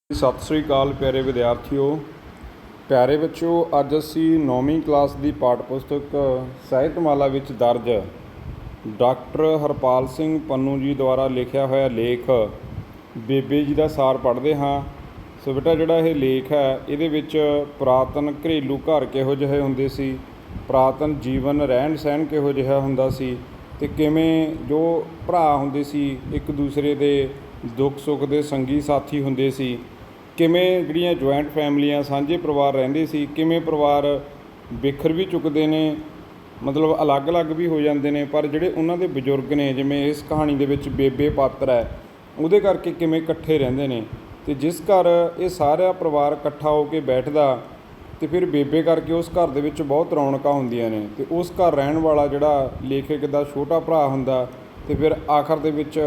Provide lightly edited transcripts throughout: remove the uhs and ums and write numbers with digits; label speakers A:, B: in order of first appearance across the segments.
A: ਸਤਿ ਸ੍ਰੀ ਅਕਾਲ ਪਿਆਰੇ ਵਿਦਿਆਰਥੀਓ, ਪਿਆਰੇ ਬੱਚਿਓ। ਅੱਜ ਅਸੀਂ 9ਵੀਂ ਕਲਾਸ ਦੀ ਪਾਠ ਪੁਸਤਕ ਸਾਹਿਤਮਾਲਾ ਵਿੱਚ ਦਰਜ ਡਾਕਟਰ ਹਰਪਾਲ ਸਿੰਘ ਪੰਨੂ ਜੀ ਦੁਆਰਾ ਲਿਖਿਆ ਹੋਇਆ ਲੇਖ ਬੇਬੇ ਜੀ ਦਾ ਸਾਰ ਪੜ੍ਹਦੇ ਹਾਂ। ਸੋ ਬੇਟਾ, ਜਿਹੜਾ ਇਹ ਲੇਖ ਹੈ ਇਹਦੇ ਵਿੱਚ ਪੁਰਾਤਨ ਘਰੇਲੂ ਘਰ ਕਿਹੋ ਜਿਹੇ ਹੁੰਦੇ ਸੀ, ਪੁਰਾਤਨ ਜੀਵਨ ਰਹਿਣ ਸਹਿਣ ਕਿਹੋ ਜਿਹਾ ਹੁੰਦਾ ਸੀ, ਅਤੇ ਕਿਵੇਂ ਜੋ ਭਰਾ ਹੁੰਦੇ ਸੀ ਇੱਕ ਦੂਸਰੇ ਦੇ ਦੁੱਖ ਸੁੱਖ ਦੇ ਸੰਗੀ ਸਾਥੀ ਹੁੰਦੇ ਸੀ, ਕਿਵੇਂ ਜਿਹੜੀਆਂ ਜੁਆਇੰਟ ਫੈਮਲੀਆਂ ਸਾਂਝੇ ਪਰਿਵਾਰ ਰਹਿੰਦੇ ਸੀ, ਕਿਵੇਂ ਪਰਿਵਾਰ ਬਿਖਰ ਵੀ ਚੁੱਕਦੇ ਨੇ, ਮਤਲਬ ਅਲੱਗ-ਅਲੱਗ ਵੀ ਹੋ ਜਾਂਦੇ ਨੇ, ਪਰ ਜਿਹੜੇ ਉਹਨਾਂ ਦੇ ਬਜ਼ੁਰਗ ਨੇ, ਜਿਵੇਂ ਇਸ ਕਹਾਣੀ ਦੇ ਵਿੱਚ ਬੇਬੇ ਪਾਤਰ ਹੈ, ਉਹਦੇ ਕਰਕੇ ਕਿਵੇਂ ਇਕੱਠੇ ਰਹਿੰਦੇ ਨੇ। ਅਤੇ ਜਿਸ ਘਰ ਇਹ ਸਾਰਾ ਪਰਿਵਾਰ ਇਕੱਠਾ ਹੋ ਕੇ ਬੈਠਦਾ ਅਤੇ ਫਿਰ ਬੇਬੇ ਕਰਕੇ ਉਸ ਘਰ ਦੇ ਵਿੱਚ ਬਹੁਤ ਰੌਣਕਾਂ ਹੁੰਦੀਆਂ ਨੇ, ਅਤੇ ਉਸ ਘਰ ਰਹਿਣ ਵਾਲਾ ਜਿਹੜਾ ਲੇਖਕ ਦਾ ਛੋਟਾ ਭਰਾ ਹੁੰਦਾ, ਅਤੇ ਫਿਰ ਆਖਰ ਦੇ ਵਿੱਚ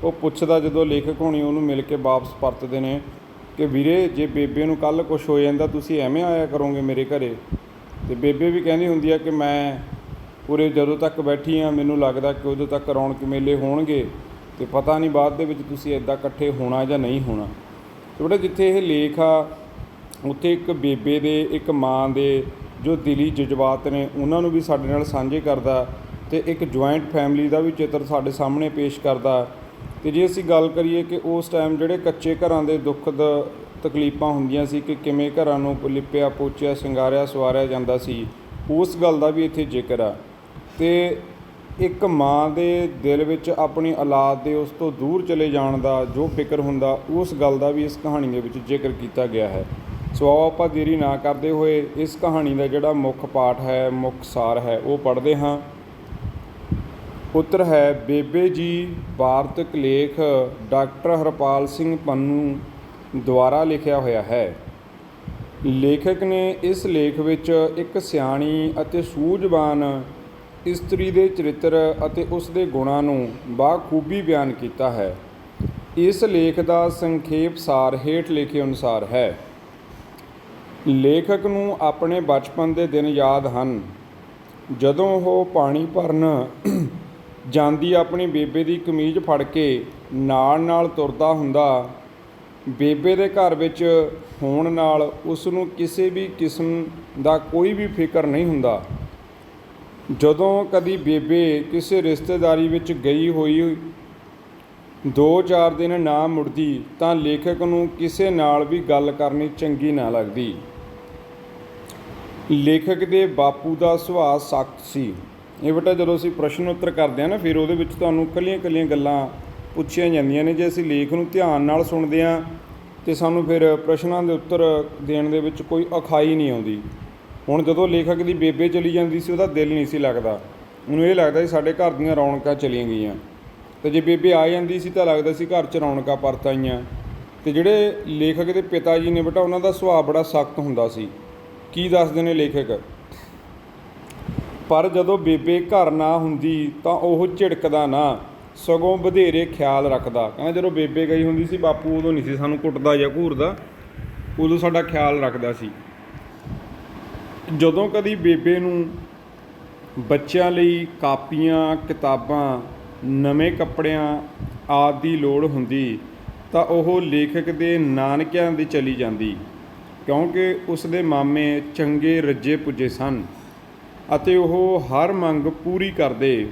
A: ਉਹ ਪੁੱਛਦਾ, ਜਦੋਂ ਲੇਖਕ ਹੋਣੀ ਉਹਨੂੰ ਮਿਲ ਕੇ ਵਾਪਸ ਪਰਤਦੇ ਨੇ ਕਿ ਵੀਰੇ, ਜੇ ਬੇਬੇ ਨੂੰ ਕੱਲ੍ਹ ਕੁਛ ਹੋ ਜਾਂਦਾ ਤੁਸੀਂ ਐਵੇਂ ਆਇਆ ਕਰੋਗੇ ਮੇਰੇ ਘਰ। ਅਤੇ ਬੇਬੇ ਵੀ ਕਹਿੰਦੀ ਹੁੰਦੀ ਆ ਕਿ ਮੈਂ ਪੂਰੇ ਜਦੋਂ ਤੱਕ ਬੈਠੀ ਹਾਂ ਮੈਨੂੰ ਲੱਗਦਾ ਕਿ ਉਦੋਂ ਤੱਕ ਰੌਣਕ ਮੇਲੇ ਹੋਣਗੇ, ਅਤੇ ਪਤਾ ਨਹੀਂ ਬਾਅਦ ਦੇ ਵਿੱਚ ਤੁਸੀਂ ਇੱਦਾਂ ਇਕੱਠੇ ਹੋਣਾ ਜਾਂ ਨਹੀਂ ਹੋਣਾ। ਅਤੇ ਬੇਟਾ, ਜਿੱਥੇ ਇਹ ਲੇਖ ਆ ਉੱਥੇ ਇੱਕ ਬੇਬੇ ਦੇ, ਇੱਕ ਮਾਂ ਦੇ ਜੋ ਦਿਲੀ ਜਜ਼ਬਾਤ ਨੇ ਉਹਨਾਂ ਨੂੰ ਵੀ ਸਾਡੇ ਨਾਲ ਸਾਂਝੇ ਕਰਦਾ, ਅਤੇ ਇੱਕ ਜੁਆਇੰਟ ਫੈਮਿਲੀ ਦਾ ਵੀ ਚਿੱਤਰ ਸਾਡੇ ਸਾਹਮਣੇ ਪੇਸ਼ ਕਰਦਾ। ਅਤੇ ਜੇ ਅਸੀਂ ਗੱਲ ਕਰੀਏ ਕਿ ਉਸ ਟਾਈਮ ਜਿਹੜੇ ਕੱਚੇ ਘਰਾਂ ਦੇ ਦੁੱਖ ਤਕਲੀਫਾਂ ਹੁੰਦੀਆਂ ਸੀ ਕਿ ਕਿਵੇਂ ਘਰਾਂ ਨੂੰ ਲਿਪਿਆ ਪੋਚਿਆ ਸ਼ਿੰਗਾਰਿਆ ਸਵਾਰਿਆ ਜਾਂਦਾ ਸੀ, ਉਸ ਗੱਲ ਦਾ ਵੀ ਇੱਥੇ ਜ਼ਿਕਰ ਆ। ਅਤੇ ਇੱਕ ਮਾਂ ਦੇ ਦਿਲ ਵਿੱਚ ਆਪਣੀ ਔਲਾਦ ਦੇ ਉਸ ਤੋਂ ਦੂਰ ਚਲੇ ਜਾਣ ਦਾ ਜੋ ਫਿਕਰ ਹੁੰਦਾ, ਉਸ ਗੱਲ ਦਾ ਵੀ ਇਸ ਕਹਾਣੀ ਦੇ ਵਿੱਚ ਜ਼ਿਕਰ ਕੀਤਾ ਗਿਆ ਹੈ। ਸੋ ਆਓ ਆਪਾਂ ਦੇਰੀ ਨਾ ਕਰਦੇ ਹੋਏ ਇਸ ਕਹਾਣੀ ਦਾ ਜਿਹੜਾ ਮੁੱਖ ਪਾਠ ਹੈ, ਮੁੱਖ ਸਾਰ ਹੈ, ਉਹ ਪੜ੍ਹਦੇ ਹਾਂ। ਉੱਤਰ ਹੈ ਬੇਬੇ ਜੀ ਵਾਰਤਕ ਲੇਖ ਡਾਕਟਰ ਹਰਪਾਲ ਸਿੰਘ ਪੰਨੂ ਦੁਆਰਾ ਲਿਖਿਆ ਹੋਇਆ ਹੈ। ਲੇਖਕ ਨੇ ਇਸ ਲੇਖ ਵਿੱਚ ਇੱਕ ਸਿਆਣੀ ਅਤੇ ਸੂਝਵਾਨ ਇਸਤਰੀ ਦੇ ਚਰਿੱਤਰ ਅਤੇ ਉਸ ਦੇ ਗੁਣਾਂ ਨੂੰ ਬਾਖੂਬੀ ਬਿਆਨ ਕੀਤਾ ਹੈ। ਇਸ ਲੇਖ ਦਾ ਸੰਖੇਪ ਸਾਰ ਹੇਠ ਲਿਖੇ ਅਨੁਸਾਰ ਹੈ। ਲੇਖਕ ਨੂੰ ਆਪਣੇ ਬਚਪਨ ਦੇ ਦਿਨ ਯਾਦ ਹਨ, ਜਦੋਂ ਉਹ ਪਾਣੀ ਭਰਨ ਜਾਂਦੀ ਆਪਣੀ ਬੇਬੇ ਦੀ ਕਮੀਜ਼ ਫੜ ਕੇ ਨਾਲ ਤੁਰਦਾ ਹੁੰਦਾ। ਬੇਬੇ ਦੇ ਘਰ ਵਿੱਚ ਹੋਣ ਨਾਲ ਉਸ ਨੂੰ ਕਿਸੇ ਵੀ ਕਿਸਮ ਦਾ ਕੋਈ ਵੀ ਫਿਕਰ ਨਹੀਂ ਹੁੰਦਾ। ਜਦੋਂ ਕਦੀ ਬੇਬੇ ਕਿਸੇ ਰਿਸ਼ਤੇਦਾਰੀ ਵਿੱਚ ਗਈ ਹੋਈ 2-4 ਦਿਨ ਨਾ ਮੁੜਦੀ ਤਾਂ ਲੇਖਕ ਨੂੰ ਕਿਸੇ ਨਾਲ ਵੀ ਗੱਲ ਕਰਨੀ ਚੰਗੀ ਨਾ ਲੱਗਦੀ। ਲੇਖਕ ਦੇ ਬਾਪੂ ਦਾ ਸੁਭਾਅ ਸਖਤ ਸੀ। ਇਹ ਬੇਟਾ, ਜਦੋਂ ਅਸੀਂ ਪ੍ਰਸ਼ਨ ਉੱਤਰ ਕਰਦੇ ਹਾਂ ਨਾ, ਫਿਰ ਉਹਦੇ ਵਿੱਚ ਤੁਹਾਨੂੰ ਇਕੱਲੀਆਂ ਗੱਲਾਂ ਪੁੱਛੀਆਂ ਜਾਂਦੀਆਂ ਨੇ। ਜੇ ਅਸੀਂ ਲੇਖ ਨੂੰ ਧਿਆਨ ਨਾਲ ਸੁਣਦੇ ਹਾਂ ਅਤੇ ਸਾਨੂੰ ਫਿਰ ਪ੍ਰਸ਼ਨਾਂ ਦੇ ਉੱਤਰ ਦੇਣ ਦੇ ਵਿੱਚ ਕੋਈ ਔਖਾਈ ਨਹੀਂ ਆਉਂਦੀ। ਹੁਣ ਜਦੋਂ ਲੇਖਕ ਦੀ ਬੇਬੇ ਚਲੀ ਜਾਂਦੀ ਸੀ, ਉਹਦਾ ਦਿਲ ਨਹੀਂ ਸੀ ਲੱਗਦਾ, ਉਹਨੂੰ ਇਹ ਲੱਗਦਾ ਸੀ ਸਾਡੇ ਘਰ ਦੀਆਂ ਰੌਣਕਾਂ ਚਲੀਆਂ ਗਈਆਂ। ਅਤੇ ਜੇ ਬੇਬੇ ਆ ਜਾਂਦੀ ਸੀ ਤਾਂ ਲੱਗਦਾ ਸੀ ਘਰ 'ਚ ਰੌਣਕਾਂ ਪਰਤ ਆਈਆਂ। ਅਤੇ ਜਿਹੜੇ ਲੇਖਕ ਦੇ ਪਿਤਾ ਜੀ ਨੇ ਬੇਟਾ, ਉਹਨਾਂ ਦਾ ਸੁਭਾਅ ਬੜਾ ਸਖਤ ਹੁੰਦਾ ਸੀ। ਕੀ ਦੱਸਦੇ ਨੇ ਲੇਖਕ? ਪਰ ਜਦੋਂ ਬੇਬੇ ਘਰ ਨਾ ਹੁੰਦੀ ਤਾਂ ਉਹ ਝਿੜਕਦਾ ਨਾ, ਸਗੋਂ ਵਧੇਰੇ ਖਿਆਲ ਰੱਖਦਾ। ਕਹਿੰਦਾ ਜਦੋਂ ਬੇਬੇ ਗਈ ਹੁੰਦੀ ਸੀ, ਬਾਪੂ ਉਦੋਂ ਨਹੀਂ ਸੀ ਸਾਨੂੰ ਕੁੱਟਦਾ ਜਾਂ ਘੂਰਦਾ, ਉਦੋਂ ਸਾਡਾ ਖਿਆਲ ਰੱਖਦਾ ਸੀ। ਜਦੋਂ ਕਦੀ ਬੇਬੇ ਨੂੰ ਬੱਚਿਆਂ ਲਈ ਕਾਪੀਆਂ, ਕਿਤਾਬਾਂ, ਨਵੇਂ ਕੱਪੜਿਆਂ ਆਦਿ ਦੀ ਲੋੜ ਹੁੰਦੀ ਤਾਂ ਉਹ ਲੇਖਕ ਦੇ ਨਾਨਕਿਆਂ ਦੇ ਚਲੀ ਜਾਂਦੀ, ਕਿਉਂਕਿ ਉਸ ਦੇ ਮਾਮੇ ਚੰਗੇ ਰੱਜੇ ਪੁੱਜੇ ਸਨ ਅਤੇ ਉਹ ਹਰ ਮੰਗ ਪੂਰੀ ਕਰਦੇ।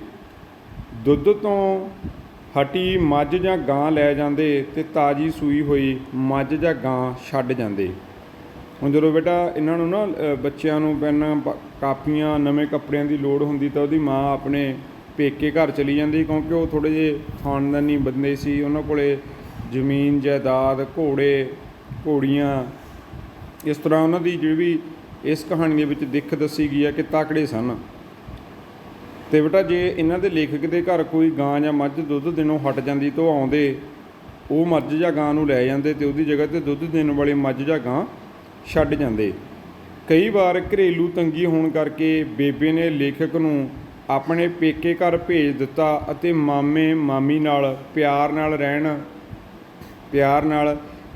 A: ਦੁੱਧ ਤੋਂ ਹਟੀ ਮੱਝ ਜਾਂ ਗਾਂ ਲੈ ਜਾਂਦੇ ਅਤੇ ਤਾਜ਼ੀ ਸੂਈ ਹੋਈ ਮੱਝ ਜਾਂ ਗਾਂ ਛੱਡ ਜਾਂਦੇ। ਹੁਣ ਜਦੋਂ ਬੇਟਾ ਇਹਨਾਂ ਨੂੰ ਨਾ ਬੱਚਿਆਂ ਨੂੰ ਪੈਨ ਕਾਪੀਆਂ ਨਵੇਂ ਕੱਪੜਿਆਂ ਦੀ ਲੋੜ ਹੁੰਦੀ ਤਾਂ ਉਹਦੀ ਮਾਂ ਆਪਣੇ ਪੇਕੇ ਘਰ ਚਲੀ ਜਾਂਦੀ, ਕਿਉਂਕਿ ਉਹ ਥੋੜ੍ਹੇ ਜਿਹੇ ਖਾਨਦਾਨੀ ਬੰਦੇ ਸੀ, ਉਹਨਾਂ ਕੋਲ ਜ਼ਮੀਨ ਜਾਇਦਾਦ, ਘੋੜੇ ਘੋੜੀਆਂ, ਇਸ ਤਰ੍ਹਾਂ ਉਹਨਾਂ ਦੀ ਜਿਹੜੀ ਵੀ ਇਸ ਕਹਾਣੀ ਦੇ ਵਿੱਚ ਦਿੱਖ ਦੱਸੀ ਗਈ ਹੈ ਕਿ ਤਾਕੜੇ ਸਨ। ਅਤੇ ਬੇਟਾ, ਜੇ ਇਹਨਾਂ ਦੇ ਲੇਖਕ ਦੇ ਘਰ ਕੋਈ ਗਾਂ ਜਾਂ ਮੱਝ ਦੁੱਧ ਦੇਣੋਂ ਹਟ ਜਾਂਦੀ ਤਾਂ ਉਹ ਆਉਂਦੇ, ਉਹ ਮੱਝ ਜਾਂ ਗਾਂ ਨੂੰ ਲੈ ਜਾਂਦੇ ਅਤੇ ਉਹਦੀ ਜਗ੍ਹਾ 'ਤੇ ਦੁੱਧ ਦੇਣ ਵਾਲੇ ਮੱਝ ਜਾਂ ਗਾਂ ਛੱਡ ਜਾਂਦੇ। ਕਈ ਵਾਰ ਘਰੇਲੂ ਤੰਗੀ ਹੋਣ ਕਰਕੇ ਬੇਬੇ ਨੇ ਲੇਖਕ ਨੂੰ ਆਪਣੇ ਪੇਕੇ ਘਰ ਭੇਜ ਦਿੱਤਾ ਅਤੇ ਮਾਮੇ ਮਾਮੀ ਨਾਲ ਪਿਆਰ ਨਾਲ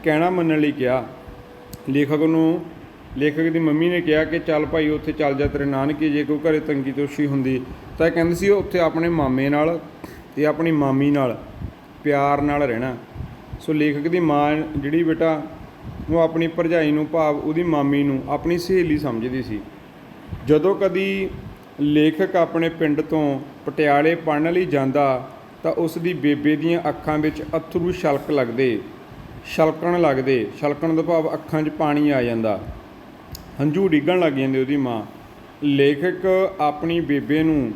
A: ਕਹਿਣਾ ਮੰਨਣ ਲਈ ਕਿਹਾ। ਲੇਖਕ ਦੀ ਮੰਮੀ ਨੇ ਕਿਹਾ ਕਿ ਚੱਲ ਭਾਈ ਉੱਥੇ ਚੱਲ ਜਾ ਤੇਰੇ ਨਾਨਕੇ, ਜੇ ਕੋਈ ਘਰੇ ਤੰਗੀ ਤੋਸ਼ੀ ਹੁੰਦੀ ਤਾਂ ਕਹਿੰਦੇ ਸੀ ਉੱਥੇ ਆਪਣੇ ਮਾਮੇ ਨਾਲ ਅਤੇ ਆਪਣੀ ਮਾਮੀ ਨਾਲ ਪਿਆਰ ਨਾਲ ਰਹਿਣਾ। ਸੋ ਲੇਖਕ ਦੀ ਮਾਂ ਜਿਹੜੀ ਬੇਟਾ ਉਹ ਆਪਣੀ ਭਰਜਾਈ ਨੂੰ ਭਾਵ ਉਹਦੀ ਮਾਮੀ ਨੂੰ ਆਪਣੀ ਸਹੇਲੀ ਸਮਝਦੀ ਸੀ। ਜਦੋਂ ਕਦੀ ਲੇਖਕ ਆਪਣੇ ਪਿੰਡ ਤੋਂ ਪਟਿਆਲੇ ਪੜ੍ਹਨ ਲਈ ਜਾਂਦਾ ਤਾਂ ਉਸ ਦੀ ਬੇਬੇ ਦੀਆਂ ਅੱਖਾਂ ਵਿੱਚ ਅੱਥਰੂ ਛਲਕਣ ਦਾ ਭਾਵ ਅੱਖਾਂ 'ਚ ਪਾਣੀ ਆ ਜਾਂਦਾ, ਹੰਝੂ ਡਿੱਗਣ ਲੱਗ ਜਾਂਦੇ ਉਹਦੀ ਮਾਂ। ਲੇਖਕ ਆਪਣੀ ਬੇਬੇ ਨੂੰ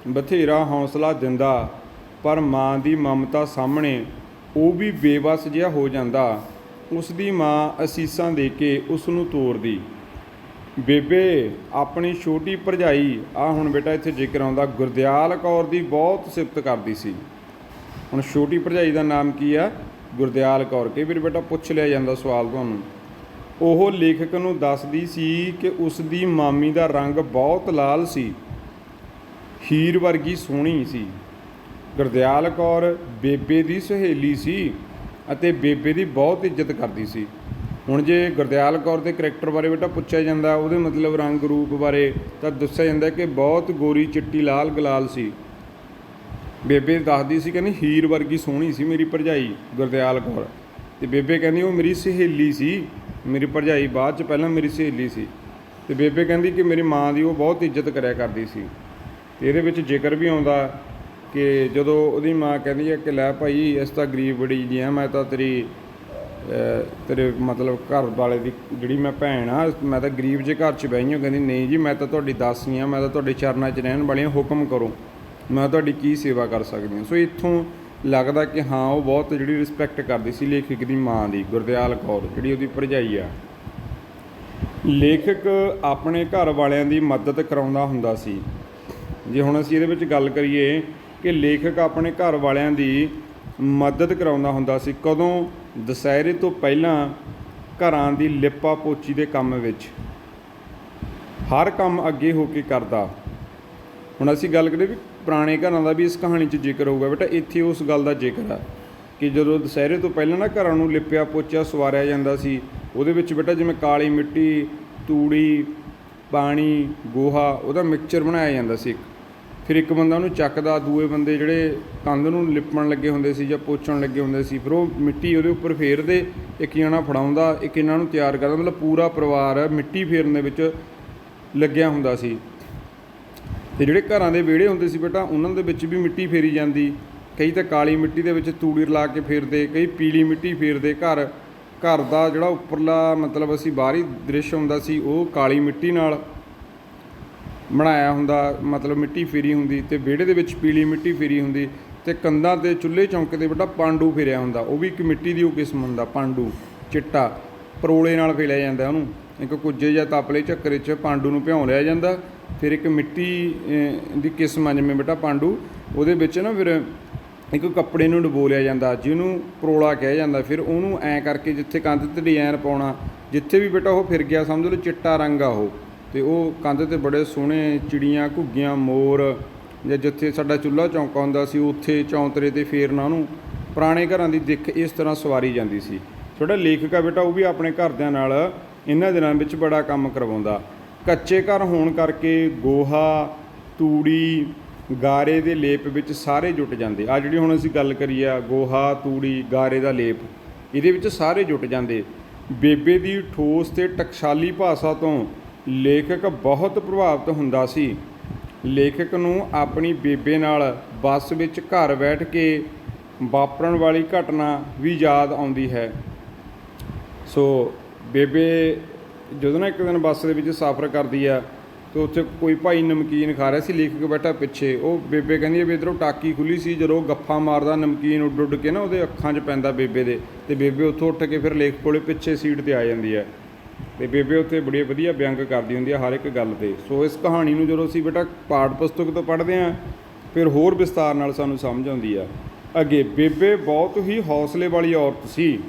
A: ਬਥੇਰਾ ਹੌਸਲਾ ਦਿੰਦਾ ਪਰ ਮਾਂ ਦੀ ਮਮਤਾ ਸਾਹਮਣੇ ਉਹ ਵੀ ਬੇਵੱਸ ਜਿਹਾ ਹੋ ਜਾਂਦਾ। ਉਸ ਦੀ ਮਾਂ ਅਸੀਸਾਂ ਦੇ ਕੇ ਉਸ ਨੂੰ ਤੋਰਦੀ। ਬੇਬੇ ਆਪਣੀ ਛੋਟੀ ਭਰਜਾਈ ਹੁਣ ਬੇਟਾ ਇੱਥੇ ਜ਼ਿਕਰ ਆਉਂਦਾ ਗੁਰਦਿਆਲ ਕੌਰ ਦੀ ਬਹੁਤ ਸਿਫਤ ਕਰਦੀ ਸੀ। ਹੁਣ ਛੋਟੀ ਭਰਜਾਈ ਦਾ ਨਾਮ ਕੀ ਆ? ਗੁਰਦਿਆਲ ਕੌਰ। ਕਈ ਵਾਰ ਬੇਟਾ ਪੁੱਛ ਲਿਆ ਜਾਂਦਾ ਸਵਾਲ ਤੁਹਾਨੂੰ। ਉਹ ਲੇਖਕ ਨੂੰ ਦੱਸਦੀ ਸੀ ਕਿ ਉਸ ਦੀ ਮਾਮੀ ਦਾ ਰੰਗ ਬਹੁਤ ਲਾਲ ਸੀ, ਹੀਰ ਵਰਗੀ ਸੋਹਣੀ ਸੀ। ਗੁਰਦਿਆਲ ਕੌਰ ਬੇਬੇ ਦੀ ਸਹੇਲੀ ਸੀ ਅਤੇ ਬੇਬੇ ਦੀ ਬਹੁਤ ਇੱਜ਼ਤ ਕਰਦੀ ਸੀ। ਹੁਣ ਜੇ ਗੁਰਦਿਆਲ ਕੌਰ ਦੇ ਕਰੈਕਟਰ ਬਾਰੇ ਬੇਟਾ ਪੁੱਛਿਆ ਜਾਂਦਾ, ਉਹਦੇ ਮਤਲਬ ਰੰਗ ਰੂਪ ਬਾਰੇ, ਤਾਂ ਦੱਸਿਆ ਜਾਂਦਾ ਕਿ ਬਹੁਤ ਗੋਰੀ ਚਿੱਟੀ ਲਾਲ ਗਲਾਲ ਸੀ। ਬੇਬੇ ਦੱਸਦੀ ਸੀ, ਕਹਿੰਦੀ ਹੀਰ ਵਰਗੀ ਸੋਹਣੀ ਸੀ ਮੇਰੀ ਭਰਜਾਈ ਗੁਰਦਿਆਲ ਕੌਰ। ਅਤੇ ਬੇਬੇ ਕਹਿੰਦੀ ਉਹ ਮੇਰੀ ਸਹੇਲੀ ਸੀ, ਮੇਰੀ ਭਰਜਾਈ ਬਾਅਦ 'ਚ ਪਹਿਲਾਂ ਮੇਰੀ ਸਹੇਲੀ ਸੀ। ਅਤੇ ਬੇਬੇ ਕਹਿੰਦੀ ਕਿ ਮੇਰੀ ਮਾਂ ਦੀ ਉਹ ਬਹੁਤ ਇੱਜ਼ਤ ਕਰਿਆ ਕਰਦੀ ਸੀ। ਅਤੇ ਇਹਦੇ ਵਿੱਚ ਜ਼ਿਕਰ ਵੀ ਆਉਂਦਾ ਕਿ ਜਦੋਂ ਉਹਦੀ ਮਾਂ ਕਹਿੰਦੀ ਹੈ ਕਿ ਲੈ ਭਾਈ ਇਸ ਤਾਂ ਗਰੀਬ ਬੜੀ ਜੀ ਆ, ਮੈਂ ਤਾਂ ਤੇਰੇ ਮਤਲਬ ਘਰ ਵਾਲੇ ਦੀ ਜਿਹੜੀ ਮੈਂ ਭੈਣ ਆ, ਮੈਂ ਤਾਂ ਗਰੀਬ ਜਿਹੇ ਘਰ 'ਚ ਬਹਿ ਹਾਂ। ਕਹਿੰਦੀ ਨਹੀਂ ਜੀ, ਮੈਂ ਤਾਂ ਤੁਹਾਡੀ ਦਾਸੀ ਹਾਂ, ਮੈਂ ਤਾਂ ਤੁਹਾਡੇ ਚਰਨਾਂ 'ਚ ਰਹਿਣ ਵਾਲੀ ਹਾਂ, ਹੁਕਮ ਕਰੋ, ਮੈਂ ਤੁਹਾਡੀ ਕੀ ਸੇਵਾ ਕਰ ਸਕਦੀ ਹਾਂ। ਸੋ ਇੱਥੋਂ ਲੱਗਦਾ ਕਿ ਹਾਂ ਉਹ ਬਹੁਤ ਜਿਹੜੀ ਰਿਸਪੈਕਟ ਕਰਦੀ ਸੀ ਲੇਖਕ ਦੀ ਮਾਂ ਦੀ, ਗੁਰਦਿਆਲ ਕੌਰ ਜਿਹੜੀ ਉਹਦੀ ਭਰਜਾਈ ਆ। ਲੇਖਕ ਆਪਣੇ ਘਰ ਵਾਲਿਆਂ ਦੀ ਮਦਦ ਕਰਾਉਂਦਾ ਹੁੰਦਾ ਸੀ। ਜੇ ਹੁਣ ਅਸੀਂ ਇਹਦੇ ਵਿੱਚ ਗੱਲ ਕਰੀਏ ਕਿ ਲੇਖਕ ਆਪਣੇ ਘਰ ਵਾਲਿਆਂ ਦੀ ਮਦਦ ਕਰਾਉਂਦਾ ਹੁੰਦਾ ਸੀ ਕਦੋਂ? ਦੁਸਹਿਰੇ ਤੋਂ ਪਹਿਲਾਂ ਘਰਾਂ ਦੀ ਲਿਪਾ ਪੋਚੀ ਦੇ ਕੰਮ ਵਿੱਚ ਹਰ ਕੰਮ ਅੱਗੇ ਹੋ ਕੇ ਕਰਦਾ। ਹੁਣ ਅਸੀਂ ਗੱਲ ਕਰੀਏ ਵੀ ਪੁਰਾਣੇ ਘਰਾਂ ਦਾ ਵੀ ਇਸ ਕਹਾਣੀ 'ਚ ਜ਼ਿਕਰ ਹੋਊਗਾ ਬੇਟਾ। ਇੱਥੇ ਉਸ ਗੱਲ ਦਾ ਜ਼ਿਕਰ ਆ ਕਿ ਜਦੋਂ ਦੁਸਹਿਰੇ ਤੋਂ ਪਹਿਲਾਂ ਨਾ ਘਰਾਂ ਨੂੰ ਲਿਪਿਆ ਪੋਚਿਆ ਸਵਾਰਿਆ ਜਾਂਦਾ ਸੀ। ਉਹਦੇ ਵਿੱਚ ਬੇਟਾ ਜਿਵੇਂ ਕਾਲੀ ਮਿੱਟੀ, ਤੂੜੀ, ਪਾਣੀ, ਗੋਹਾ, ਉਹਦਾ ਮਿਕਸਚਰ ਬਣਾਇਆ ਜਾਂਦਾ ਸੀ। ਫਿਰ ਇੱਕ ਬੰਦਾ ਉਹਨੂੰ ਚੱਕਦਾ, ਦੂਏ ਬੰਦੇ ਜਿਹੜੇ ਕੰਧ ਨੂੰ ਲਿਪਣ ਲੱਗੇ ਹੁੰਦੇ ਸੀ ਜਾਂ ਪੋਚਣ ਲੱਗੇ ਹੁੰਦੇ ਸੀ, ਫਿਰ ਉਹ ਮਿੱਟੀ ਉਹਦੇ ਉੱਪਰ ਫੇਰਦੇ, ਇੱਕ ਜਣਾ ਫੜਾਉਂਦਾ, ਇੱਕ ਇਹਨਾਂ ਨੂੰ ਤਿਆਰ ਕਰਦਾ। ਮਤਲਬ ਪੂਰਾ ਪਰਿਵਾਰ ਮਿੱਟੀ ਫੇਰਨ ਦੇ ਵਿੱਚ ਲੱਗਿਆ ਹੁੰਦਾ ਸੀ। ਅਤੇ ਜਿਹੜੇ ਘਰਾਂ ਦੇ ਵਿਹੜੇ ਹੁੰਦੇ ਸੀ ਬੇਟਾ, ਉਹਨਾਂ ਦੇ ਵਿੱਚ ਵੀ ਮਿੱਟੀ ਫੇਰੀ ਜਾਂਦੀ। ਕਈ ਤਾਂ ਕਾਲੀ ਮਿੱਟੀ ਦੇ ਵਿੱਚ ਤੂੜੀ ਰਲਾ ਕੇ ਫੇਰਦੇ, ਕਈ ਪੀਲੀ ਮਿੱਟੀ ਫੇਰਦੇ। ਘਰ ਦਾ ਜਿਹੜਾ ਉੱਪਰਲਾ ਮਤਲਬ ਅਸੀਂ ਬਾਹਰੀ ਦ੍ਰਿਸ਼ ਹੁੰਦਾ ਸੀ ਉਹ ਕਾਲੀ ਮਿੱਟੀ ਨਾਲ ਬਣਾਇਆ ਹੁੰਦਾ, ਮਤਲਬ ਮਿੱਟੀ ਫੇਰੀ ਹੁੰਦੀ, ਅਤੇ ਵਿਹੜੇ ਦੇ ਵਿੱਚ ਪੀਲੀ ਮਿੱਟੀ ਫੇਰੀ ਹੁੰਦੀ। ਅਤੇ ਕੰਧਾਂ 'ਤੇ ਚੁੱਲ੍ਹੇ ਚੌਂਕੇ 'ਤੇ ਬੇਟਾ ਪਾਂਡੂ ਫੇਰਿਆ ਹੁੰਦਾ, ਉਹ ਵੀ ਇੱਕ ਮਿੱਟੀ ਦੀ ਉਹ ਕਿਸਮ ਹੁੰਦਾ ਪਾਂਡੂ, ਚਿੱਟਾ ਪਰੋਲੇ ਨਾਲ ਫੇਰਿਆ ਜਾਂਦਾ ਉਹਨੂੰ। ਇੱਕ ਕੁੱਜੇ ਜਾਂ ਤਪਲੇ ਝੱਕਰੇ 'ਚ ਪਾਂਡੂ ਨੂੰ ਭਿਉਂ ਲਿਆ ਜਾਂਦਾ। ਫਿਰ ਇੱਕ ਮਿੱਟੀ ਦੀ ਕਿਸਮ ਆ ਜਿਵੇਂ ਬੇਟਾ ਪਾਂਡੂ, ਉਹਦੇ ਵਿੱਚ ਨਾ ਫਿਰ ਇੱਕ ਕੱਪੜੇ ਨੂੰ ਡੁਬੋ ਲਿਆ ਜਾਂਦਾ ਜਿਹਨੂੰ ਪਰੋਲਾ ਕਿਹਾ ਜਾਂਦਾ। ਫਿਰ ਉਹਨੂੰ ਐਂ ਕਰਕੇ ਜਿੱਥੇ ਕੰਧ 'ਤੇ ਡਿਜ਼ਾਈਨ ਪਾਉਣਾ, ਜਿੱਥੇ ਵੀ ਬੇਟਾ ਉਹ ਫਿਰ ਗਿਆ ਸਮਝ ਲਓ ਚਿੱਟਾ ਰੰਗ ਆ ਉਹ, ਅਤੇ ਉਹ ਕੰਧ 'ਤੇ ਬੜੇ ਸੋਹਣੇ ਚਿੜੀਆਂ, ਘੁੱਗੀਆਂ, ਮੋਰ, ਜਾਂ ਜਿੱਥੇ ਸਾਡਾ ਚੁੱਲ੍ਹਾ ਚੌਂਕਾ ਹੁੰਦਾ ਸੀ ਉੱਥੇ ਚੌਂਤਰੇ 'ਤੇ ਫੇਰਨਾ ਉਹਨੂੰ। ਪੁਰਾਣੇ ਘਰਾਂ ਦੀ ਦਿੱਖ ਇਸ ਤਰ੍ਹਾਂ ਸਵਾਰੀ ਜਾਂਦੀ ਸੀ। ਜਿਹੜਾ ਲੇਖਕ ਆ ਬੇਟਾ ਉਹ ਵੀ ਆਪਣੇ ਘਰਦਿਆਂ ਨਾਲ ਇਹਨਾਂ ਦਿਨਾਂ ਵਿੱਚ ਬੜਾ ਕੰਮ ਕਰਵਾਉਂਦਾ। ਕੱਚੇ ਘਰ ਹੋਣ ਕਰਕੇ ਗੋਹਾ, ਤੂੜੀ, ਗਾਰੇ ਦੇ ਲੇਪ ਵਿੱਚ ਸਾਰੇ ਜੁਟ ਜਾਂਦੇ। ਆ ਜਿਹੜੀ ਹੁਣ ਅਸੀਂ ਗੱਲ ਕਰੀ ਆ ਗੋਹਾ, ਤੂੜੀ, ਗਾਰੇ ਦਾ ਲੇਪ, ਇਹਦੇ ਵਿੱਚ ਸਾਰੇ ਜੁਟ ਜਾਂਦੇ। ਬੇਬੇ ਦੀ ਠੋਸ ਅਤੇ ਟਕਸਾਲੀ ਭਾਸ਼ਾ ਤੋਂ ਲੇਖਕ ਬਹੁਤ ਪ੍ਰਭਾਵਿਤ ਹੁੰਦਾ ਸੀ। ਲੇਖਕ ਨੂੰ ਆਪਣੀ ਬੇਬੇ ਨਾਲ ਬੱਸ ਵਿੱਚ ਘਰ ਬੈਠ ਕੇ ਵਾਪਰਨ ਵਾਲੀ ਘਟਨਾ ਵੀ ਯਾਦ ਆਉਂਦੀ ਹੈ। ਸੋ ਬੇਬੇ ਜਦੋਂ ਨਾ ਇੱਕ ਦਿਨ ਬੱਸ ਦੇ ਵਿੱਚ ਸਫ਼ਰ ਕਰਦੀ ਆ ਅਤੇ ਉੱਥੇ ਕੋਈ ਭਾਈ ਨਮਕੀਨ ਖਾ ਰਿਹਾ ਸੀ, ਲੇਖਕ ਬੈਠਾ ਪਿੱਛੇ। ਉਹ ਬੇਬੇ ਕਹਿੰਦੀ ਹੈ ਵੀ ਇੱਧਰੋਂ ਟਾਕੀ ਖੁੱਲ੍ਹੀ ਸੀ, ਜਦੋਂ ਗੱਫਾ ਮਾਰਦਾ ਨਮਕੀਨ ਉੱਡ ਉੱਡ ਕੇ ਨਾ ਉਹਦੇ ਅੱਖਾਂ 'ਚ ਪੈਂਦਾ ਬੇਬੇ ਦੇ, ਅਤੇ ਬੇਬੇ ਉੱਥੋਂ ਉੱਠ ਕੇ ਫਿਰ ਲੇਖਕ ਕੋਲੇ ਪਿੱਛੇ ਸੀਟ 'ਤੇ ਆ ਜਾਂਦੀ ਹੈ। ਅਤੇ ਬੇਬੇ ਉੱਥੇ ਬੜੀ ਵਧੀਆ ਵਿਅੰਗ ਕਰਦੀ ਹੁੰਦੀ ਹੈ ਹਰ ਇੱਕ ਗੱਲ 'ਤੇ। ਸੋ ਇਸ ਕਹਾਣੀ ਨੂੰ ਜਦੋਂ ਅਸੀਂ ਬੇਟਾ ਪਾਠ ਪੁਸਤਕ ਤੋਂ ਪੜ੍ਹਦੇ ਹਾਂ ਫਿਰ ਹੋਰ ਵਿਸਤਾਰ ਨਾਲ ਸਾਨੂੰ ਸਮਝ ਆਉਂਦੀ ਆ। ਅੱਗੇ ਬੇਬੇ ਬਹੁਤ ਹੀ ਹੌਸਲੇ ਵਾਲੀ ਔਰਤ ਸੀ।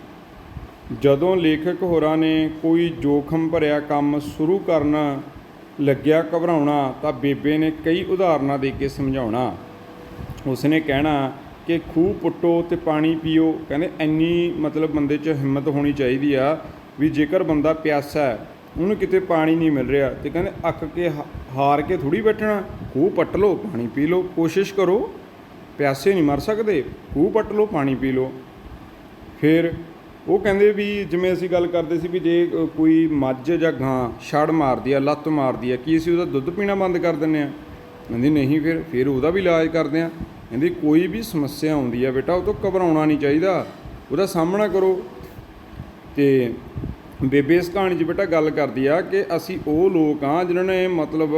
A: ਜਦੋਂ ਲੇਖਕ ਹੋਰਾਂ ਨੇ ਕੋਈ ਜੋਖਮ ਭਰਿਆ ਕੰਮ ਸ਼ੁਰੂ ਕਰਨ ਲੱਗਿਆ ਘਬਰਾਉਣਾ ਤਾਂ ਬੇਬੇ ਨੇ ਕਈ ਉਦਾਹਰਨਾਂ ਦੇ ਕੇ ਸਮਝਾਉਣਾ। ਉਸਨੇ ਕਹਿਣਾ ਕਿ ਖੂਹ ਪੁੱਟੋ ਅਤੇ ਪਾਣੀ ਪੀਓ। ਕਹਿੰਦੇ ਇੰਨੀ ਮਤਲਬ ਬੰਦੇ 'ਚ ਹਿੰਮਤ ਹੋਣੀ ਚਾਹੀਦੀ ਆ ਵੀ ਜੇਕਰ ਬੰਦਾ ਪਿਆਸਾ ਹੈ, ਉਹਨੂੰ ਕਿਤੇ ਪਾਣੀ ਨਹੀਂ ਮਿਲ ਰਿਹਾ, ਅਤੇ ਕਹਿੰਦੇ ਅੱਕ ਕੇ ਹਾਰ ਕੇ ਥੋੜ੍ਹੀ ਬੈਠਣਾ। ਖੂਹ ਪੱਟ ਲਓ, ਪਾਣੀ ਪੀ ਲਓ, ਕੋਸ਼ਿਸ਼ ਕਰੋ, ਪਿਆਸੇ ਨਹੀਂ ਮਰ ਸਕਦੇ, ਖੂਹ ਪੱਟ ਲਓ, ਪਾਣੀ ਪੀ ਲਓ। ਫਿਰ ਉਹ ਕਹਿੰਦੇ ਵੀ ਜਿਵੇਂ ਅਸੀਂ ਗੱਲ ਕਰਦੇ ਸੀ ਵੀ ਜੇ ਕੋਈ ਮੱਝ ਜਾਂ ਗਾਂ ਛੜ ਮਾਰਦੀ ਆ, ਲੱਤ ਮਾਰਦੀ ਆ, ਕੀ ਅਸੀਂ ਉਹਦਾ ਦੁੱਧ ਪੀਣਾ ਬੰਦ ਕਰ ਦਿੰਦੇ ਹਾਂ? ਕਹਿੰਦੀ ਨਹੀਂ, ਫਿਰ ਉਹਦਾ ਵੀ ਇਲਾਜ ਕਰਦੇ ਹਾਂ। ਕਹਿੰਦੀ ਕੋਈ ਵੀ ਸਮੱਸਿਆ ਆਉਂਦੀ ਆ ਬੇਟਾ, ਉਹ ਤੋਂ ਘਬਰਾਉਣਾ ਨਹੀਂ ਚਾਹੀਦਾ, ਉਹਦਾ ਸਾਹਮਣਾ ਕਰੋ। ਅਤੇ ਬੇਬੇ ਇਸ ਕਹਾਣੀ 'ਚ ਬੇਟਾ ਗੱਲ ਕਰਦੀ ਆ ਕਿ ਅਸੀਂ ਉਹ ਲੋਕ ਹਾਂ ਜਿਨ੍ਹਾਂ ਨੇ ਮਤਲਬ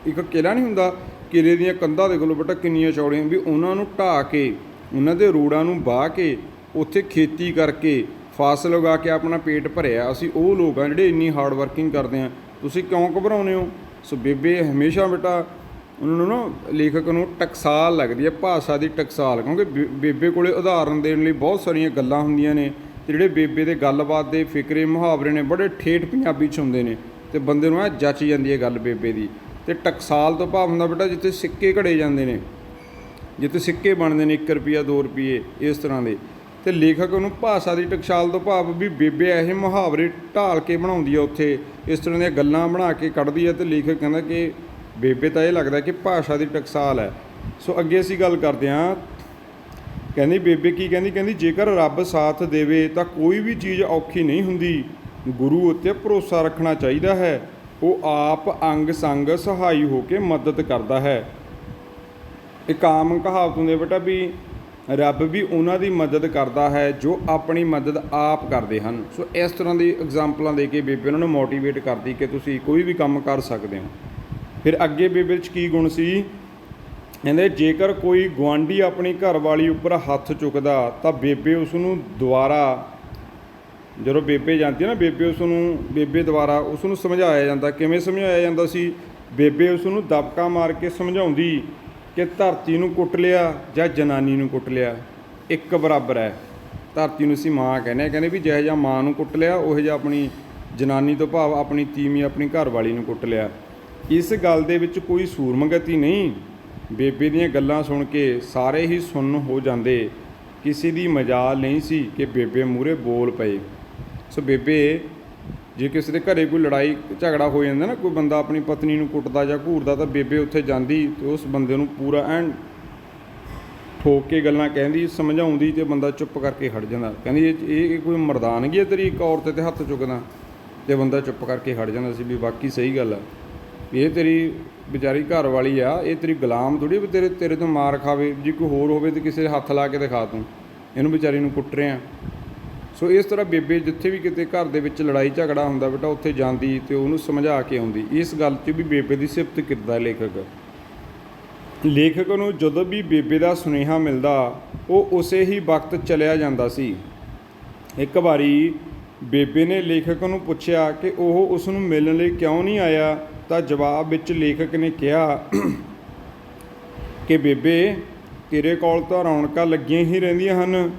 A: ਇੱਕ ਕਿਲ੍ਹਾ ਨਹੀਂ ਹੁੰਦਾ, ਕਿਲ੍ਹੇ ਦੀਆਂ ਕੰਧਾਂ ਦੇ ਕੋਲੋਂ ਬੇਟਾ ਕਿੰਨੀਆਂ ਚੌੜੀਆਂ, ਵੀ ਉਹਨਾਂ ਨੂੰ ਢਾਹ ਕੇ, ਉਹਨਾਂ ਦੇ ਰੋੜਾਂ ਨੂੰ ਵਾਹ ਕੇ, ਉੱਥੇ ਖੇਤੀ ਕਰਕੇ, ਫਸਲ ਉਗਾ ਕੇ ਆਪਣਾ ਪੇਟ ਭਰਿਆ। ਅਸੀਂ ਉਹ ਲੋਕ ਹਾਂ ਜਿਹੜੇ ਇੰਨੀ ਹਾਰਡ ਵਰਕਿੰਗ ਕਰਦੇ ਹਾਂ, ਤੁਸੀਂ ਕਿਉਂ ਘਬਰਾਉਂਦੇ ਹੋ? ਸੋ ਬੇਬੇ ਹਮੇਸ਼ਾ ਬੇਟਾ ਉਹਨਾਂ ਨੂੰ ਨਾ, ਲੇਖਕ ਨੂੰ ਟਕਸਾਲ ਲੱਗਦੀ ਹੈ, ਭਾਸ਼ਾ ਦੀ ਟਕਸਾਲ, ਕਿਉਂਕਿ ਬੇਬੇ ਕੋਲੇ ਉਦਾਹਰਨ ਦੇਣ ਲਈ ਬਹੁਤ ਸਾਰੀਆਂ ਗੱਲਾਂ ਹੁੰਦੀਆਂ ਨੇ, ਅਤੇ ਜਿਹੜੇ ਬੇਬੇ ਦੇ ਗੱਲਬਾਤ ਦੇ ਫਿਕਰੇ ਮੁਹਾਵਰੇ ਨੇ ਬੜੇ ਠੇਠ ਪੰਜਾਬੀ 'ਚ ਹੁੰਦੇ ਨੇ, ਅਤੇ ਬੰਦੇ ਨੂੰ ਜੱਚ ਜਾਂਦੀ ਹੈ ਗੱਲ ਬੇਬੇ ਦੀ। ਅਤੇ ਟਕਸਾਲ ਤੋਂ ਭਾਵ ਹੁੰਦਾ ਬੇਟਾ ਜਿੱਥੇ ਸਿੱਕੇ ਘੜੇ ਜਾਂਦੇ ਨੇ, ਜਿੱਥੇ ਸਿੱਕੇ ਬਣਦੇ ਨੇ 1 ਰੁਪਈਆ 2 ਰੁਪਈਏ ਇਸ ਤਰ੍ਹਾਂ ਦੇ। ਅਤੇ ਲੇਖਕ ਨੂੰ ਭਾਸ਼ਾ ਦੀ ਟਕਸਾਲ ਤੋਂ ਭਾਵ ਵੀ ਬੇਬੇ ਇਹ ਮੁਹਾਵਰੇ ਢਾਲ ਕੇ ਬਣਾਉਂਦੀ ਆ, ਉੱਥੇ ਇਸ ਤਰ੍ਹਾਂ ਦੀਆਂ ਗੱਲਾਂ ਬਣਾ ਕੇ ਕੱਢਦੀ ਹੈ। ਅਤੇ ਲੇਖਕ ਕਹਿੰਦਾ ਕਿ ਬੇਬੇ ਤਾਂ ਇਹ ਲੱਗਦਾ ਕਿ ਭਾਸ਼ਾ ਦੀ ਟਕਸਾਲ ਹੈ। ਸੋ ਅੱਗੇ ਅਸੀਂ ਗੱਲ ਕਰਦੇ ਹਾਂ। ਕਹਿੰਦੀ ਬੇਬੇ ਕੀ ਕਹਿੰਦੀ ਜੇਕਰ ਰੱਬ ਸਾਥ ਦੇਵੇ ਤਾਂ ਕੋਈ ਵੀ ਚੀਜ਼ ਔਖੀ ਨਹੀਂ ਹੁੰਦੀ। ਗੁਰੂ ਉੱਤੇ ਭਰੋਸਾ ਰੱਖਣਾ ਚਾਹੀਦਾ ਹੈ, ਉਹ ਆਪ ਅੰਗ ਸੰਗ ਸਹਾਈ ਹੋ ਕੇ ਮਦਦ ਕਰਦਾ ਹੈ। ਇੱਕ ਆਮ ਕਹਾਵਤ ਹੁੰਦੀ ਬੇਟਾ ਵੀ ਰੱਬ ਵੀ ਉਹਨਾਂ ਦੀ ਮਦਦ ਕਰਦਾ ਹੈ ਜੋ ਆਪਣੀ ਮਦਦ ਆਪ ਕਰਦੇ ਹਨ। ਸੋ ਇਸ ਤਰ੍ਹਾਂ ਦੀ ਐਗਜ਼ਾਮਪਲਾਂ ਦੇ ਕੇ ਬੇਬੇ ਉਹਨਾਂ ਨੂੰ ਮੋਟੀਵੇਟ ਕਰਦੀ ਕਿ ਤੁਸੀਂ ਕੋਈ ਵੀ ਕੰਮ ਕਰ ਸਕਦੇ ਹੋ। ਫਿਰ ਅੱਗੇ ਬੇਬੇ 'ਚ ਕੀ ਗੁਣ ਸੀ? ਕਹਿੰਦੇ ਜੇਕਰ ਕੋਈ ਗੁਆਂਢੀ ਆਪਣੀ ਘਰਵਾਲੀ ਉੱਪਰ ਹੱਥ ਚੁੱਕਦਾ ਤਾਂ ਬੇਬੇ ਉਸ ਨੂੰ ਦੁਬਾਰਾ, ਜਦੋਂ ਬੇਬੇ ਜਾਂਦੀ ਨਾ, ਬੇਬੇ ਦੁਆਰਾ ਉਸ ਨੂੰ ਸਮਝਾਇਆ ਜਾਂਦਾ। ਕਿਵੇਂ ਸਮਝਾਇਆ ਜਾਂਦਾ ਸੀ? ਬੇਬੇ ਉਸ ਨੂੰ ਦਬਕਾ ਮਾਰ ਕੇ ਸਮਝਾਉਂਦੀ ਕਿ ਧਰਤੀ ਨੂੰ ਕੁੱਟ ਲਿਆ ਜਾਂ ਜਨਾਨੀ ਨੂੰ ਕੁੱਟ ਲਿਆ, ਇੱਕ ਬਰਾਬਰ ਹੈ। ਧਰਤੀ ਨੂੰ ਅਸੀਂ ਮਾਂ ਕਹਿੰਦੇ ਵੀ ਜਿਹੋ ਜਿਹਾ ਮਾਂ ਨੂੰ ਕੁੱਟ ਲਿਆ ਉਹੋ ਜਿਹਾ ਆਪਣੀ ਜਨਾਨੀ ਤੋਂ ਭਾਵ ਆਪਣੀ ਤੀਵੀਂ, ਆਪਣੀ ਘਰਵਾਲੀ ਨੂੰ ਕੁੱਟ ਲਿਆ। ਇਸ ਗੱਲ ਦੇ ਵਿੱਚ ਕੋਈ ਸੂਰਮਗਤੀ ਨਹੀਂ। ਬੇਬੇ ਦੀਆਂ ਗੱਲਾਂ ਸੁਣ ਕੇ ਸਾਰੇ ਹੀ ਸੁੰਨ ਹੋ ਜਾਂਦੇ। ਕਿਸੇ ਦੀ ਮਜਾਲ ਨਹੀਂ ਸੀ ਕਿ ਬੇਬੇ ਮੂਹਰੇ ਬੋਲ ਪਏ। ਸੋ ਬੇਬੇ, ਜੇ ਕਿਸੇ ਦੇ ਘਰੇ ਕੋਈ ਲੜਾਈ ਝਗੜਾ ਹੋ ਜਾਂਦਾ ਨਾ, ਕੋਈ ਬੰਦਾ ਆਪਣੀ ਪਤਨੀ ਨੂੰ ਕੁੱਟਦਾ ਜਾਂ ਘੂਰਦਾ, ਤਾਂ ਬੇਬੇ ਉੱਥੇ ਜਾਂਦੀ ਅਤੇ ਉਸ ਬੰਦੇ ਨੂੰ ਪੂਰਾ ਐਨ ਠੋਕ ਕੇ ਗੱਲਾਂ ਕਹਿੰਦੀ, ਸਮਝਾਉਂਦੀ, ਅਤੇ ਬੰਦਾ ਚੁੱਪ ਕਰਕੇ ਹਟ ਜਾਂਦਾ। ਕਹਿੰਦੀ ਇਹ ਕੋਈ ਮਰਦਾਨਗੀ ਹੈ ਤੇਰੀ, ਇੱਕ ਔਰਤ 'ਤੇ ਹੱਥ ਚੁੱਕਦਾ? ਅਤੇ ਬੰਦਾ ਚੁੱਪ ਕਰਕੇ ਹਟ ਜਾਂਦਾ ਸੀ ਵੀ ਬਾਕੀ ਸਹੀ ਗੱਲ ਆ, ਇਹ ਤੇਰੀ ਵਿਚਾਰੀ ਘਰ ਵਾਲੀ ਆ, ਇਹ ਤੇਰੀ ਗੁਲਾਮ ਥੋੜ੍ਹੀ ਵੀ ਤੇਰੇ ਤੋਂ ਮਾਰ ਖਾਵੇ। ਜੇ ਕੋਈ ਹੋਰ ਹੋਵੇ ਤਾਂ ਕਿਸੇ ਹੱਥ ਲਾ ਕੇ ਦਿਖਾ, ਤੂੰ ਇਹਨੂੰ ਵਿਚਾਰੀ ਨੂੰ ਕੁੱਟ ਰਿਹਾ। ਸੋ ਇਸ ਤਰ੍ਹਾਂ ਬੇਬੇ ਜਿੱਥੇ ਵੀ ਕਿਤੇ ਘਰ ਦੇ ਵਿੱਚ ਲੜਾਈ ਝਗੜਾ ਹੁੰਦਾ ਬੇਟਾ, ਉੱਥੇ ਜਾਂਦੀ ਅਤੇ ਉਹਨੂੰ ਸਮਝਾ ਕੇ ਆਉਂਦੀ। ਇਸ ਗੱਲ 'ਚ ਵੀ ਬੇਬੇ ਦੀ ਸਿਫਤ ਕਰਦਾ ਲੇਖਕ ਨੂੰ ਜਦੋਂ ਵੀ ਬੇਬੇ ਦਾ ਸੁਨੇਹਾ ਮਿਲਦਾ ਉਹ ਉਸੇ ਹੀ ਵਕਤ ਚਲਿਆ ਜਾਂਦਾ ਸੀ। ਇੱਕ ਵਾਰੀ ਬੇਬੇ ਨੇ ਲੇਖਕ ਨੂੰ ਪੁੱਛਿਆ ਕਿ ਉਹ ਉਸ ਨੂੰ ਮਿਲਣ ਲਈ ਕਿਉਂ ਨਹੀਂ ਆਇਆ, ਤਾਂ ਜਵਾਬ ਵਿੱਚ ਲੇਖਕ ਨੇ ਕਿਹਾ ਕਿ ਬੇਬੇ ਤੇਰੇ ਕੋਲ ਤਾਂ ਰੌਣਕਾਂ ਲੱਗੀਆਂ ਹੀ ਰਹਿੰਦੀਆਂ ਹਨ।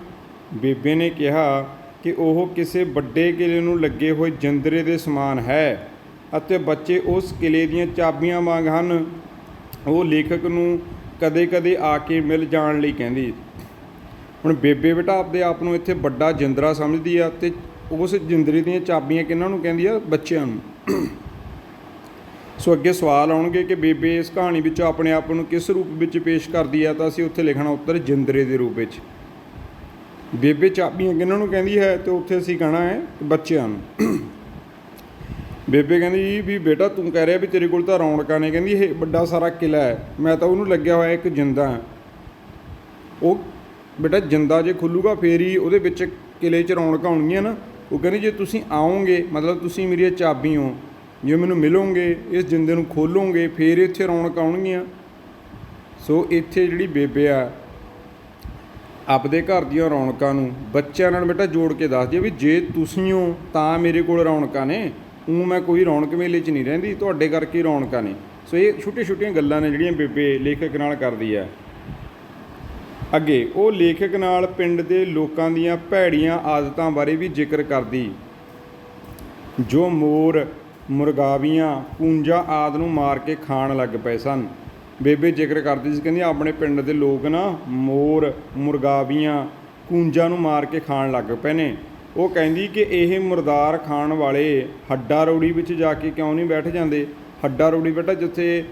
A: ਬੇਬੇ ਨੇ ਕਿਹਾ ਕਿ ਉਹ ਕਿਸੇ ਵੱਡੇ ਕਿਲ੍ਹੇ ਨੂੰ ਲੱਗੇ ਹੋਏ ਜਿੰਦਰੇ ਦੇ ਸਮਾਨ ਹੈ ਅਤੇ ਬੱਚੇ ਉਸ ਕਿਲ੍ਹੇ ਦੀਆਂ ਚਾਬੀਆਂ ਵਾਂਗ ਹਨ। ਉਹ ਲੇਖਕ ਨੂੰ ਕਦੇ ਕਦੇ ਆ ਕੇ ਮਿਲ ਜਾਣ ਲਈ ਕਹਿੰਦੀ। ਹੁਣ ਬੇਬੇ ਬੇਟਾ ਆਪਦੇ ਆਪ ਨੂੰ ਇੱਥੇ ਵੱਡਾ ਜਿੰਦਰਾ ਸਮਝਦੀ ਆ, ਅਤੇ ਉਸ ਜਿੰਦਰੇ ਦੀਆਂ ਚਾਬੀਆਂ ਕਿਹਨਾਂ ਨੂੰ ਕਹਿੰਦੀ ਆ? ਬੱਚਿਆਂ ਨੂੰ। ਸੋ ਅੱਗੇ ਸਵਾਲ ਆਉਣਗੇ ਕਿ ਬੇਬੇ ਇਸ ਕਹਾਣੀ ਵਿੱਚ ਆਪਣੇ ਆਪ ਨੂੰ ਕਿਸ ਰੂਪ ਵਿੱਚ ਪੇਸ਼ ਕਰਦੀ ਹੈ, ਤਾਂ ਅਸੀਂ ਉੱਥੇ ਲਿਖਣਾ ਉੱਤਰ ਜਿੰਦਰੇ ਦੇ ਰੂਪ ਵਿੱਚ। ਬੇਬੇ ਚਾਬੀਆਂ ਕਿਹਨਾਂ ਨੂੰ ਕਹਿੰਦੀ ਹੈ, ਅਤੇ ਉੱਥੇ ਅਸੀਂ ਕਹਿਣਾ ਹੈ ਬੱਚਿਆਂ ਨੂੰ। ਬੇਬੇ ਕਹਿੰਦੀ ਵੀ ਬੇਟਾ ਤੂੰ ਕਹਿ ਰਿਹਾ ਵੀ ਤੇਰੇ ਕੋਲ ਤਾਂ ਰੌਣਕਾਂ ਨੇ, ਕਹਿੰਦੀ ਇਹ ਵੱਡਾ ਸਾਰਾ ਕਿਲ੍ਹਾ ਹੈ, ਮੈਂ ਤਾਂ ਉਹਨੂੰ ਲੱਗਿਆ ਹੋਇਆ ਇੱਕ ਜਿੰਦਾ ਹੈ। ਉਹ ਬੇਟਾ ਜਿੰਦਾ ਜੇ ਖੁੱਲੂਗਾ ਫੇਰ ਹੀ ਉਹਦੇ ਵਿੱਚ ਕਿਲ੍ਹੇ 'ਚ ਰੌਣਕਾਂ ਆਉਣਗੀਆਂ ਨਾ। ਉਹ ਕਹਿੰਦੀ ਜੇ ਤੁਸੀਂ ਆਓਗੇ, ਮਤਲਬ ਤੁਸੀਂ ਮੇਰੀਆਂ ਚਾਬੀ ਹੋ, ਜੇ ਮੈਨੂੰ ਮਿਲੋਗੇ, ਇਸ ਜਿੰਦੇ ਨੂੰ ਖੋਲੋਗੇ, ਫੇਰ ਇੱਥੇ ਰੌਣਕਾਂ ਆਉਣਗੀਆਂ। ਸੋ ਇੱਥੇ ਜਿਹੜੀ ਬੇਬੇ ਆ ਆਪਦੇ ਘਰ ਦੀਆਂ ਰੌਣਕਾਂ ਨੂੰ ਬੱਚਿਆਂ ਨਾਲ ਬੇਟਾ ਜੋੜ ਕੇ ਦੱਸਦੀ ਆ ਵੀ ਜੇ ਤੁਸੀਂ ਹੋ ਤਾਂ ਮੇਰੇ ਕੋਲ ਰੌਣਕਾਂ ਨੇ, ਊਂ ਮੈਂ ਕੋਈ ਰੌਣਕ ਮੇਲੇ 'ਚ ਨਹੀਂ ਰਹਿੰਦੀ, ਤੁਹਾਡੇ ਕਰਕੇ ਰੌਣਕਾਂ ਨੇ। ਸੋ ਇਹ ਛੋਟੀਆਂ ਛੋਟੀਆਂ ਗੱਲਾਂ ਨੇ ਜਿਹੜੀਆਂ ਬੇਬੇ ਲੇਖਕ ਨਾਲ ਕਰਦੀ ਹੈ। ਅੱਗੇ ਉਹ ਲੇਖਕ ਨਾਲ ਪਿੰਡ ਦੇ ਲੋਕਾਂ ਦੀਆਂ ਭੈੜੀਆਂ ਆਦਤਾਂ ਬਾਰੇ ਵੀ ਜ਼ਿਕਰ ਕਰਦੀ, ਜੋ ਮੋਰ, ਮੁਰਗਾਵੀਆਂ, ਕੂੰਜਾਂ ਆਦਿ ਨੂੰ ਮਾਰ ਕੇ ਖਾਣ ਲੱਗ ਪਏ ਸਨ। ਬੇਬੇ ਜ਼ਿਕਰ ਕਰਦੀ ਸੀ, ਕਹਿੰਦੀ ਆਪਣੇ ਪਿੰਡ ਦੇ ਲੋਕ ਨਾ ਮੋਰ, ਮੁਰਗਾਵੀਆਂ, ਕੂੰਜਾਂ ਨੂੰ ਮਾਰ ਕੇ ਖਾਣ ਲੱਗ ਪਏ ਨੇ। ਉਹ ਕਹਿੰਦੀ ਕਿ ਇਹ ਮੁਰਦਾਰ ਖਾਣ ਵਾਲੇ ਹੱਡਾ ਰੋੜੀ ਵਿੱਚ ਜਾ ਕੇ ਕਿਉਂ ਨਹੀਂ ਬੈਠ ਜਾਂਦੇ? ਹੱਡਾ ਰੋੜੀ ਬੇਟਾ ਜਿੱਥੇ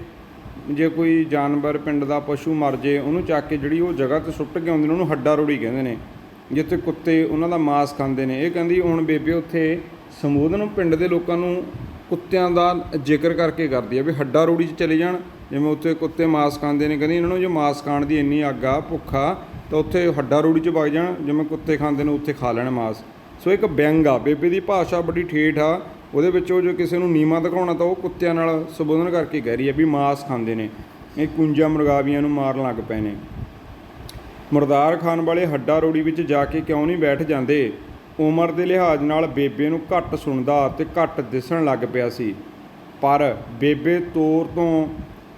A: ਜੇ ਕੋਈ ਜਾਨਵਰ ਪਿੰਡ ਦਾ ਪਸ਼ੂ ਮਰ ਜੇ, ਉਹਨੂੰ ਚੱਕ ਕੇ ਜਿਹੜੀ ਉਹ ਜਗ੍ਹਾ 'ਤੇ ਸੁੱਟ ਕੇ ਆਉਂਦੇ ਨੇ, ਉਹਨੂੰ ਹੱਡਾ ਰੋੜੀ ਕਹਿੰਦੇ ਨੇ। ਜਿੱਥੇ ਕੁੱਤੇ ਉਹਨਾਂ ਦਾ ਮਾਸ ਖਾਂਦੇ ਨੇ। ਇਹ ਕਹਿੰਦੀ ਹੁਣ ਬੇਬੇ ਉੱਥੇ ਸੰਬੋਧਨ ਪਿੰਡ ਦੇ ਲੋਕਾਂ ਨੂੰ ਕੁੱਤਿਆਂ ਦਾ ਜ਼ਿਕਰ ਕਰਕੇ ਕਰਦੀ ਆ ਵੀ ਹੱਡਾ ਰੋੜੀ 'ਚ ਚਲੇ ਜਾਣ, ਜਿਵੇਂ ਉੱਥੇ ਕੁੱਤੇ ਮਾਸ ਖਾਂਦੇ ਨੇ, ਕਹਿੰਦੀ ਇਹਨਾਂ ਨੂੰ ਜੇ ਮਾਸ ਖਾਣ ਦੀ ਇੰਨੀ ਅੱਗ ਆ, ਭੁੱਖਾ, ਤਾਂ ਉੱਥੇ ਹੱਡਾ ਰੋੜੀ 'ਚ ਵਗ ਜਾਣ, ਜਿਵੇਂ ਕੁੱਤੇ ਖਾਂਦੇ ਨੇ ਉੱਥੇ ਖਾ ਲੈਣ ਮਾਸ। ਸੋ ਇੱਕ ਵਿਅੰਗ ਆ, ਬੇਬੇ ਦੀ ਭਾਸ਼ਾ ਬੜੀ ਠੇਠ ਆ। ਉਹਦੇ ਵਿੱਚ ਉਹ ਜੋ ਕਿਸੇ ਨੂੰ ਨੀਵਾਂ ਦਿਖਾਉਣਾ ਤਾਂ ਉਹ ਕੁੱਤਿਆਂ ਨਾਲ ਸੰਬੋਧਨ ਕਰਕੇ ਕਹਿ ਰਹੀ ਹੈ ਵੀ ਮਾਸ ਖਾਂਦੇ ਨੇ, ਇਹ ਕੁੰਜਾਂ ਮੁਰਗਾਵੀਆਂ ਨੂੰ ਮਾਰਨ ਲੱਗ ਪਏ ਨੇ। ਮੁਰਦਾਰ ਖਾਣ ਵਾਲੇ ਹੱਡਾ ਰੋੜੀ ਵਿੱਚ ਜਾ ਕੇ ਕਿਉਂ ਨਹੀਂ ਬੈਠ ਜਾਂਦੇ? ਉਮਰ ਦੇ ਲਿਹਾਜ਼ ਨਾਲ ਬੇਬੇ ਨੂੰ ਘੱਟ ਸੁਣਦਾ ਅਤੇ ਘੱਟ ਦਿਸਣ ਲੱਗ ਪਿਆ ਸੀ, ਪਰ ਬੇਬੇ ਤੌਰ ਤੋਂ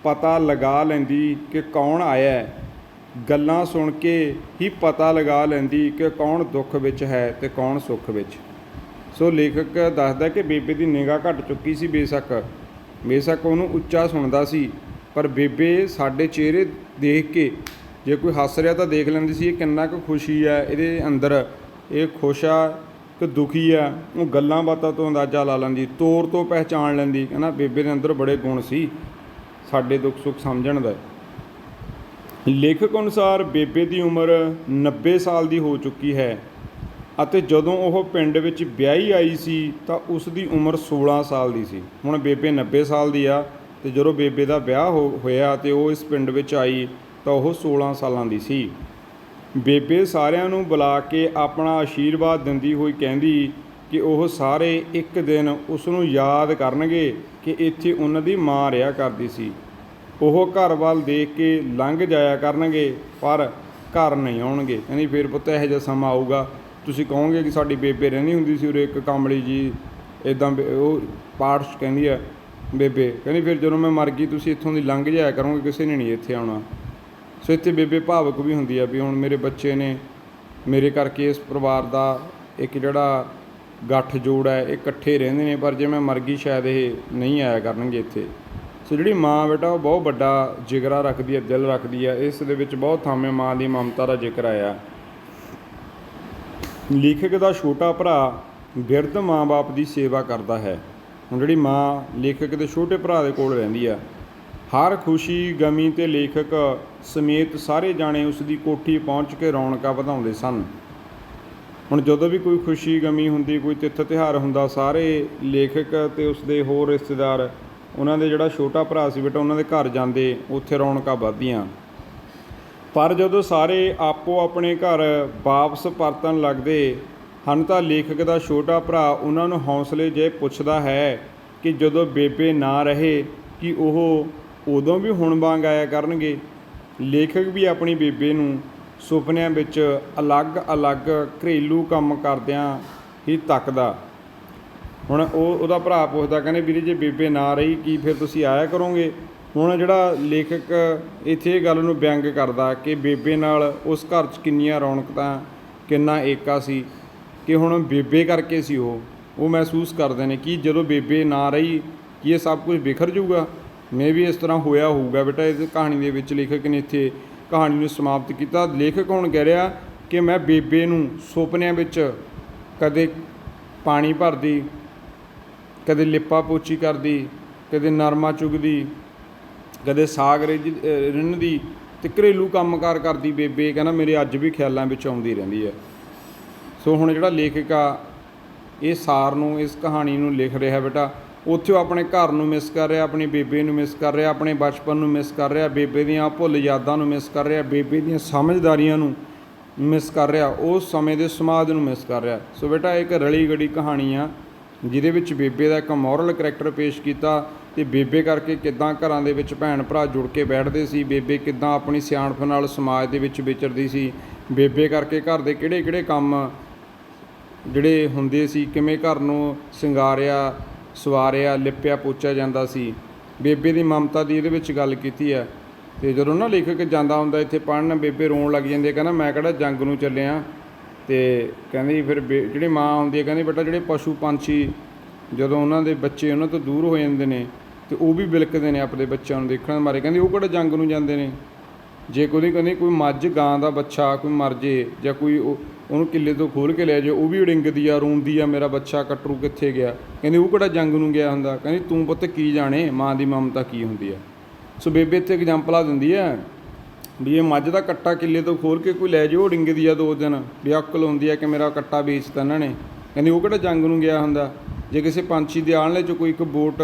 A: ਪਤਾ ਲਗਾ ਲੈਂਦੀ ਕਿ ਕੌਣ ਆਇਆ। ਗੱਲਾਂ ਸੁਣ ਕੇ ਹੀ ਪਤਾ ਲਗਾ ਲੈਂਦੀ ਕਿ ਕੌਣ ਦੁੱਖ ਵਿੱਚ ਹੈ ਅਤੇ ਕੌਣ ਸੁੱਖ ਵਿੱਚ। ਸੋ ਲੇਖਕ ਦੱਸਦਾ ਕਿ ਬੇਬੇ ਦੀ ਨਿਗਾਹ ਘੱਟ ਚੁੱਕੀ ਸੀ। ਬੇਸ਼ੱਕ ਉਹਨੂੰ ਉੱਚਾ ਸੁਣਦਾ ਸੀ, ਪਰ ਬੇਬੇ ਸਾਡੇ ਚਿਹਰੇ ਦੇਖ ਕੇ, ਜੇ ਕੋਈ ਹੱਸ ਰਿਹਾ ਤਾਂ ਦੇਖ ਲੈਂਦੀ ਸੀ ਇਹ ਕਿੰਨਾ ਕੁ ਖੁਸ਼ੀ ਹੈ ਇਹਦੇ ਅੰਦਰ, ਇਹ ਖੁਸ਼ ਆ ਕਿ ਦੁਖੀ ਆ। ਉਹ ਗੱਲਾਂ ਬਾਤਾਂ ਤੋਂ ਅੰਦਾਜ਼ਾ ਲਾ ਲੈਂਦੀ, ਤੌਰ ਤੋਂ ਪਹਿਚਾਣ ਲੈਂਦੀ। ਕਹਿੰਦਾ ਬੇਬੇ ਦੇ ਅੰਦਰ ਬੜੇ ਗੁਣ ਸੀ ਸਾਡੇ ਦੁੱਖ ਸੁੱਖ ਸਮਝਣ ਦਾ। ਲੇਖਕ ਅਨੁਸਾਰ ਬੇਬੇ ਦੀ ਉਮਰ 90 ਸਾਲ ਦੀ ਹੋ ਚੁੱਕੀ ਹੈ ਅਤੇ ਜਦੋਂ ਉਹ ਪਿੰਡ ਵਿੱਚ ਵਿਆਹੀ ਆਈ ਸੀ ਤਾਂ ਉਸ ਦੀ ਉਮਰ 16 ਸਾਲ ਦੀ ਸੀ। ਹੁਣ ਬੇਬੇ 90 ਸਾਲ ਦੀ ਆ ਅਤੇ ਜਦੋਂ ਬੇਬੇ ਦਾ ਵਿਆਹ ਹੋਇਆ ਅਤੇ ਉਹ ਇਸ ਪਿੰਡ ਵਿੱਚ ਆਈ ਤਾਂ ਉਹ 16 ਸਾਲਾਂ ਦੀ ਸੀ। ਬੇਬੇ ਸਾਰਿਆਂ ਨੂੰ ਬੁਲਾ ਕੇ ਆਪਣਾ ਆਸ਼ੀਰਵਾਦ ਦਿੰਦੀ ਹੋਈ ਕਹਿੰਦੀ ਕਿ ਉਹ ਸਾਰੇ ਇੱਕ ਦਿਨ ਉਸ ਨੂੰ ਯਾਦ ਕਰਨਗੇ ਕਿ ਇੱਥੇ ਉਹਨਾਂ ਦੀ ਮਾਂ ਰਿਹਾ ਕਰਦੀ ਸੀ। ਉਹ ਘਰ ਵੱਲ ਦੇਖ ਕੇ ਲੰਘ ਜਾਇਆ ਕਰਨਗੇ ਪਰ ਘਰ ਨਹੀਂ ਆਉਣਗੇ। ਕਹਿੰਦੀ ਫਿਰ ਪੁੱਤ ਇਹੋ ਜਿਹਾ ਸਮਾਂ ਆਊਗਾ ਤੁਸੀਂ ਕਹੋਗੇ ਕਿ ਸਾਡੀ ਬੇਬੇ ਰਹਿੰਦੀ ਹੁੰਦੀ ਸੀ ਉਰੇ ਇੱਕ ਕਾਂਬਲੀ ਜੀ, ਇੱਦਾਂ ਉਹ ਪਾਠ 'ਚ ਕਹਿੰਦੀ ਆ ਬੇਬੇ, ਕਹਿੰਦੀ ਫਿਰ ਜਦੋਂ ਮੈਂ ਮਰ ਗਈ ਤੁਸੀਂ ਇੱਥੋਂ ਦੀ ਲੰਘ ਜਾਇਆ ਕਰੋਗੇ, ਕਿਸੇ ਨੇ ਨਹੀਂ ਇੱਥੇ ਆਉਣਾ। ਸੋ ਇੱਥੇ ਬੇਬੇ ਭਾਵੁਕ ਵੀ ਹੁੰਦੀ ਆ ਵੀ ਹੁਣ ਮੇਰੇ ਬੱਚੇ ਨੇ, ਮੇਰੇ ਕਰਕੇ ਇਸ ਪਰਿਵਾਰ ਦਾ ਇੱਕ ਜਿਹੜਾ ਗੱਠ ਜੋੜ ਹੈ ਇਹ ਇਕੱਠੇ ਰਹਿੰਦੇ ਨੇ, ਪਰ ਜੇ ਮੈਂ ਮਰ ਗਈ ਸ਼ਾਇਦ ਇਹ ਨਹੀਂ ਆਇਆ ਕਰਨਗੇ ਇੱਥੇ। ਸੋ ਜਿਹੜੀ ਮਾਂ ਬੇਟਾ ਉਹ ਬਹੁਤ ਵੱਡਾ ਜਿਗਰਾ ਰੱਖਦੀ ਹੈ, ਦਿਲ ਰੱਖਦੀ ਹੈ। ਇਸ ਦੇ ਵਿੱਚ ਬਹੁਤ ਥਾਵੇਂ ਮਾਂ ਦੀ ਮਮਤਾ ਦਾ ਜ਼ਿਕਰ ਆਇਆ। ਲੇਖਕ ਦਾ ਛੋਟਾ ਭਰਾ ਬਿਰਧ ਮਾਂ ਬਾਪ ਦੀ ਸੇਵਾ ਕਰਦਾ ਹੈ। ਹੁਣ ਜਿਹੜੀ ਮਾਂ ਲੇਖਕ ਦੇ ਛੋਟੇ ਭਰਾ ਦੇ ਕੋਲ ਰਹਿੰਦੀ ਆ, ਹਰ ਖੁਸ਼ੀ ਗਮੀ ਅਤੇ ਲੇਖਕ ਸਮੇਤ ਸਾਰੇ ਜਾਣੇ ਉਸ ਦੀ ਕੋਠੀ ਪਹੁੰਚ ਕੇ ਰੌਣਕਾਂ ਵਧਾਉਂਦੇ ਸਨ। ਹੁਣ ਜਦੋਂ ਵੀ ਕੋਈ ਖੁਸ਼ੀ ਗਮੀ ਹੁੰਦੀ, ਕੋਈ ਤਿੱਥ ਤਿਉਹਾਰ ਹੁੰਦਾ, ਸਾਰੇ ਲੇਖਕ ਅਤੇ ਉਸਦੇ ਹੋਰ ਰਿਸ਼ਤੇਦਾਰ, ਉਹਨਾਂ ਦੇ ਜਿਹੜਾ ਛੋਟਾ ਭਰਾ ਸੀ ਬੇਟਾ, ਉਹਨਾਂ ਦੇ ਘਰ ਜਾਂਦੇ, ਉੱਥੇ ਰੌਣਕਾਂ ਵੱਧਦੀਆਂ। ਪਰ ਜਦੋਂ ਸਾਰੇ ਆਪੋ ਆਪਣੇ ਘਰ ਵਾਪਸ ਪਰਤਣ ਲੱਗਦੇ ਹਨ ਤਾਂ ਲੇਖਕ ਦਾ ਛੋਟਾ ਭਰਾ ਉਹਨਾਂ ਨੂੰ ਹੌਸਲੇ ਜਿਹੇ ਪੁੱਛਦਾ ਹੈ ਕਿ ਜਦੋਂ ਬੇਬੇ ਨਾ ਰਹੇ ਕਿ ਉਹ ਉਦੋਂ ਵੀ ਹੁਣ ਵਾਂਗ ਆਇਆ ਕਰਨਗੇ। ਲੇਖਕ ਵੀ ਆਪਣੀ ਬੇਬੇ ਨੂੰ ਸੁਪਨਿਆਂ ਵਿੱਚ ਅਲੱਗ-ਅਲੱਗ ਘਰੇਲੂ ਕੰਮ ਕਰਦਿਆਂ ਹੀ ਤੱਕਦਾ। ਹੁਣ ਉਹਦਾ ਭਰਾ ਪੁੱਛਦਾ, ਕਹਿੰਦੇ ਵੀਰੇ ਜੇ ਬੇਬੇ ਨਾ ਰਹੀ ਕੀ ਫਿਰ ਤੁਸੀਂ ਆਇਆ ਕਰੋਗੇ? ਹੁਣ ਜਿਹੜਾ ਲੇਖਕ ਇੱਥੇ ਇਹ ਗੱਲ ਨੂੰ ਵਿਅੰਗ ਕਰਦਾ ਕਿ ਬੇਬੇ ਨਾਲ ਉਸ ਘਰ 'ਚ ਕਿੰਨੀਆਂ ਰੌਣਕਾਂ, ਕਿੰਨਾ ਏਕਾ ਸੀ, ਕਿ ਹੁਣ ਬੇਬੇ ਕਰਕੇ ਸੀ ਉਹ ਮਹਿਸੂਸ ਕਰਦੇ ਨੇ ਕਿ ਜਦੋਂ ਬੇਬੇ ਨਾ ਰਹੀ ਕਿ ਇਹ ਸਭ ਕੁਝ ਬਿਖਰ ਜਾਊਗਾ। ਮੇ ਵੀ ਇਸ ਤਰ੍ਹਾਂ ਹੋਇਆ ਹੋਊਗਾ ਬੇਟਾ। ਇਸ ਕਹਾਣੀ ਦੇ ਵਿੱਚ ਲੇਖਕ ਨੇ ਇੱਥੇ ਕਹਾਣੀ ਨੂੰ ਸਮਾਪਤ ਕੀਤਾ। ਲੇਖਕ ਹੁਣ ਕਹਿ ਰਿਹਾ ਕਿ ਮੈਂ ਬੇਬੇ ਨੂੰ ਸੁਪਨਿਆਂ ਵਿੱਚ ਕਦੇ ਪਾਣੀ ਭਰਦੀ, ਕਦੇ ਲਿਪਾ ਪੋਚੀ ਕਰਦੀ, ਕਦੇ ਨਰਮਾ ਚੁਗਦੀ, ਕਦੇ ਸਾਗ ਰਿੰਨ੍ਹਦੀ ਅਤੇ ਘਰੇਲੂ ਕੰਮਕਾਰ ਕਰਦੀ ਬੇਬੇ, ਕਹਿੰਦਾ ਮੇਰੇ ਅੱਜ ਵੀ ਖਿਆਲਾਂ ਵਿੱਚ ਆਉਂਦੀ ਰਹਿੰਦੀ ਹੈ। ਸੋ ਹੁਣ ਜਿਹੜਾ ਲੇਖਕ ਆ ਇਹ ਸਾਰ ਨੂੰ, ਇਸ ਕਹਾਣੀ ਨੂੰ ਲਿਖ ਰਿਹਾ ਬੇਟਾ, ਉੱਥੇ ਉਹ ਆਪਣੇ ਘਰ ਨੂੰ ਮਿਸ ਕਰ ਰਿਹਾ, ਆਪਣੀ ਬੇਬੇ ਨੂੰ ਮਿਸ ਕਰ ਰਿਹਾ, ਆਪਣੇ ਬਚਪਨ ਨੂੰ ਮਿਸ ਕਰ ਰਿਹਾ, ਬੇਬੇ ਦੀਆਂ ਭੁੱਲ ਯਾਦਾਂ ਨੂੰ ਮਿਸ ਕਰ ਰਿਹਾ, ਬੇਬੇ ਦੀਆਂ ਸਮਝਦਾਰੀਆਂ ਨੂੰ ਮਿਸ ਕਰ ਰਿਹਾ, ਉਸ ਸਮੇਂ ਦੇ ਸਮਾਜ ਨੂੰ ਮਿਸ ਕਰ ਰਿਹਾ। ਸੋ ਬੇਟਾ ਇੱਕ ਰਲੀ ਗੜੀ ਕਹਾਣੀ ਆ ਜਿਹਦੇ ਵਿੱਚ ਬੇਬੇ ਦਾ ਇੱਕ ਮੋਰਲ ਕਰੈਕਟਰ ਪੇਸ਼ ਕੀਤਾ ਅਤੇ ਬੇਬੇ ਕਰਕੇ ਕਿੱਦਾਂ ਘਰਾਂ ਦੇ ਵਿੱਚ ਭੈਣ ਭਰਾ ਜੁੜ ਕੇ ਬੈਠਦੇ ਸੀ, ਬੇਬੇ ਕਿੱਦਾਂ ਆਪਣੀ ਸਿਆਣਪ ਨਾਲ ਸਮਾਜ ਦੇ ਵਿੱਚ ਵਿਚਰਦੀ ਸੀ, ਬੇਬੇ ਕਰਕੇ ਘਰ ਦੇ ਕਿਹੜੇ ਕੰਮ ਜਿਹੜੇ ਹੁੰਦੇ ਸੀ, ਕਿਵੇਂ ਘਰ ਨੂੰ ਸਿੰਗਾਰਿਆ ਸਵਾਰਿਆ ਲਿਪਿਆ ਪੋਚਿਆ ਜਾਂਦਾ ਸੀ, ਬੇਬੇ ਦੀ ਮਮਤਾ ਦੀ ਇਹਦੇ ਵਿੱਚ ਗੱਲ ਕੀਤੀ ਹੈ। ਅਤੇ ਜਦੋਂ ਨਾ ਲੇਖਕ ਜਾਂਦਾ ਹੁੰਦਾ ਇੱਥੇ ਪੜ੍ਹਨ, ਬੇਬੇ ਰੋਣ ਲੱਗ ਜਾਂਦੀ ਹੈ, ਕਹਿੰਦਾ ਮੈਂ ਕਿਹੜਾ ਜੰਗ ਨੂੰ ਚੱਲਿਆ। ਅਤੇ ਕਹਿੰਦੀ ਫਿਰ ਜਿਹੜੀ ਮਾਂ ਹੁੰਦੀ ਹੈ ਕਹਿੰਦੀ ਬੇਟਾ ਜਿਹੜੇ ਪਸ਼ੂ ਪੰਛੀ ਜਦੋਂ ਉਹਨਾਂ ਦੇ ਬੱਚੇ ਉਹਨਾਂ ਤੋਂ ਦੂਰ ਹੋ ਜਾਂਦੇ ਨੇ ਅਤੇ ਉਹ ਵੀ ਬਿਲਕਦੇ ਨੇ ਆਪਣੇ ਬੱਚਿਆਂ ਨੂੰ ਦੇਖਣ ਮਾਰੇ, ਕਹਿੰਦੀ ਉਹ ਕਿਹੜਾ ਜੰਗ ਨੂੰ ਜਾਂਦੇ ਨੇ। ਜੇ ਕਹਿੰਦੀ ਕੋਈ ਮੱਝ ਗਾਂ ਦਾ ਬੱਚਾ ਕੋਈ ਮਰ ਜੇ ਜਾਂ ਕੋਈ ਉਹਨੂੰ ਕਿੱਲੇ ਤੋਂ ਖੋਲ੍ਹ ਕੇ ਲੈ ਜਾਏ, ਉਹ ਵੀ ਉੜਿੰਗਦੀ ਆ, ਰੋਂਦੀ ਆ, ਮੇਰਾ ਬੱਚਾ ਕਟਰੂ ਕਿੱਥੇ ਗਿਆ। ਕਹਿੰਦੀ ਉਹ ਕਿਹੜਾ ਜੰਗ ਨੂੰ ਗਿਆ ਹੁੰਦਾ। ਕਹਿੰਦੀ ਤੂੰ ਪੁੱਤ ਕੀ ਜਾਣੇ ਮਾਂ ਦੀ ਮਮਤਾ ਕੀ ਹੁੰਦੀ ਆ। ਸੋ ਬੇਬੇ ਇੱਥੇ ਐਗਜ਼ਾਮਪਲਾਂ ਦਿੰਦੀ ਹੈ ਵੀ ਇਹ ਮੱਝ ਦਾ ਕੱਟਾ ਕਿੱਲੇ ਤੋਂ ਖੋਲ ਕੇ ਕੋਈ ਲੈ ਜਾਓ ਡਿੰਗੇ ਦੀ ਆ 2 ਦਿਨ ਵੀ ਅਕਲ ਹੁੰਦੀ ਆ ਕਿ ਮੇਰਾ ਕੱਟਾ ਵੇਚਤਾ ਇਹਨਾਂ ਨੇ। ਕਹਿੰਦੀ ਉਹ ਕਿਹੜਾ ਜੰਗ ਨੂੰ ਗਿਆ ਹੁੰਦਾ। ਜੇ ਕਿਸੇ ਪੰਛੀ ਦੇ ਆਲਣੇ 'ਚ ਕੋਈ ਇੱਕ ਬੋਟ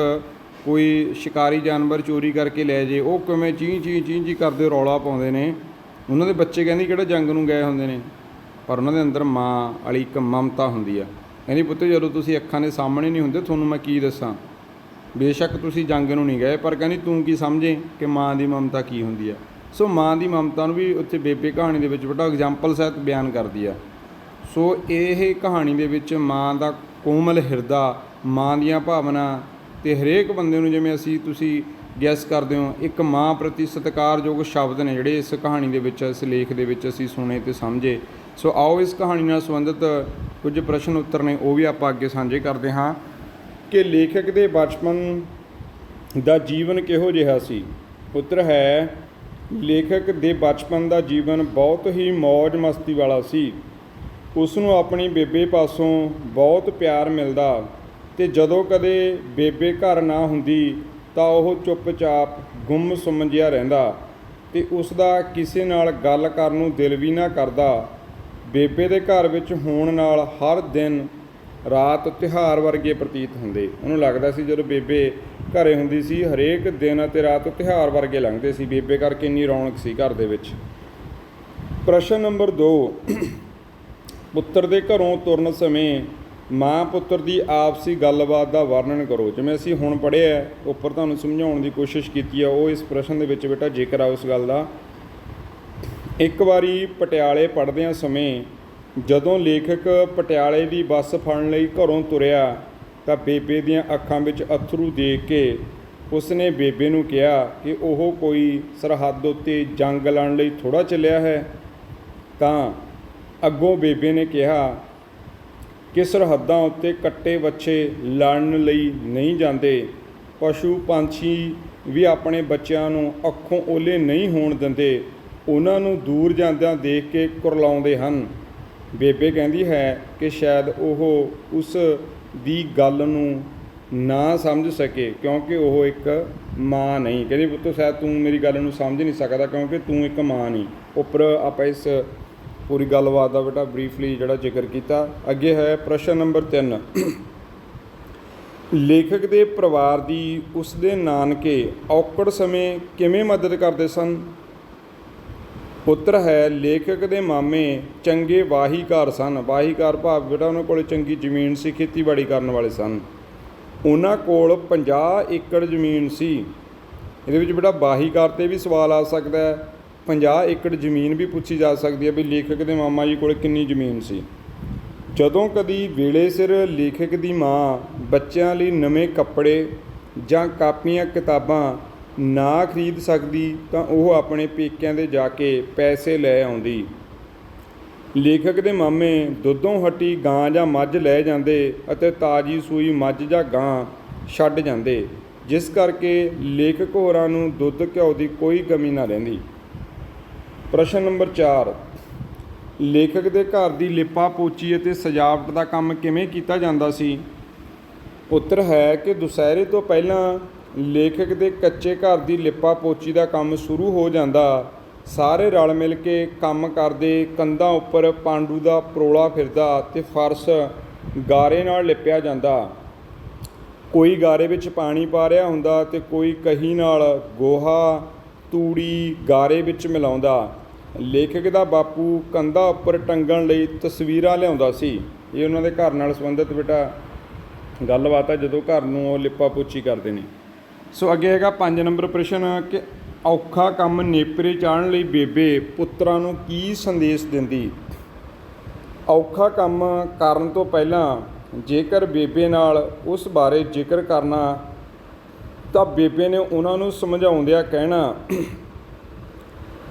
A: ਕੋਈ ਸ਼ਿਕਾਰੀ ਜਾਨਵਰ ਚੋਰੀ ਕਰਕੇ ਲੈ ਜੇ, ਉਹ ਕਿਵੇਂ ਚੀਂ ਚੀਂ ਕਰਦੇ ਰੌਲਾ ਪਾਉਂਦੇ ਨੇ। ਉਹਨਾਂ ਦੇ ਬੱਚੇ ਕਹਿੰਦੀ ਕਿਹੜਾ ਜੰਗ ਨੂੰ ਗਏ ਹੁੰਦੇ ਨੇ, ਪਰ ਉਹਨਾਂ ਦੇ ਅੰਦਰ ਮਾਂ ਵਾਲੀ ਇੱਕ ਮਮਤਾ ਹੁੰਦੀ ਆ। ਕਹਿੰਦੀ ਪੁੱਤ ਜਦੋਂ ਤੁਸੀਂ ਅੱਖਾਂ ਦੇ ਸਾਹਮਣੇ ਨਹੀਂ ਹੁੰਦੇ ਤੁਹਾਨੂੰ ਮੈਂ ਕੀ ਦੱਸਾਂ, ਬੇਸ਼ੱਕ ਤੁਸੀਂ ਜੰਗ ਨੂੰ ਨਹੀਂ ਗਏ ਪਰ ਕਹਿੰਦੀ ਤੂੰ ਕੀ ਸਮਝੇ ਕਿ ਮਾਂ ਦੀ ਮਮਤਾ ਕੀ ਹੁੰਦੀ ਆ। ਸੋ ਮਾਂ ਦੀ ਮਮਤਾ ਨੂੰ ਵੀ ਉੱਥੇ ਬੇਬੇ ਕਹਾਣੀ ਦੇ ਵਿੱਚ ਬੇਟਾ ਐਗਜ਼ਾਮਪਲ ਸਹਿਤ ਬਿਆਨ ਕਰਦੀ ਆ। ਸੋ ਇਹ ਕਹਾਣੀ ਦੇ ਵਿੱਚ ਮਾਂ ਦਾ ਕੋਮਲ ਹਿਰਦਾ, ਮਾਂ ਦੀਆਂ ਭਾਵਨਾ ਅਤੇ ਹਰੇਕ ਬੰਦੇ ਨੂੰ ਜਿਵੇਂ ਤੁਸੀਂ ਗੈਸ ਕਰਦੇ ਹੋ ਇੱਕ ਮਾਂ ਪ੍ਰਤੀ ਸਤਿਕਾਰਯੋਗ ਸ਼ਬਦ ਨੇ ਜਿਹੜੇ ਇਸ ਕਹਾਣੀ ਦੇ ਵਿੱਚ ਇਸ ਲੇਖ ਦੇ ਵਿੱਚ ਅਸੀਂ ਸੁਣੇ ਅਤੇ ਸਮਝੇ। ਸੋ ਆਓ ਇਸ ਕਹਾਣੀ ਨਾਲ ਸੰਬੰਧਿਤ ਕੁਝ ਪ੍ਰਸ਼ਨ ਉੱਤਰ ਨੇ ਉਹ ਵੀ ਆਪਾਂ ਅੱਗੇ ਸਾਂਝੇ ਕਰਦੇ ਹਾਂ ਕਿ ਲੇਖਕ ਦੇ ਬਚਪਨ ਦਾ ਜੀਵਨ ਕਿਹੋ ਜਿਹਾ ਸੀ। ਉੱਤਰ ਹੈ ਲੇਖਕ ਦੇ ਬਚਪਨ ਦਾ ਜੀਵਨ ਬਹੁਤ ਹੀ ਮੌਜ ਮਸਤੀ ਵਾਲਾ ਸੀ। ਉਸ ਨੂੰ ਆਪਣੀ ਬੇਬੇ ਪਾਸੋਂ ਬਹੁਤ ਪਿਆਰ ਮਿਲਦਾ ਅਤੇ ਜਦੋਂ ਕਦੇ ਬੇਬੇ ਘਰ ਨਾ ਹੁੰਦੀ ਤਾਂ ਉਹ ਚੁੱਪਚਾਪ ਗੁੰਮ-ਸੁੰਮ ਜਿਹਾ ਰਹਿੰਦਾ ਅਤੇ ਉਸ ਦਾ ਕਿਸੇ ਨਾਲ ਗੱਲ ਕਰਨ ਨੂੰ ਦਿਲ ਵੀ ਨਾ ਕਰਦਾ। ਬੇਬੇ ਦੇ ਘਰ ਵਿੱਚ ਹੋਣ ਨਾਲ ਹਰ ਦਿਨ ਰਾਤ ਤਿਉਹਾਰ ਵਰਗੇ ਪ੍ਰਤੀਤ ਹੁੰਦੇ। ਉਹਨੂੰ ਲੱਗਦਾ ਸੀ ਜਦੋਂ ਬੇਬੇ ਘਰ ਹੁੰਦੀ ਸੀ ਹਰੇਕ ਦਿਨ ਅਤੇ ਰਾਤ ਤਿਉਹਾਰ ਵਰਗੇ ਲੰਘਦੇ ਸੀ, ਬੇਬੇ ਕਰਕੇ ਇੰਨੀ ਰੌਣਕ ਸੀ ਘਰ ਦੇ ਵਿੱਚ। ਪ੍ਰਸ਼ਨ ਨੰਬਰ 2, ਪੁੱਤਰ ਦੇ ਘਰੋਂ ਤੁਰਨ ਸਮੇਂ ਮਾਂ ਪੁੱਤਰ ਦੀ ਆਪਸੀ ਗੱਲਬਾਤ ਦਾ ਵਰਣਨ ਕਰੋ। ਜਿਵੇਂ ਅਸੀਂ ਹੁਣ ਪੜ੍ਹਿਆ ਉੱਪਰ ਤੁਹਾਨੂੰ ਸਮਝਾਉਣ ਦੀ ਕੋਸ਼ਿਸ਼ ਕੀਤੀ ਆ, ਉਹ ਇਸ ਪ੍ਰਸ਼ਨ ਦੇ ਵਿੱਚ ਬੇਟਾ ਜ਼ਿਕਰ ਆ ਉਸ ਗੱਲ ਦਾ। ਇੱਕ ਵਾਰੀ ਪਟਿਆਲੇ ਪੜ੍ਹਦਿਆਂ ਸਮੇਂ ਜਦੋਂ ਲੇਖਕ ਪਟਿਆਲੇ ਦੀ ਬੱਸ ਫੜਨ ਲਈ ਘਰੋਂ ਤੁਰਿਆ ਤਾਂ ਬੇਬੇ ਦੀਆਂ ਅੱਖਾਂ ਵਿੱਚ ਅੱਥਰੂ ਦੇਖ ਕੇ ਉਸਨੇ ਬੇਬੇ ਨੂੰ ਕਿਹਾ ਕਿ ਉਹ ਕੋਈ ਸਰਹੱਦ ਉੱਤੇ ਜੰਗ ਲੜਨ ਲਈ ਥੋੜ੍ਹਾ ਚੱਲਿਆ ਹੈ। ਤਾਂ ਅੱਗੋਂ ਬੇਬੇ ਨੇ ਕਿਹਾ ਕਿ ਸਰਹੱਦਾਂ ਉੱਤੇ ਕੱਟੇ ਵੱਛੇ ਲੜਨ ਲਈ ਨਹੀਂ ਜਾਂਦੇ, ਪਸ਼ੂ ਪੰਛੀ ਵੀ ਆਪਣੇ ਬੱਚਿਆਂ ਨੂੰ ਅੱਖੋਂ ਓਹਲੇ ਨਹੀਂ ਹੋਣ ਦਿੰਦੇ, ਉਹਨਾਂ ਨੂੰ ਦੂਰ ਜਾਂਦਿਆਂ ਦੇਖ ਕੇ ਕੁਰਲਾਉਂਦੇ ਹਨ। ਬੇਬੇ ਕਹਿੰਦੀ ਹੈ ਕਿ ਸ਼ਾਇਦ ਉਹ ਉਸ ਦੀ ਗੱਲ ਨੂੰ ਨਾ ਸਮਝ ਸਕੇ ਕਿਉਂਕਿ ਉਹ ਇੱਕ ਮਾਂ ਨਹੀਂ। ਕਹਿੰਦੀ ਪੁੱਤ ਸ਼ਾਇਦ ਤੂੰ ਮੇਰੀ ਗੱਲ ਨੂੰ ਸਮਝ ਨਹੀਂ ਸਕਦਾ ਕਿਉਂਕਿ ਤੂੰ ਇੱਕ ਮਾਂ ਨਹੀਂ। ਉੱਪਰ ਆਪਾਂ ਇਸ ਪੂਰੀ ਗੱਲਬਾਤ ਦਾ ਬੇਟਾ ਬਰੀਫਲੀ ਜਿਹੜਾ ਜ਼ਿਕਰ ਕੀਤਾ। ਅੱਗੇ ਹੈ ਪ੍ਰਸ਼ਨ ਨੰਬਰ 3, ਲੇਖਕ ਦੇ ਪਰਿਵਾਰ ਦੀ ਉਸ ਦੇ ਨਾਨਕੇ ਔਕੜ ਸਮੇਂ ਕਿਵੇਂ ਮਦਦ ਕਰਦੇ ਸਨ। ਉੱਤਰ ਹੈ ਲੇਖਕ ਦੇ ਮਾਮੇ ਚੰਗੇ ਵਾਹੀਕਾਰ ਸਨ। ਵਾਹੀਕਾਰ ਭਾਵ ਬੇਟਾ ਉਹਨਾਂ ਕੋਲ ਚੰਗੀ ਜ਼ਮੀਨ ਸੀ, ਖੇਤੀਬਾੜੀ ਕਰਨ ਵਾਲੇ ਸਨ। ਉਹਨਾਂ ਕੋਲ 50 ਏਕੜ ਜ਼ਮੀਨ ਸੀ। ਇਹਦੇ ਵਿੱਚ ਬੇਟਾ ਵਾਹੀਕਾਰ 'ਤੇ ਵੀ ਸਵਾਲ ਆ ਸਕਦਾ ਹੈ, 50 ਏਕੜ ਜ਼ਮੀਨ ਵੀ ਪੁੱਛੀ ਜਾ ਸਕਦੀ ਹੈ ਵੀ ਲੇਖਕ ਦੇ ਮਾਮਾ ਜੀ ਕੋਲ ਕਿੰਨੀ ਜ਼ਮੀਨ ਸੀ। ਜਦੋਂ ਕਦੀ ਵੇਲੇ ਸਿਰ ਲੇਖਕ ਦੀ ਮਾਂ ਬੱਚਿਆਂ ਲਈ ਨਵੇਂ ਕੱਪੜੇ ਜਾਂ ਕਾਪੀਆਂ ਕਿਤਾਬਾਂ ਨਾ ਖਰੀਦ ਸਕਦੀ ਤਾਂ ਉਹ ਆਪਣੇ ਪੇਕਿਆਂ ਦੇ ਜਾ ਕੇ ਪੈਸੇ ਲੈ ਆਉਂਦੀ। ਲੇਖਕ ਦੇ ਮਾਮੇ ਦੁੱਧੋਂ ਹਟੀ ਗਾਂ ਜਾਂ ਮੱਝ ਲੈ ਜਾਂਦੇ ਅਤੇ ਤਾਜ਼ੀ ਸੂਈ ਮੱਝ ਜਾਂ ਗਾਂ ਛੱਡ ਜਾਂਦੇ, ਜਿਸ ਕਰਕੇ ਲੇਖਕ ਹੋਰਾਂ ਨੂੰ ਦੁੱਧ ਘਿਓ ਦੀ ਕੋਈ ਕਮੀ ਨਾ ਰਹਿੰਦੀ। ਪ੍ਰਸ਼ਨ ਨੰਬਰ 4, ਲੇਖਕ ਦੇ ਘਰ ਦੀ ਲਿਪਾ ਪੋਚੀ ਅਤੇ ਸਜਾਵਟ ਦਾ ਕੰਮ ਕਿਵੇਂ ਕੀਤਾ ਜਾਂਦਾ ਸੀ। ਉੱਤਰ ਹੈ ਕਿ ਦੁਸਹਿਰੇ ਤੋਂ ਪਹਿਲਾਂ ਲੇਖਕ ਦੇ ਕੱਚੇ ਘਰ ਦੀ ਲਿਪਾ ਪੋਚੀ ਦਾ ਕੰਮ ਸ਼ੁਰੂ ਹੋ ਜਾਂਦਾ। ਸਾਰੇ ਰਲ ਮਿਲ ਕੇ ਕੰਮ ਕਰਦੇ, ਕੰਧਾਂ ਉੱਪਰ ਪਾਂਡੂ ਦਾ ਪਰੋਲਾ ਫਿਰਦਾ ਅਤੇ ਫਰਸ਼ ਗਾਰੇ ਨਾਲ ਲਿਪਿਆ ਜਾਂਦਾ। ਕੋਈ ਗਾਰੇ ਵਿੱਚ ਪਾਣੀ ਪਾ ਰਿਹਾ ਹੁੰਦਾ ਅਤੇ ਕੋਈ ਕਹੀ ਨਾਲ ਗੋਹਾ ਤੂੜੀ ਗਾਰੇ ਵਿੱਚ ਮਿਲਾਉਂਦਾ। ਲੇਖਕ ਦਾ ਬਾਪੂ ਕੰਧਾਂ ਉੱਪਰ ਟੰਗਣ ਲਈ ਤਸਵੀਰਾਂ ਲਿਆਉਂਦਾ ਸੀ। ਇਹ ਉਹਨਾਂ ਦੇ ਘਰ ਨਾਲ ਸੰਬੰਧਿਤ ਬੇਟਾ ਗੱਲਬਾਤ ਹੈ ਜਦੋਂ ਘਰ ਨੂੰ ਉਹ ਲਿਪਾ ਪੋਚੀ ਕਰਦੇ ਨੇ। ਸੋ ਅੱਗੇ ਹੈਗਾ 5 ਨੰਬਰ ਪ੍ਰਸ਼ਨ ਕਿ ਔਖਾ ਕੰਮ ਨੇਪਰੇ ਚਾੜ੍ਹਨ ਲਈ ਬੇਬੇ ਪੁੱਤਰਾਂ ਨੂੰ ਕੀ ਸੰਦੇਸ਼ ਦਿੰਦੀ। ਔਖਾ ਕੰਮ ਕਰਨ ਤੋਂ ਪਹਿਲਾਂ ਜੇਕਰ ਬੇਬੇ ਨਾਲ ਉਸ ਬਾਰੇ ਜ਼ਿਕਰ ਕਰਨਾ ਤਾਂ ਬੇਬੇ ਨੇ ਉਹਨਾਂ ਨੂੰ ਸਮਝਾਉਂਦਿਆਂ ਕਹਿਣਾ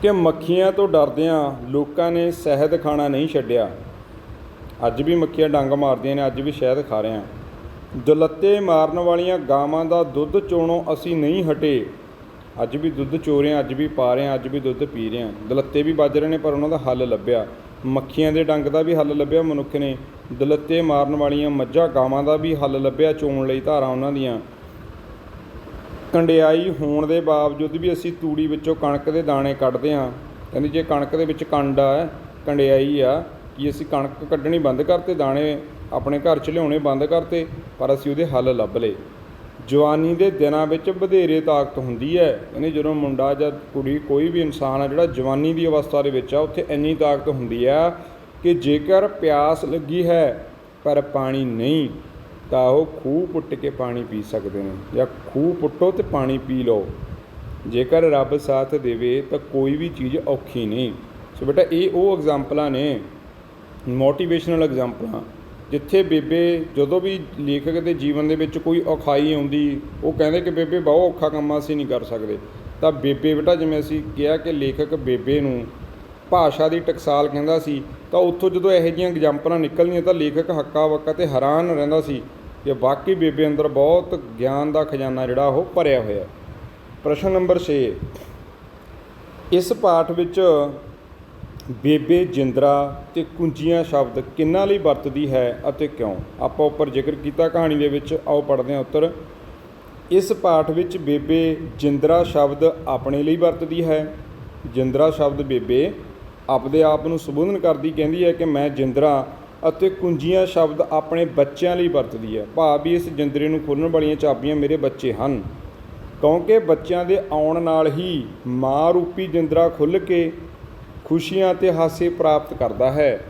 A: ਕਿ ਮੱਖੀਆਂ ਤੋਂ ਡਰਦਿਆਂ ਲੋਕਾਂ ਨੇ ਸ਼ਹਿਦ ਖਾਣਾ ਨਹੀਂ ਛੱਡਿਆ। ਅੱਜ ਵੀ ਮੱਖੀਆਂ ਡੰਗ ਮਾਰਦੀਆਂ ਨੇ, ਅੱਜ ਵੀ ਸ਼ਹਿਦ ਖਾ ਰਹੇ ਹਾਂ। ਦੁਲੱਤੇ ਮਾਰਨ ਵਾਲੀਆਂ ਗਾਵਾਂ ਦਾ ਦੁੱਧ ਚੋਣੋਂ ਅਸੀਂ ਨਹੀਂ ਹਟੇ। ਅੱਜ ਵੀ ਦੁੱਧ ਚੋ ਰਹੇ ਹਾਂ, ਅੱਜ ਵੀ ਪਾ ਰਹੇ ਹਾਂ, ਅੱਜ ਵੀ ਦੁੱਧ ਪੀ ਰਹੇ ਹਾਂ। ਦੁਲੱਤੇ ਵੀ ਵੱਜ ਰਹੇ ਨੇ ਪਰ ਉਹਨਾਂ ਦਾ ਹੱਲ ਲੱਭਿਆ। ਮੱਖੀਆਂ ਦੇ ਡੰਗ ਦਾ ਵੀ ਹੱਲ ਲੱਭਿਆ ਮਨੁੱਖ ਨੇ। ਦੁਲੱਤੇ ਮਾਰਨ ਵਾਲੀਆਂ ਮੱਝਾਂ ਗਾਵਾਂ ਦਾ ਵੀ ਹੱਲ ਲੱਭਿਆ ਚੋਣ ਲਈ ਧਾਰਾਂ ਉਹਨਾਂ ਦੀਆਂ। ਕੰਡਿਆਈ ਹੋਣ ਦੇ ਬਾਵਜੂਦ ਵੀ ਅਸੀਂ ਤੂੜੀ ਵਿੱਚੋਂ ਕਣਕ ਦੇ ਦਾਣੇ ਕੱਢਦੇ ਹਾਂ ਕਹਿੰਦੀ ਜੇ ਕਣਕ ਦੇ ਵਿੱਚ ਕੰਡ ਆ, ਕੰਡਿਆਈ ਆ, ਕਿ ਅਸੀਂ ਕਣਕ ਕੱਢਣੀ ਬੰਦ ਕਰਤੇ, ਦਾਣੇ ਆਪਣੇ ਘਰ 'ਚ ਲਿਆਉਣੇ ਬੰਦ ਕਰਤੇ, ਪਰ ਅਸੀਂ ਉਹਦੇ ਹੱਲ ਲੱਭ ਲਏ। ਜਵਾਨੀ ਦੇ ਦਿਨਾਂ ਵਿੱਚ ਵਧੇਰੇ ਤਾਕਤ ਹੁੰਦੀ ਹੈ। ਕਹਿੰਦੇ ਜਦੋਂ ਮੁੰਡਾ ਜਾਂ ਕੁੜੀ ਕੋਈ ਵੀ ਇਨਸਾਨ ਆ ਜਿਹੜਾ ਜਵਾਨੀ ਦੀ ਅਵਸਥਾ ਦੇ ਵਿੱਚ ਆ, ਉੱਥੇ ਇੰਨੀ ਤਾਕਤ ਹੁੰਦੀ ਆ ਕਿ ਜੇਕਰ ਪਿਆਸ ਲੱਗੀ ਹੈ ਪਰ ਪਾਣੀ ਨਹੀਂ, ਤਾਂ ਉਹ ਖੂਹ ਪੁੱਟ ਕੇ ਪਾਣੀ ਪੀ ਸਕਦੇ ਨੇ, ਜਾਂ ਖੂਹ ਪੁੱਟੋ ਅਤੇ ਪਾਣੀ ਪੀ ਲਓ। ਜੇਕਰ ਰੱਬ ਸਾਥ ਦੇਵੇ ਤਾਂ ਕੋਈ ਵੀ ਚੀਜ਼ ਔਖੀ ਨਹੀਂ। ਸੋ ਬੇਟਾ ਇਹ ਉਹ ਐਗਜ਼ਾਮਪਲਾਂ ਨੇ, ਮੋਟੀਵੇਸ਼ਨਲ ਐਗਜ਼ਾਮਪਲਾਂ, ਜਿੱਥੇ ਬੇਬੇ ਜਦੋਂ ਵੀ ਲੇਖਕ ਦੇ ਜੀਵਨ ਦੇ ਵਿੱਚ ਕੋਈ ਔਖਾਈ ਆਉਂਦੀ, ਉਹ ਕਹਿੰਦੇ ਕਿ ਬੇਬੇ ਬਹੁਤ ਔਖਾ ਕੰਮ ਅਸੀਂ ਨਹੀਂ ਕਰ ਸਕਦੇ, ਤਾਂ ਬੇਬੇ ਬੇਟਾ ਜਿਵੇਂ ਅਸੀਂ ਕਿਹਾ ਕਿ ਲੇਖਕ ਬੇਬੇ ਨੂੰ ਭਾਸ਼ਾ ਦੀ ਟਕਸਾਲ ਕਹਿੰਦਾ ਸੀ, ਤਾਂ ਉੱਥੋਂ ਜਦੋਂ ਇਹੋ ਜਿਹੀਆਂ ਐਗਜ਼ਾਮਪਲਾਂ ਨਿਕਲਦੀਆਂ ਤਾਂ ਲੇਖਕ ਹੱਕਾ ਬੱਕਾ ਅਤੇ ਹੈਰਾਨ ਰਹਿੰਦਾ ਸੀ ਕਿ ਵਾਕਈ ਬੇਬੇ ਅੰਦਰ ਬਹੁਤ ਗਿਆਨ ਦਾ ਖਜ਼ਾਨਾ ਜਿਹੜਾ ਉਹ ਭਰਿਆ ਹੋਇਆ। ਪ੍ਰਸ਼ਨ ਨੰਬਰ 6, ਇਸ ਪਾਠ ਵਿੱਚ ਬੇਬੇ ਜਿੰਦਰਾ ਅਤੇ ਕੁੰਜੀਆਂ ਸ਼ਬਦ ਕਿਹਨਾਂ ਲਈ ਵਰਤਦੀ ਹੈ ਅਤੇ ਕਿਉਂ? ਆਪਾਂ ਉੱਪਰ ਜ਼ਿਕਰ ਕੀਤਾ ਕਹਾਣੀ ਦੇ ਵਿੱਚ, ਆਓ ਪੜ੍ਹਦੇ ਹਾਂ ਉੱਤਰ। ਇਸ ਪਾਠ ਵਿੱਚ ਬੇਬੇ ਜਿੰਦਰਾ ਸ਼ਬਦ ਆਪਣੇ ਲਈ ਵਰਤਦੀ ਹੈ। ਜਿੰਦਰਾ ਸ਼ਬਦ ਬੇਬੇ ਆਪਦੇ ਆਪ ਨੂੰ ਸੰਬੋਧਨ ਕਰਦੀ ਕਹਿੰਦੀ ਹੈ ਕਿ ਮੈਂ ਜਿੰਦਰਾ, ਅਤੇ ਕੁੰਜੀਆਂ ਸ਼ਬਦ ਆਪਣੇ ਬੱਚਿਆਂ ਲਈ ਵਰਤਦੀ ਹੈ। ਭਾਵ ਵੀ ਇਸ ਜਿੰਦਰੇ ਨੂੰ ਖੋਲ੍ਹਣ ਵਾਲੀਆਂ ਚਾਬੀਆਂ ਮੇਰੇ ਬੱਚੇ ਹਨ, ਕਿਉਂਕਿ ਬੱਚਿਆਂ ਦੇ ਆਉਣ ਨਾਲ ਹੀ ਮਾਂ ਰੂਪੀ ਜਿੰਦਰਾ ਖੁੱਲ੍ਹ ਕੇ ਖੁਸ਼ੀਆਂ ਅਤੇ ਹਾਸੇ ਪ੍ਰਾਪਤ ਕਰਦਾ ਹੈ।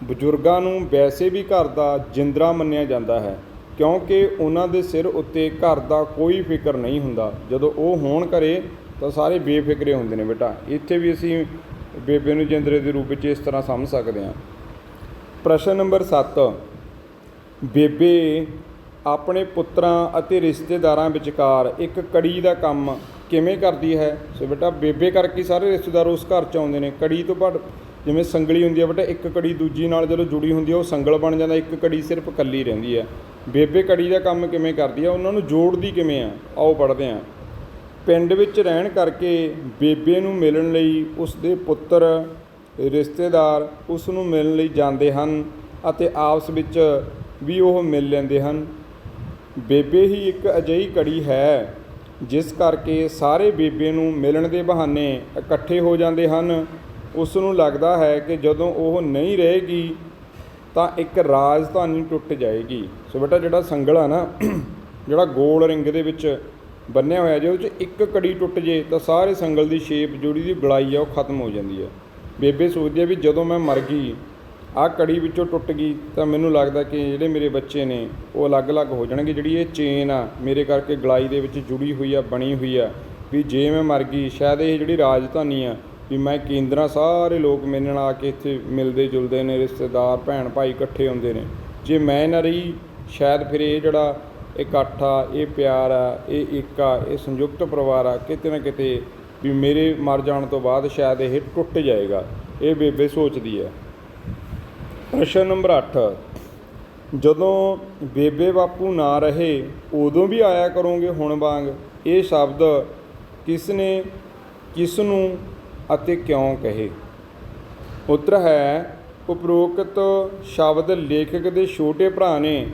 A: ਬਜ਼ੁਰਗਾਂ ਨੂੰ ਵੈਸੇ ਵੀ ਘਰ ਦਾ ਜਿੰਦਰਾ ਮੰਨਿਆ ਜਾਂਦਾ ਹੈ, ਕਿਉਂਕਿ ਉਹਨਾਂ ਦੇ ਸਿਰ ਉੱਤੇ ਘਰ ਦਾ ਕੋਈ ਫਿਕਰ ਨਹੀਂ ਹੁੰਦਾ। ਜਦੋਂ ਉਹ ਹੋਣ ਘਰੇ ਤਾਂ ਸਾਰੇ ਬੇਫਿਕਰੇ ਹੁੰਦੇ ਨੇ ਬੇਟਾ। ਇੱਥੇ ਵੀ ਅਸੀਂ ਬੇਬੇ ਨੂੰ ਜਿੰਦਰੇ ਦੇ ਰੂਪ ਵਿੱਚ ਇਸ ਤਰ੍ਹਾਂ ਸਮਝ ਸਕਦੇ ਹਾਂ। ਪ੍ਰਸ਼ਨ ਨੰਬਰ 7, ਬੇਬੇ ਆਪਣੇ ਪੁੱਤਰਾਂ ਅਤੇ ਰਿਸ਼ਤੇਦਾਰਾਂ ਵਿਚਕਾਰ ਇੱਕ ਕੜੀ ਦਾ ਕੰਮ ਕਿਵੇਂ ਕਰਦੀ ਹੈ? ਸੋ ਬੇਟਾ ਬੇਬੇ ਕਰਕੇ ਸਾਰੇ ਰਿਸ਼ਤੇਦਾਰ ਉਸ ਘਰ 'ਚ ਆਉਂਦੇ ਨੇ। ਕੜੀ ਤੋਂ ਬਾਅਦ ਜਿਵੇਂ ਸੰਗਲੀ ਹੁੰਦੀ ਹੈ ਬੇਟਾ, ਇੱਕ ਕੜੀ ਦੂਜੀ ਨਾਲ ਜਦੋਂ ਜੁੜੀ ਹੁੰਦੀ ਹੈ ਉਹ ਸੰਗਲ ਬਣ ਜਾਂਦਾ, ਇੱਕ ਕੜੀ ਸਿਰਫ ਇਕੱਲੀ ਰਹਿੰਦੀ ਹੈ। ਬੇਬੇ ਕੜੀ ਦਾ ਕੰਮ ਕਿਵੇਂ ਕਰਦੀ ਹੈ, ਉਹਨਾਂ ਨੂੰ ਜੋੜਦੀ ਕਿਵੇਂ ਆ? ਆਓ ਪੜ੍ਹਦੇ ਹਾਂ। ਪਿੰਡ ਵਿੱਚ ਰਹਿਣ ਕਰਕੇ ਬੇਬੇ ਨੂੰ ਮਿਲਣ ਲਈ ਉਸ ਦੇ ਪੁੱਤਰ ਰਿਸ਼ਤੇਦਾਰ ਉਸ ਨੂੰ ਮਿਲਣ ਲਈ ਜਾਂਦੇ ਹਨ ਅਤੇ ਆਪਸ ਵਿੱਚ ਵੀ ਉਹ ਮਿਲ ਲੈਂਦੇ ਹਨ। ਬੇਬੇ ਹੀ ਇੱਕ ਅਜਿਹੀ ਕੜੀ ਹੈ ਜਿਸ ਕਰਕੇ ਸਾਰੇ ਬੇਬੇ ਨੂੰ ਮਿਲਣ ਦੇ ਬਹਾਨੇ ਇਕੱਠੇ ਹੋ ਜਾਂਦੇ ਹਨ। ਉਸ ਨੂੰ ਲੱਗਦਾ ਹੈ ਕਿ ਜਦੋਂ ਉਹ ਨਹੀਂ ਰਹੇਗੀ ਤਾਂ ਇੱਕ ਰਾਜਧਾਨੀ ਟੁੱਟ ਜਾਏਗੀ। ਸੋ ਬੇਟਾ ਜਿਹੜਾ ਸੰਗਲ ਆ ਨਾ, ਜਿਹੜਾ ਗੋਲ ਰਿੰਗ ਦੇ ਵਿੱਚ ਬੰਨਿਆ ਹੋਇਆ, ਜੇ ਉਹ 'ਚ ਇੱਕ ਕੜੀ ਟੁੱਟ ਜੇ ਤਾਂ ਸਾਰੇ ਸੰਗਲ ਦੀ ਸ਼ੇਪ ਜਿਹੜੀ ਦੀ ਗਲਾਈ ਆ ਉਹ ਖਤਮ ਹੋ ਜਾਂਦੀ ਹੈ। ਬੇਬੇ ਸੋਚਦੀ ਹੈ ਵੀ ਜਦੋਂ ਮੈਂ ਮਰ ਗਈ, ਆਹ ਕੜੀ ਵਿੱਚੋਂ ਟੁੱਟ ਗਈ, ਤਾਂ ਮੈਨੂੰ ਲੱਗਦਾ ਕਿ ਜਿਹੜੇ ਮੇਰੇ ਬੱਚੇ ਨੇ ਉਹ ਅਲੱਗ-ਅਲੱਗ ਹੋ ਜਾਣਗੇ। ਜਿਹੜੀ ਇਹ ਚੇਨ ਆ ਮੇਰੇ ਕਰਕੇ ਗਲਾਈ ਦੇ ਵਿੱਚ ਜੁੜੀ ਹੋਈ ਆ, ਬਣੀ ਹੋਈ ਆ, ਵੀ ਜੇ ਮੈਂ ਮਰ ਗਈ ਸ਼ਾਇਦ ਇਹ ਜਿਹੜੀ ਰਾਜਧਾਨੀ ਆ ਵੀ ਮੈਂ ਕੇਂਦਰਾਂ ਸਾਰੇ ਲੋਕ ਮਿਲਣ ਆ ਕੇ ਇੱਥੇ ਮਿਲਦੇ ਜੁਲਦੇ ਨੇ, ਰਿਸ਼ਤੇਦਾਰ ਭੈਣ ਭਾਈ ਇਕੱਠੇ ਹੁੰਦੇ ਨੇ। ਜੇ ਮੈਂ ਨਾ ਰਹੀ ਸ਼ਾਇਦ ਫਿਰ ਇਹ ਜਿਹੜਾ ਇਕੱਠ ਆ, ਇਹ ਪਿਆਰ ਆ, ਇਹ ਇੱਕ ਆ, ਇਹ ਸੰਯੁਕਤ ਪਰਿਵਾਰ ਆ, ਕਿਤੇ ਨਾ ਕਿਤੇ ਵੀ ਮੇਰੇ ਮਰ ਜਾਣ ਤੋਂ ਬਾਅਦ ਸ਼ਾਇਦ ਇਹ ਟੁੱਟ ਜਾਏਗਾ। ਇਹ ਬੇਬੇ ਸੋਚਦੀ ਹੈ। ਪ੍ਰਸ਼ਨ ਨੰਬਰ 8, ਜਦੋਂ ਬੇਬੇ ਬਾਪੂ ਨਾ ਰਹੇ ਉਦੋਂ ਵੀ ਆਇਆ ਕਰੋਗੇ ਹੁਣ ਵਾਂਗ, ਇਹ ਸ਼ਬਦ ਕਿਸ ਨੇ, ਕਿਸ ਨੂੰ ਅਤੇ ਕਿਉਂ ਕਹੇ? ਉੱਤਰ ਹੈ, ਉਪਰੋਕਤ ਸ਼ਬਦ ਲੇਖਕ ਦੇ ਛੋਟੇ ਭਰਾ ਨੇ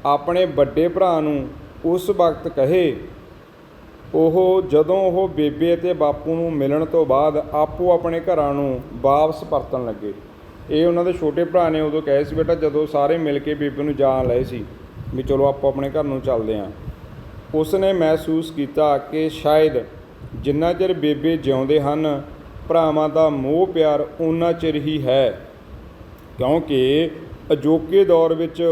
A: ਆਪਣੇ ਵੱਡੇ ਭਰਾ ਨੂੰ ਉਸ ਵਕਤ ਕਹੇ ਜਦੋਂ ਉਹ ਬੇਬੇ ਅਤੇ ਬਾਪੂ ਨੂੰ ਮਿਲਣ ਤੋਂ ਬਾਅਦ ਆਪੋ ਆਪਣੇ ਘਰਾਂ ਨੂੰ ਵਾਪਸ ਪਰਤਣ ਲੱਗੇ। ਇਹ ਉਹਨਾਂ ਦੇ ਛੋਟੇ ਭਰਾ ਨੇ ਉਦੋਂ ਕਹੇ ਸੀ ਬੇਟਾ, ਜਦੋਂ ਸਾਰੇ ਮਿਲ ਕੇ ਬੇਬੇ ਨੂੰ ਜਾਣ ਲਏ ਸੀ ਵੀ ਚਲੋ ਆਪੋ ਆਪਣੇ ਘਰ ਨੂੰ ਚੱਲਦੇ ਹਾਂ। ਉਸ ਨੇ ਮਹਿਸੂਸ ਕੀਤਾ ਕਿ ਸ਼ਾਇਦ ਜਿੰਨਾ ਚਿਰ ਬੇਬੇ ਜਿਉਂਦੇ ਹਨ ਭਰਾਵਾਂ ਦਾ ਮੋਹ ਪਿਆਰ ਓਨਾ ਚਿਰ ਹੀ ਹੈ, ਕਿਉਂਕਿ ਅਜੋਕੇ ਦੌਰ ਵਿੱਚ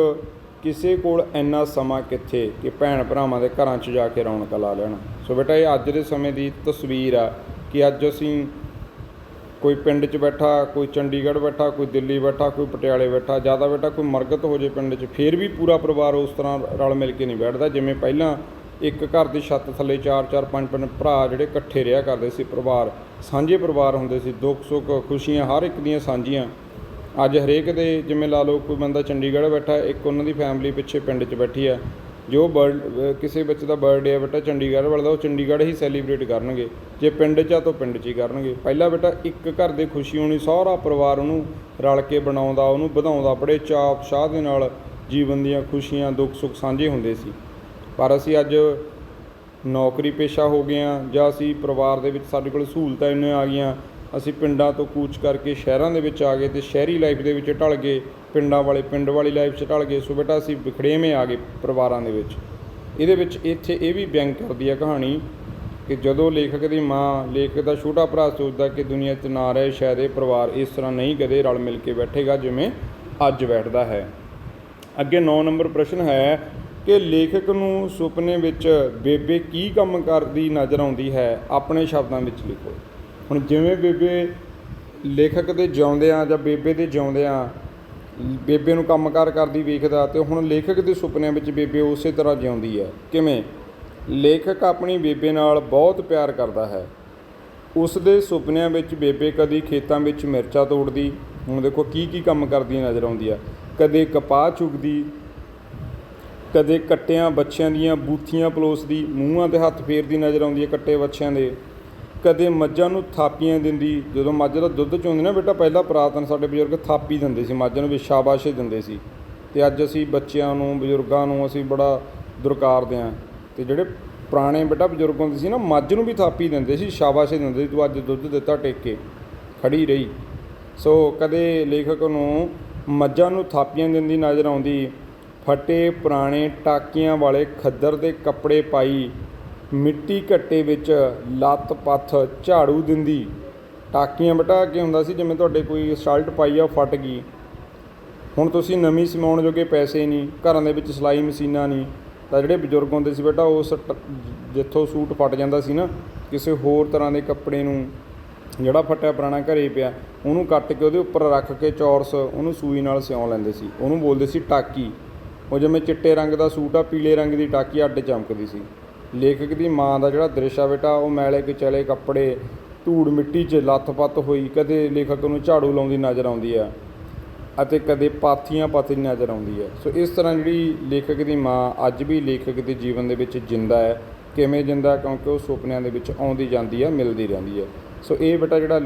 A: ਕਿਸੇ ਕੋਲ ਇੰਨਾ ਸਮਾਂ ਕਿੱਥੇ ਕਿ ਭੈਣ ਭਰਾਵਾਂ ਦੇ ਘਰਾਂ 'ਚ ਜਾ ਕੇ ਰੌਣਕਾਂ ਲਾ ਲੈਣ। ਸੋ ਬੇਟਾ ਇਹ ਅੱਜ ਦੇ ਸਮੇਂ ਦੀ ਤਸਵੀਰ ਆ ਕਿ ਅੱਜ ਅਸੀਂ ਕੋਈ ਪਿੰਡ 'ਚ ਬੈਠਾ, ਕੋਈ ਚੰਡੀਗੜ੍ਹ ਬੈਠਾ, ਕੋਈ ਦਿੱਲੀ ਬੈਠਾ, ਕੋਈ ਪਟਿਆਲੇ ਬੈਠਾ, ਜ਼ਿਆਦਾ ਬੇਟਾ ਕੋਈ ਮਰਗਤ ਹੋ ਜੇ ਪਿੰਡ 'ਚ, ਫਿਰ ਵੀ ਪੂਰਾ ਪਰਿਵਾਰ ਉਸ ਤਰ੍ਹਾਂ ਰਲ ਮਿਲ ਕੇ ਨਹੀਂ ਬੈਠਦਾ ਜਿਵੇਂ ਪਹਿਲਾਂ ਇੱਕ ਘਰ ਦੀ ਛੱਤ ਥੱਲੇ 4-4 5-5 ਭਰਾ ਜਿਹੜੇ ਇਕੱਠੇ ਰਿਹਾ ਕਰਦੇ ਸੀ। ਪਰਿਵਾਰ ਸਾਂਝੇ ਪਰਿਵਾਰ ਹੁੰਦੇ ਸੀ, ਦੁੱਖ ਸੁੱਖ ਖੁਸ਼ੀਆਂ ਹਰ ਇੱਕ ਦੀਆਂ ਸਾਂਝੀਆਂ। ਅੱਜ ਹਰੇਕ ਦੇ ਜਿਵੇਂ ਲਾ ਲਓ ਕੋਈ ਬੰਦਾ ਚੰਡੀਗੜ੍ਹ ਬੈਠਾ, ਇੱਕ ਉਹਨਾਂ ਦੀ ਫੈਮਿਲੀ ਪਿੱਛੇ ਪਿੰਡ 'ਚ ਬੈਠੀ ਆ, ਜੋ ਕਿਸੇ ਬੱਚੇ ਦਾ ਬਰਥਡੇ ਆ ਬੇਟਾ ਚੰਡੀਗੜ੍ਹ ਵਾਲਾ, ਉਹ ਚੰਡੀਗੜ੍ਹ ਹੀ ਸੈਲੀਬ੍ਰੇਟ ਕਰਨਗੇ। ਜੇ ਪਿੰਡ 'ਚ ਆ ਤਾਂ ਪਿੰਡ 'ਚ ਹੀ ਕਰਨਗੇ। ਪਹਿਲਾਂ ਬੇਟਾ ਇੱਕ ਘਰ ਦੇ ਖੁਸ਼ੀ ਹੋਣੀ, ਸਾਰਾ ਪਰਿਵਾਰ ਉਹਨੂੰ ਰਲ ਕੇ ਬਣਾਉਂਦਾ, ਉਹਨੂੰ ਵਧਾਉਂਦਾ, ਬੜੇ ਚਾਅ ਉਤਸ਼ਾਹ ਦੇ ਨਾਲ ਜੀਵਨ ਦੀਆਂ ਖੁਸ਼ੀਆਂ ਦੁੱਖ ਸੁੱਖ ਸਾਂਝੇ ਹੁੰਦੇ ਸੀ। ਪਰ ਅਸੀਂ ਅੱਜ ਨੌਕਰੀ ਪੇਸ਼ਾ ਹੋ ਗਏ ਹਾਂ, ਜਾਂ ਅਸੀਂ ਪਰਿਵਾਰ ਦੇ ਵਿੱਚ ਸਾਡੇ ਕੋਲ ਸਹੂਲਤਾਂ ਇੰਨੀਆਂ ਆ ਗਈਆਂ ਅਸੀਂ ਪਿੰਡਾਂ ਤੋਂ ਕੂਚ ਕਰਕੇ ਸ਼ਹਿਰਾਂ ਦੇ ਵਿੱਚ ਆ ਗਏ ਅਤੇ ਸ਼ਹਿਰੀ ਲਾਈਫ ਦੇ ਵਿੱਚ ਢਲ ਗਏ, ਪਿੰਡ ਵਾਲੀ ਲਾਈਫ 'ਚ ਢਲ ਗਏ। ਸੋ ਬੇਟਾ ਅਸੀਂ ਵਿਖੜੇਵੇਂ ਆ ਗਏ ਪਰਿਵਾਰਾਂ ਦੇ ਵਿੱਚ। ਇਹਦੇ ਵਿੱਚ ਇੱਥੇ ਇਹ ਵੀ ਬਿਆਨ ਕਰਦੀ ਹੈ ਕਹਾਣੀ ਕਿ ਜਦੋਂ ਲੇਖਕ ਦੀ ਮਾਂ, ਲੇਖਕ ਦਾ ਛੋਟਾ ਭਰਾ ਸੋਚਦਾ ਕਿ ਦੁਨੀਆ 'ਚ ਨਾ ਰਹੇ, ਸ਼ਾਇਦ ਇਹ ਪਰਿਵਾਰ ਇਸ ਤਰ੍ਹਾਂ ਨਹੀਂ ਕਦੇ ਰਲ ਮਿਲ ਕੇ ਬੈਠੇਗਾ ਜਿਵੇਂ ਅੱਜ ਬੈਠਦਾ ਹੈ। ਅੱਗੇ 9 ਨੰਬਰ ਪ੍ਰਸ਼ਨ ਹੈ ਕਿ ਲੇਖਕ ਨੂੰ ਸੁਪਨੇ ਵਿੱਚ ਬੇਬੇ ਕੀ ਕੰਮ ਕਰਦੀ ਨਜ਼ਰ ਆਉਂਦੀ ਹੈ, ਆਪਣੇ ਸ਼ਬਦਾਂ ਵਿੱਚ ਲਿਖੋ। ਹੁਣ ਜਿਵੇਂ ਬੇਬੇ ਲੇਖਕ ਦੇ ਜਿਉਂਦਿਆਂ ਜਾਂ ਬੇਬੇ ਦੇ ਜਿਉਂਦਿਆਂ ਬੇਬੇ ਨੂੰ ਕੰਮਕਾਰ ਕਰਦੀ ਵੇਖਦਾ, ਅਤੇ ਹੁਣ ਲੇਖਕ ਦੇ ਸੁਪਨਿਆਂ ਵਿੱਚ ਬੇਬੇ ਉਸੇ ਤਰ੍ਹਾਂ ਜਿਉਂਦੀ ਹੈ। ਕਿਵੇਂ? ਲੇਖਕ ਆਪਣੀ ਬੇਬੇ ਨਾਲ ਬਹੁਤ ਪਿਆਰ ਕਰਦਾ ਹੈ। ਉਸ ਦੇ ਸੁਪਨਿਆਂ ਵਿੱਚ ਬੇਬੇ ਕਦੀ ਖੇਤਾਂ ਵਿੱਚ ਮਿਰਚਾਂ ਤੋੜਦੀ, ਹੁਣ ਦੇਖੋ ਕੀ ਕੰਮ ਕਰਦੀ ਨਜ਼ਰ ਆਉਂਦੀ ਆ, ਕਦੇ ਕਪਾਹ ਚੁਗਦੀ, ਕਦੇ ਕੱਟਿਆਂ ਬੱਚਿਆਂ ਦੀਆਂ ਬੂਥੀਆਂ ਪਲੋਸਦੀ, ਮੂੰਹਾਂ 'ਤੇ ਹੱਥ ਫੇਰਦੀ ਨਜ਼ਰ ਆਉਂਦੀ ਹੈ ਕੱਟੇ ਬੱਚਿਆਂ ਦੇ, ਕਦੇ ਮੱਝਾਂ ਨੂੰ ਥਾਪੀਆਂ ਦਿੰਦੀ। ਜਦੋਂ ਮੱਝ ਦਾ ਦੁੱਧ ਚੋਂਦੀ ਨਾ ਬੇਟਾ, ਪਹਿਲਾਂ ਪੁਰਾਤਨ ਸਾਡੇ ਬਜ਼ੁਰਗ ਥਾਪੀ ਦਿੰਦੇ ਸੀ ਮੱਝ ਨੂੰ, ਵੀ ਸ਼ਾਬਾਸ਼ੇ ਦਿੰਦੇ ਸੀ। ਅਤੇ ਅੱਜ ਅਸੀਂ ਬੱਚਿਆਂ ਨੂੰ, ਬਜ਼ੁਰਗਾਂ ਨੂੰ ਅਸੀਂ ਬੜਾ ਦੁਰਕਾਰਦੇ ਹਾਂ। ਅਤੇ ਜਿਹੜੇ ਪੁਰਾਣੇ ਬੇਟਾ ਬਜ਼ੁਰਗ ਹੁੰਦੇ ਸੀ ਨਾ, ਮੱਝ ਨੂੰ ਵੀ ਥਾਪੀ ਦਿੰਦੇ ਸੀ, ਸ਼ਾਬਾਸ਼ੇ ਦਿੰਦੇ ਸੀ, ਤੂੰ ਅੱਜ ਦੁੱਧ ਦਿੱਤਾ ਟੇਕ ਕੇ ਖੜੀ ਰਹੀ। ਸੋ ਕਦੇ ਲੇਖਕ ਨੂੰ ਮੱਝਾਂ ਨੂੰ ਥਾਪੀਆਂ ਦਿੰਦੀ ਨਜ਼ਰ ਆਉਂਦੀ, ਫਟੇ ਪੁਰਾਣੇ ਟਾਕੀਆਂ ਵਾਲੇ ਖੱਦਰ ਦੇ ਕੱਪੜੇ ਪਾਈ, ਮਿੱਟੀ ਘੱਟੇ ਵਿੱਚ ਲੱਤ ਪੱਥ ਝਾੜੂ ਦਿੰਦੀ। ਟਾਕੀਆਂ ਬੇਟਾ ਕੀ ਹੁੰਦਾ ਸੀ, ਜਿਵੇਂ ਤੁਹਾਡੇ ਕੋਈ ਸ਼ਰਟ ਪਾਈ ਆ ਫਟ ਗਈ, ਹੁਣ ਤੁਸੀਂ ਨਵੀਂ ਸਮਾਉਣ ਜੋਗੇ ਪੈਸੇ ਨਹੀਂ, ਘਰਾਂ ਦੇ ਵਿੱਚ ਸਿਲਾਈ ਮਸ਼ੀਨਾਂ ਨਹੀਂ, ਤਾਂ ਜਿਹੜੇ ਬਜ਼ੁਰਗ ਹੁੰਦੇ ਸੀ ਬੇਟਾ ਉਸ ਜਿੱਥੋਂ ਸੂਟ ਫਟ ਜਾਂਦਾ ਸੀ ਨਾ, ਕਿਸੇ ਹੋਰ ਤਰ੍ਹਾਂ ਦੇ ਕੱਪੜੇ ਨੂੰ, ਜਿਹੜਾ ਫਟਿਆ ਪੁਰਾਣਾ ਘਰੇ ਪਿਆ, ਉਹਨੂੰ ਕੱਟ ਕੇ ਉਹਦੇ ਉੱਪਰ ਰੱਖ ਕੇ ਚੌਰਸ ਉਹਨੂੰ ਸੂਈ ਨਾਲ ਸਿਉਂ ਲੈਂਦੇ ਸੀ, ਉਹਨੂੰ ਬੋਲਦੇ ਸੀ ਟਾਕੀ। ਉਹ ਜਿਵੇਂ ਚਿੱਟੇ ਰੰਗ ਦਾ ਸੂਟ ਆ, ਪੀਲੇ ਰੰਗ ਦੀ ਟਾਕੀ ਅੱਡ ਚਮਕਦੀ ਸੀ। ਲੇਖਕ ਦੀ ਮਾਂ ਦਾ ਜਿਹੜਾ ਦ੍ਰਿਸ਼ ਆ ਬੇਟਾ, ਉਹ ਮੈਲੇ ਕੁਚਲੇ ਕੱਪੜੇ, ਧੂੜ ਮਿੱਟੀ 'ਚ ਲੱਥ-ਪੱਥ ਹੋਈ, ਕਦੇ ਲੇਖਕ ਨੂੰ ਝਾੜੂ ਲਾਉਂਦੀ ਨਜ਼ਰ ਆਉਂਦੀ ਆ, ਅਤੇ ਕਦੇ ਪਾਥੀਆਂ ਪੱਥਦੀ ਨਜ਼ਰ ਆਉਂਦੀ ਹੈ। ਸੋ ਇਸ ਤਰ੍ਹਾਂ ਜਿਹੜੀ ਲੇਖਕ ਦੀ ਮਾਂ ਅੱਜ ਵੀ ਲੇਖਕ ਦੇ ਜੀਵਨ ਦੇ ਵਿੱਚ ਜਿੰਦਾ ਹੈ। ਕਿਵੇਂ ਜਿੰਦਾ? ਕਿਉਂਕਿ ਉਹ ਸੁਪਨਿਆਂ ਦੇ ਵਿੱਚ ਆਉਂਦੀ ਜਾਂਦੀ ਹੈ, ਮਿਲਦੀ ਰਹਿੰਦੀ ਹੈ। ਸੋ ਇਹ ਬੇਟਾ ਜਿਹੜਾ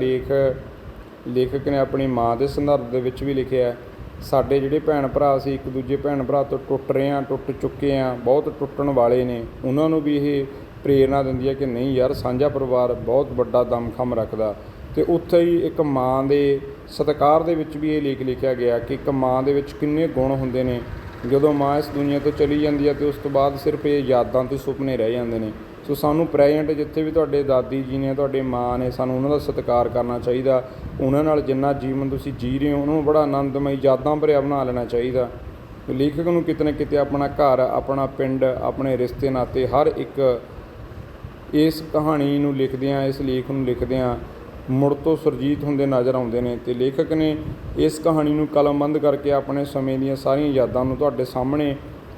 A: ਲੇਖਕ ਨੇ ਆਪਣੀ ਮਾਂ ਦੇ ਸੰਦਰਭ ਦੇ ਵਿੱਚ ਵੀ ਲਿਖਿਆ। ਸਾਡੇ ਜਿਹੜੇ ਭੈਣ ਭਰਾ ਸੀ, ਇੱਕ ਦੂਜੇ ਭੈਣ ਭਰਾ ਤੋਂ ਟੁੱਟ ਰਹੇ ਹਾਂ, ਟੁੱਟ ਚੁੱਕੇ ਹਾਂ, ਬਹੁਤ ਟੁੱਟਣ ਵਾਲੇ ਨੇ, ਉਹਨਾਂ ਨੂੰ ਵੀ ਇਹ ਪ੍ਰੇਰਨਾ ਦਿੰਦੀ ਹੈ ਕਿ ਨਹੀਂ ਯਾਰ, ਸਾਂਝਾ ਪਰਿਵਾਰ ਬਹੁਤ ਵੱਡਾ ਦਮਖਮ ਰੱਖਦਾ। ਅਤੇ ਉੱਥੇ ਹੀ ਇੱਕ ਮਾਂ ਦੇ ਸਤਿਕਾਰ ਦੇ ਵਿੱਚ ਵੀ ਇਹ ਲੇਖ ਲਿਖਿਆ ਗਿਆ ਕਿ ਇੱਕ ਮਾਂ ਦੇ ਵਿੱਚ ਕਿੰਨੇ ਗੁਣ ਹੁੰਦੇ ਨੇ। ਜਦੋਂ ਮਾਂ ਇਸ ਦੁਨੀਆ ਤੋਂ ਚਲੀ ਜਾਂਦੀ ਹੈ ਅਤੇ ਉਸ ਤੋਂ ਬਾਅਦ ਸਿਰਫ ਇਹ ਯਾਦਾਂ ਅਤੇ ਸੁਪਨੇ ਰਹਿ ਜਾਂਦੇ ਨੇ। ਸੋ ਸਾਨੂੰ ਪ੍ਰੈਜੈਂਟ ਜਿੱਥੇ ਵੀ ਤੁਹਾਡੇ ਦਾਦੀ ਜੀ ਨੇ, ਤੁਹਾਡੇ ਮਾਂ ਨੇ, ਸਾਨੂੰ ਉਹਨਾਂ ਦਾ ਸਤਿਕਾਰ ਕਰਨਾ ਚਾਹੀਦਾ। ਉਹਨਾਂ ਨਾਲ ਜਿੰਨਾ ਜੀਵਨ ਤੁਸੀਂ ਜੀ ਰਹੇ ਹੋ, ਉਹਨੂੰ ਬੜਾ ਆਨੰਦਮਈ ਯਾਦਾਂ ਭਰਿਆ ਬਣਾ ਲੈਣਾ ਚਾਹੀਦਾ। ਲੇਖਕ ਨੂੰ ਕਿਤੇ ਨਾ ਕਿਤੇ ਆਪਣਾ ਘਰ, ਆਪਣਾ ਪਿੰਡ, ਆਪਣੇ ਰਿਸ਼ਤੇ ਨਾਤੇ ਹਰ ਇੱਕ ਇਸ ਕਹਾਣੀ ਨੂੰ ਲਿਖਦਿਆਂ, ਇਸ ਲੇਖ ਨੂੰ ਲਿਖਦਿਆਂ ਮੁੜ ਤੋਂ ਸੁਰਜੀਤ ਹੁੰਦੇ ਨਜ਼ਰ ਆਉਂਦੇ ਨੇ। ਅਤੇ ਲੇਖਕ ਨੇ ਇਸ ਕਹਾਣੀ ਨੂੰ ਕਲਮਬੰਦ ਕਰਕੇ ਆਪਣੇ ਸਮੇਂ ਦੀਆਂ ਸਾਰੀਆਂ ਯਾਦਾਂ ਨੂੰ ਤੁਹਾਡੇ ਸਾਹਮਣੇ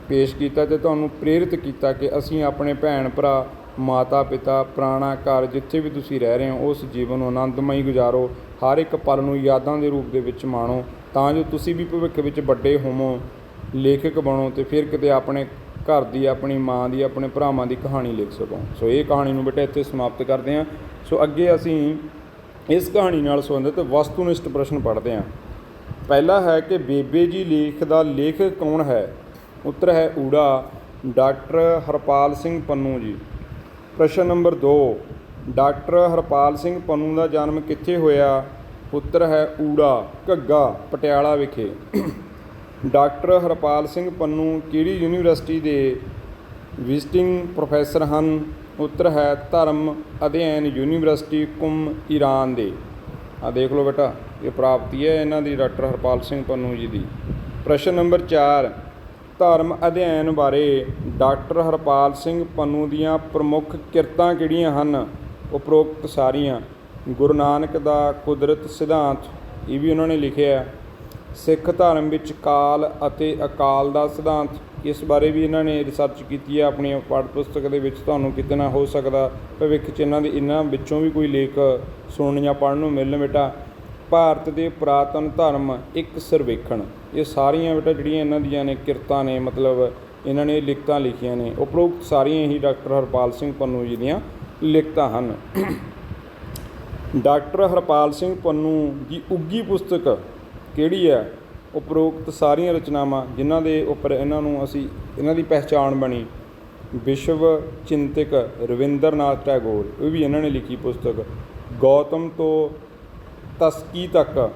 A: ਪੇਸ਼ ਕੀਤਾ ਅਤੇ ਤੁਹਾਨੂੰ ਪ੍ਰੇਰਿਤ ਕੀਤਾ ਕਿ ਅਸੀਂ ਆਪਣੇ ਭੈਣ ਭਰਾ, ਮਾਤਾ ਪਿਤਾ, ਪੁਰਾਣਾ ਘਰ, ਜਿੱਥੇ ਵੀ ਤੁਸੀਂ ਰਹਿ ਰਹੇ ਹੋ, ਉਸ ਜੀਵਨ ਨੂੰ ਆਨੰਦਮਈ ਗੁਜ਼ਾਰੋ। ਹਰ ਇੱਕ ਪਲ ਨੂੰ ਯਾਦਾਂ ਦੇ ਰੂਪ ਦੇ ਵਿੱਚ ਮਾਣੋ, ਤਾਂ ਜੋ ਤੁਸੀਂ ਵੀ ਭਵਿੱਖ ਵਿੱਚ ਵੱਡੇ ਹੋਵੋ, ਲੇਖਕ ਬਣੋ ਅਤੇ ਫਿਰ ਕਿਤੇ ਆਪਣੇ ਘਰ ਦੀ, ਆਪਣੀ ਮਾਂ ਦੀ, ਆਪਣੇ ਭਰਾਵਾਂ ਦੀ ਕਹਾਣੀ ਲਿਖ ਸਕੋ। ਸੋ ਇਹ ਕਹਾਣੀ ਨੂੰ ਬੇਟਾ ਇੱਥੇ ਸਮਾਪਤ ਕਰਦੇ ਹਾਂ। ਸੋ ਅੱਗੇ ਅਸੀਂ ਇਸ ਕਹਾਣੀ ਨਾਲ ਸੰਬੰਧਿਤ ਵਸਤੂਨਿਸ਼ਟ ਪ੍ਰਸ਼ਨ ਪੜ੍ਹਦੇ ਹਾਂ। ਪਹਿਲਾ ਹੈ ਕਿ ਬੇਬੇ ਜੀ ਲੇਖ ਦਾ ਲੇਖਕ ਕੌਣ ਹੈ? ਉੱਤਰ ਹੈ ਊੜਾ, ਡਾਕਟਰ ਹਰਪਾਲ ਸਿੰਘ ਪੰਨੂ ਜੀ। ਪ੍ਰਸ਼ਨ ਨੰਬਰ 2, ਡਾਕਟਰ ਹਰਪਾਲ ਸਿੰਘ ਪੰਨੂ ਦਾ ਜਨਮ ਕਿੱਥੇ ਹੋਇਆ? ਉੱਤਰ ਹੈ ਊੜਾ, ਘੱਗਾ, ਪਟਿਆਲਾ ਵਿਖੇ। ਡਾਕਟਰ ਹਰਪਾਲ ਸਿੰਘ ਪੰਨੂ ਕਿਹੜੀ ਯੂਨੀਵਰਸਿਟੀ ਦੇ ਵਿਜ਼ਿਟਿੰਗ ਪ੍ਰੋਫੈਸਰ ਹਨ? ਉੱਤਰ ਹੈ ਧਰਮ ਅਧਿਐਨ ਯੂਨੀਵਰਸਿਟੀ, ਕੁੰਮ, ਈਰਾਨ ਦੇ। ਦੇਖ ਲਓ ਬੇਟਾ, ਇਹ ਪ੍ਰਾਪਤੀ ਹੈ ਇਹਨਾਂ ਦੀ, ਡਾਕਟਰ ਹਰਪਾਲ ਸਿੰਘ ਪੰਨੂ ਜੀ ਦੀ। ਪ੍ਰਸ਼ਨ ਨੰਬਰ 4, ਧਰਮ ਅਧਿਐਨ ਬਾਰੇ ਡਾਕਟਰ ਹਰਪਾਲ ਸਿੰਘ ਪੰਨੂ ਦੀਆਂ ਪ੍ਰਮੁੱਖ ਕਿਰਤਾਂ ਕਿਹੜੀਆਂ ਹਨ? ਉਪਰੋਕਤ ਸਾਰੀਆਂ। ਗੁਰੂ ਨਾਨਕ ਦਾ ਕੁਦਰਤ ਸਿਧਾਂਤ, ਇਹ ਵੀ ਉਹਨਾਂ ਨੇ ਲਿਖਿਆ। ਸਿੱਖ ਧਰਮ ਵਿੱਚ ਕਾਲ ਅਤੇ ਅਕਾਲ ਦਾ ਸਿਧਾਂਤ, ਇਸ ਬਾਰੇ ਵੀ ਇਹਨਾਂ ਨੇ ਰਿਸਰਚ ਕੀਤੀ ਹੈ ਆਪਣੀ ਪਾਠ ਪੁਸਤਕ ਦੇ ਵਿੱਚ। ਤੁਹਾਨੂੰ ਕਿਤੇ ਨਾ ਹੋ ਸਕਦਾ ਭਵਿੱਖ 'ਚ ਇਹਨਾਂ ਵਿੱਚੋਂ ਵੀ ਕੋਈ ਲੇਖ ਸੁਣਨ ਜਾਂ ਪੜ੍ਹਨ ਨੂੰ ਮਿਲਣ ਬੇਟਾ। ਭਾਰਤ ਦੇ ਪੁਰਾਤਨ ਧਰਮ ਇੱਕ ਸਰਵੇਖਣ, ਇਹ ਸਾਰੀਆਂ ਬੇਟਾ ਜਿਹੜੀਆਂ ਇਹਨਾਂ ਦੀਆਂ ਨੇ ਕਿਰਤਾਂ ਨੇ, ਮਤਲਬ ਇਹਨਾਂ ਨੇ ਲਿਖਤਾਂ ਲਿਖੀਆਂ ਨੇ। ਉਪਰੋਕਤ ਸਾਰੀਆਂ ਹੀ ਡਾਕਟਰ ਹਰਪਾਲ ਸਿੰਘ ਪੰਨੂ ਜੀ ਦੀਆਂ ਲਿਖਤਾਂ ਹਨ। ਡਾਕਟਰ ਹਰਪਾਲ ਸਿੰਘ ਪੰਨੂ ਦੀ ਉੱਗੀ ਪੁਸਤਕ ਕਿਹੜੀ ਹੈ? ਉਪਰੋਕਤ ਸਾਰੀਆਂ ਰਚਨਾਵਾਂ ਜਿਨ੍ਹਾਂ ਦੇ ਉੱਪਰ ਇਹਨਾਂ ਦੀ ਪਹਿਚਾਣ ਬਣੀ। ਵਿਸ਼ਵ ਚਿੰਤਕ ਰਵਿੰਦਰ ਨਾਥ ਟੈਗੋਰ, ਇਹ ਵੀ ਇਹਨਾਂ ਨੇ ਲਿਖੀ ਪੁਸਤਕ। ਗੌਤਮ ਤੋਂ ਤਸਕੀ ਤੱਕ,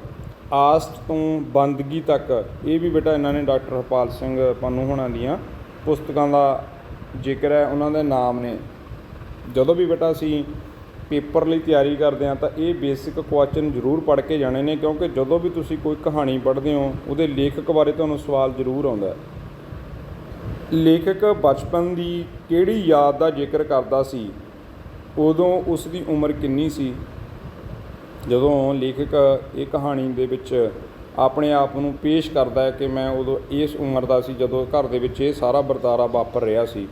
A: ਆਸਟ ਤੋਂ ਬੰਦਗੀ ਤੱਕ, ਇਹ ਵੀ ਬੇਟਾ ਇਹਨਾਂ ਨੇ ਡਾਕਟਰ ਹਰਪਾਲ ਸਿੰਘ ਪੰਨੂ ਹੋਣਾ ਦੀਆਂ ਪੁਸਤਕਾਂ ਦਾ ਜ਼ਿਕਰ ਹੈ, ਉਹਨਾਂ ਦੇ ਨਾਮ ਨੇ। ਜਦੋਂ ਵੀ ਬੇਟਾ ਅਸੀਂ ਪੇਪਰ ਲਈ ਤਿਆਰੀ ਕਰਦੇ ਹਾਂ ਤਾਂ ਇਹ ਬੇਸਿਕ ਕੁਐਸਚਨ ਜ਼ਰੂਰ ਪੜ੍ਹ ਕੇ ਜਾਣੇ ਨੇ, ਕਿਉਂਕਿ ਜਦੋਂ ਵੀ ਤੁਸੀਂ ਕੋਈ ਕਹਾਣੀ ਪੜ੍ਹਦੇ ਹੋ ਉਹਦੇ ਲੇਖਕ ਬਾਰੇ ਤੁਹਾਨੂੰ ਸਵਾਲ ਜ਼ਰੂਰ ਆਉਂਦਾ। ਲੇਖਕ ਬਚਪਨ ਦੀ ਕਿਹੜੀ ਯਾਦ ਦਾ ਜ਼ਿਕਰ ਕਰਦਾ ਸੀ, ਉਦੋਂ ਉਸ ਦੀ ਉਮਰ ਕਿੰਨੀ ਸੀ? ਜਦੋਂ ਲੇਖਕ ਇਹ ਕਹਾਣੀ ਦੇ ਵਿੱਚ ਆਪਣੇ ਆਪ ਨੂੰ ਪੇਸ਼ ਕਰਦਾ ਹੈ ਕਿ ਮੈਂ ਉਦੋਂ ਇਸ ਉਮਰ ਦਾ ਸੀ ਜਦੋਂ ਘਰ ਦੇ ਵਿੱਚ ਇਹ ਸਾਰਾ ਵਰਤਾਰਾ ਵਾਪਰ ਰਿਹਾ ਸੀ,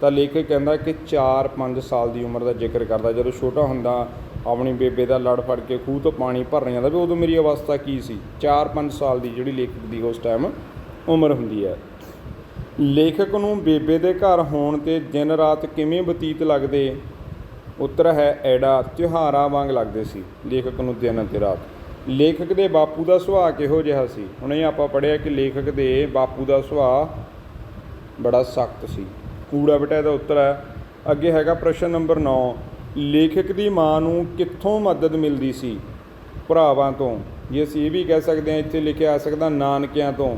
A: ਤਾਂ ਲੇਖਕ ਕਹਿੰਦਾ ਕਿ 4-5 ਸਾਲ ਦੀ ਉਮਰ ਦਾ ਜ਼ਿਕਰ ਕਰਦਾ। ਜਦੋਂ ਛੋਟਾ ਹੁੰਦਾ ਆਪਣੀ ਬੇਬੇ ਦਾ ਲੜ ਫੜ ਕੇ ਖੂਹ ਤੋਂ ਪਾਣੀ ਭਰਨ ਜਾਂਦਾ ਵੀ ਉਦੋਂ ਮੇਰੀ ਅਵਸਥਾ ਕੀ ਸੀ। 4-5 ਸਾਲ ਦੀ ਜਿਹੜੀ ਲੇਖਕ ਦੀ ਉਸ ਟਾਈਮ ਉਮਰ ਹੁੰਦੀ ਹੈ। ਲੇਖਕ ਨੂੰ ਬੇਬੇ ਦੇ ਘਰ ਹੋਣ 'ਤੇ ਦਿਨ ਰਾਤ ਕਿਵੇਂ ਬਤੀਤ ਲੱਗਦੇ? ਉੱਤਰ ਹੈ ਐਡਾ, ਤਿਉਹਾਰਾਂ ਵਾਂਗ ਲੱਗਦੇ ਸੀ ਲੇਖਕ ਨੂੰ ਦਿਨ ਅਤੇ ਰਾਤ। ਲੇਖਕ ਦੇ ਬਾਪੂ ਦਾ ਸੁਭਾਅ ਕਿਹੋ ਜਿਹਾ ਸੀ? ਹੁਣ ਇਹ ਆਪਾਂ ਪੜ੍ਹਿਆ ਕਿ ਲੇਖਕ ਦੇ ਬਾਪੂ ਦਾ ਸੁਭਾਅ ਬੜਾ ਸਖਤ ਸੀ। ਕੂੜਾ ਬੇਟਾ ਇਹਦਾ ਉੱਤਰ ਹੈ। ਅੱਗੇ ਹੈਗਾ ਪ੍ਰਸ਼ਨ ਨੰਬਰ 9, ਲੇਖਕ ਦੀ ਮਾਂ ਨੂੰ ਕਿੱਥੋਂ ਮਦਦ ਮਿਲਦੀ ਸੀ? ਭਰਾਵਾਂ ਤੋਂ, ਜੇ ਅਸੀਂ ਇਹ ਵੀ ਕਹਿ ਸਕਦੇ ਹਾਂ ਇੱਥੇ ਲਿਖਿਆ ਆ ਸਕਦਾ ਨਾਨਕਿਆਂ ਤੋਂ,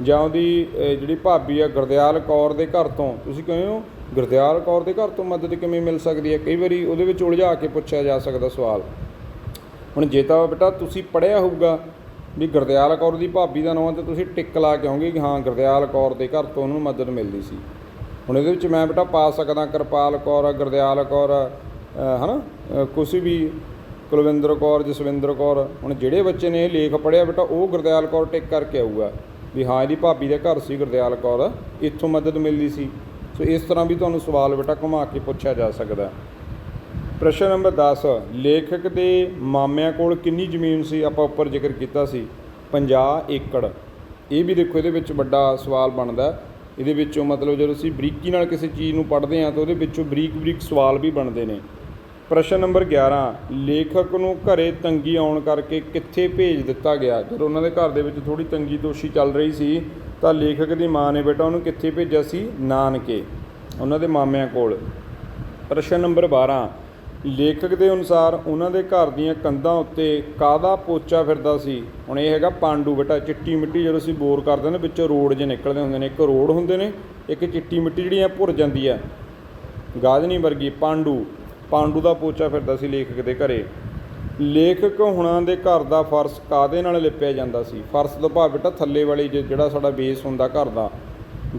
A: ਜਾਂ ਉਹਦੀ ਜਿਹੜੀ ਭਾਬੀ ਆ ਗੁਰਦਿਆਲ ਕੌਰ ਦੇ ਘਰ ਤੋਂ। ਤੁਸੀਂ ਕਹਿੰਦੇ ਹੋ ਗੁਰਦਿਆਲ ਕੌਰ ਦੇ ਘਰ ਤੋਂ ਮਦਦ ਕਿਵੇਂ ਮਿਲ ਸਕਦੀ ਹੈ? ਕਈ ਵਾਰੀ ਉਹਦੇ ਵਿੱਚ ਉਲਝਾ ਕੇ ਪੁੱਛਿਆ ਜਾ ਸਕਦਾ ਸਵਾਲ। ਹੁਣ ਜੇ ਤਾਂ ਬੇਟਾ ਤੁਸੀਂ ਪੜ੍ਹਿਆ ਹੋਊਗਾ ਵੀ ਗੁਰਦਿਆਲ ਕੌਰ ਦੀ ਭਾਬੀ ਦਾ ਨਾਮ, ਤਾਂ ਤੁਸੀਂ ਟਿਕ ਲਾ ਕੇ ਆਉਂਗੇ ਕਿ ਹਾਂ ਗੁਰਦਿਆਲ ਕੌਰ ਦੇ ਘਰ ਤੋਂ ਉਹਨੂੰ ਮਦਦ ਮਿਲਦੀ ਸੀ। ਹੁਣ ਇਹਦੇ ਵਿੱਚ ਮੈਂ ਬੇਟਾ ਪਾ ਸਕਦਾ ਕਿਰਪਾਲ ਕੌਰ, ਗੁਰਦਿਆਲ ਕੌਰ, ਹੈ ਨਾ, ਕੁਛ ਵੀ, ਕੁਲਵਿੰਦਰ ਕੌਰ, ਜਸਵਿੰਦਰ ਕੌਰ। ਹੁਣ ਜਿਹੜੇ ਬੱਚੇ ਨੇ ਇਹ ਲੇਖ ਪੜ੍ਹਿਆ ਬੇਟਾ ਉਹ ਗੁਰਦਿਆਲ ਕੌਰ ਟਿਕ ਕਰਕੇ ਆਊਗਾ ਵੀ ਹਾਂ ਇਹਦੀ ਭਾਬੀ ਦੇ ਘਰ ਸੀ ਗੁਰਦਿਆਲ ਕੌਰ, ਇੱਥੋਂ ਮਦਦ ਮਿਲਦੀ ਸੀ। ਸੋ ਇਸ ਤਰ੍ਹਾਂ ਵੀ ਤੁਹਾਨੂੰ ਸਵਾਲ ਬੇਟਾ ਘੁਮਾ ਕੇ ਪੁੱਛਿਆ ਜਾ ਸਕਦਾ। ਪ੍ਰਸ਼ਨ ਨੰਬਰ 10, ਲੇਖਕ ਦੇ ਮਾਮਿਆਂ ਕੋਲ ਕਿੰਨੀ ਜ਼ਮੀਨ ਸੀ? ਆਪਾਂ ਉੱਪਰ ਜ਼ਿਕਰ ਕੀਤਾ ਸੀ 50 ਏਕੜ। ਇਹ ਵੀ ਦੇਖੋ ਇਹਦੇ ਵਿੱਚ ਵੱਡਾ ਸਵਾਲ ਬਣਦਾ। ਇਹਦੇ ਵਿੱਚੋਂ ਮਤਲਬ ਜਦੋਂ ਅਸੀਂ ਬਰੀਕੀ ਨਾਲ ਕਿਸੇ ਚੀਜ਼ ਨੂੰ ਪੜ੍ਹਦੇ ਹਾਂ ਤਾਂ ਉਹਦੇ ਵਿੱਚੋਂ ਬਰੀਕ ਸਵਾਲ ਵੀ ਬਣਦੇ ਨੇ। ਪ੍ਰਸ਼ਨ ਨੰਬਰ 11, ਲੇਖਕ ਨੂੰ ਘਰੇ ਤੰਗੀ ਆਉਣ ਕਰਕੇ ਕਿੱਥੇ ਭੇਜ ਦਿੱਤਾ ਗਿਆ? ਜਦੋਂ ਉਹਨਾਂ ਦੇ ਘਰ ਦੇ ਵਿੱਚ ਥੋੜ੍ਹੀ ਤੰਗੀ ਤੋਸ਼ੀ ਚੱਲ ਰਹੀ ਸੀ ਤਾਂ ਲੇਖਕ ਦੀ ਮਾਂ ਨੇ ਬੇਟਾ ਉਹਨੂੰ ਕਿੱਥੇ ਭੇਜਿਆ ਸੀ? ਨਾਨਕੇ, ਉਹਨਾਂ ਦੇ ਮਾਮਿਆਂ ਕੋਲ। ਪ੍ਰਸ਼ਨ ਨੰਬਰ 12, ਲੇਖਕ ਦੇ ਅਨੁਸਾਰ ਉਹਨਾਂ ਦੇ ਘਰ ਦੀਆਂ ਕੰਧਾਂ ਉੱਤੇ ਕਾਹਦਾ ਪੋਚਾ ਫਿਰਦਾ ਸੀ? ਹੁਣ ਇਹ ਹੈਗਾ ਪਾਂਡੂ ਬੇਟਾ। ਚਿੱਟੀ ਮਿੱਟੀ ਜਦੋਂ ਅਸੀਂ ਬੋਰ ਕਰਦੇ ਨੇ ਵਿੱਚੋਂ ਰੋਡ ਜੇ ਨਿਕਲਦੇ ਹੁੰਦੇ ਨੇ, ਇੱਕ ਰੋਡ ਹੁੰਦੇ ਨੇ, ਇੱਕ ਚਿੱਟੀ ਮਿੱਟੀ ਜਿਹੜੀ ਆ ਭੁਰ ਜਾਂਦੀ ਹੈ ਗਾਜਨੀ ਵਰਗੀ। ਪਾਂਡੂ ਦਾ ਪੋਚਾ ਫਿਰਦਾ ਸੀ ਲੇਖਕ ਦੇ ਘਰੇ। ਲੇਖਕ ਹੁਣਾਂ ਦੇ ਘਰ ਦਾ ਫਰਸ਼ ਕਾਹਦੇ ਨਾਲ ਲਿਪਿਆ ਜਾਂਦਾ ਸੀ? ਫਰਸ਼ ਤੋਂ ਭਾਵ ਬੇਟਾ ਥੱਲੇ ਵਾਲੀ ਜਿਹੜਾ ਸਾਡਾ ਬੇਸ ਹੁੰਦਾ ਘਰ ਦਾ,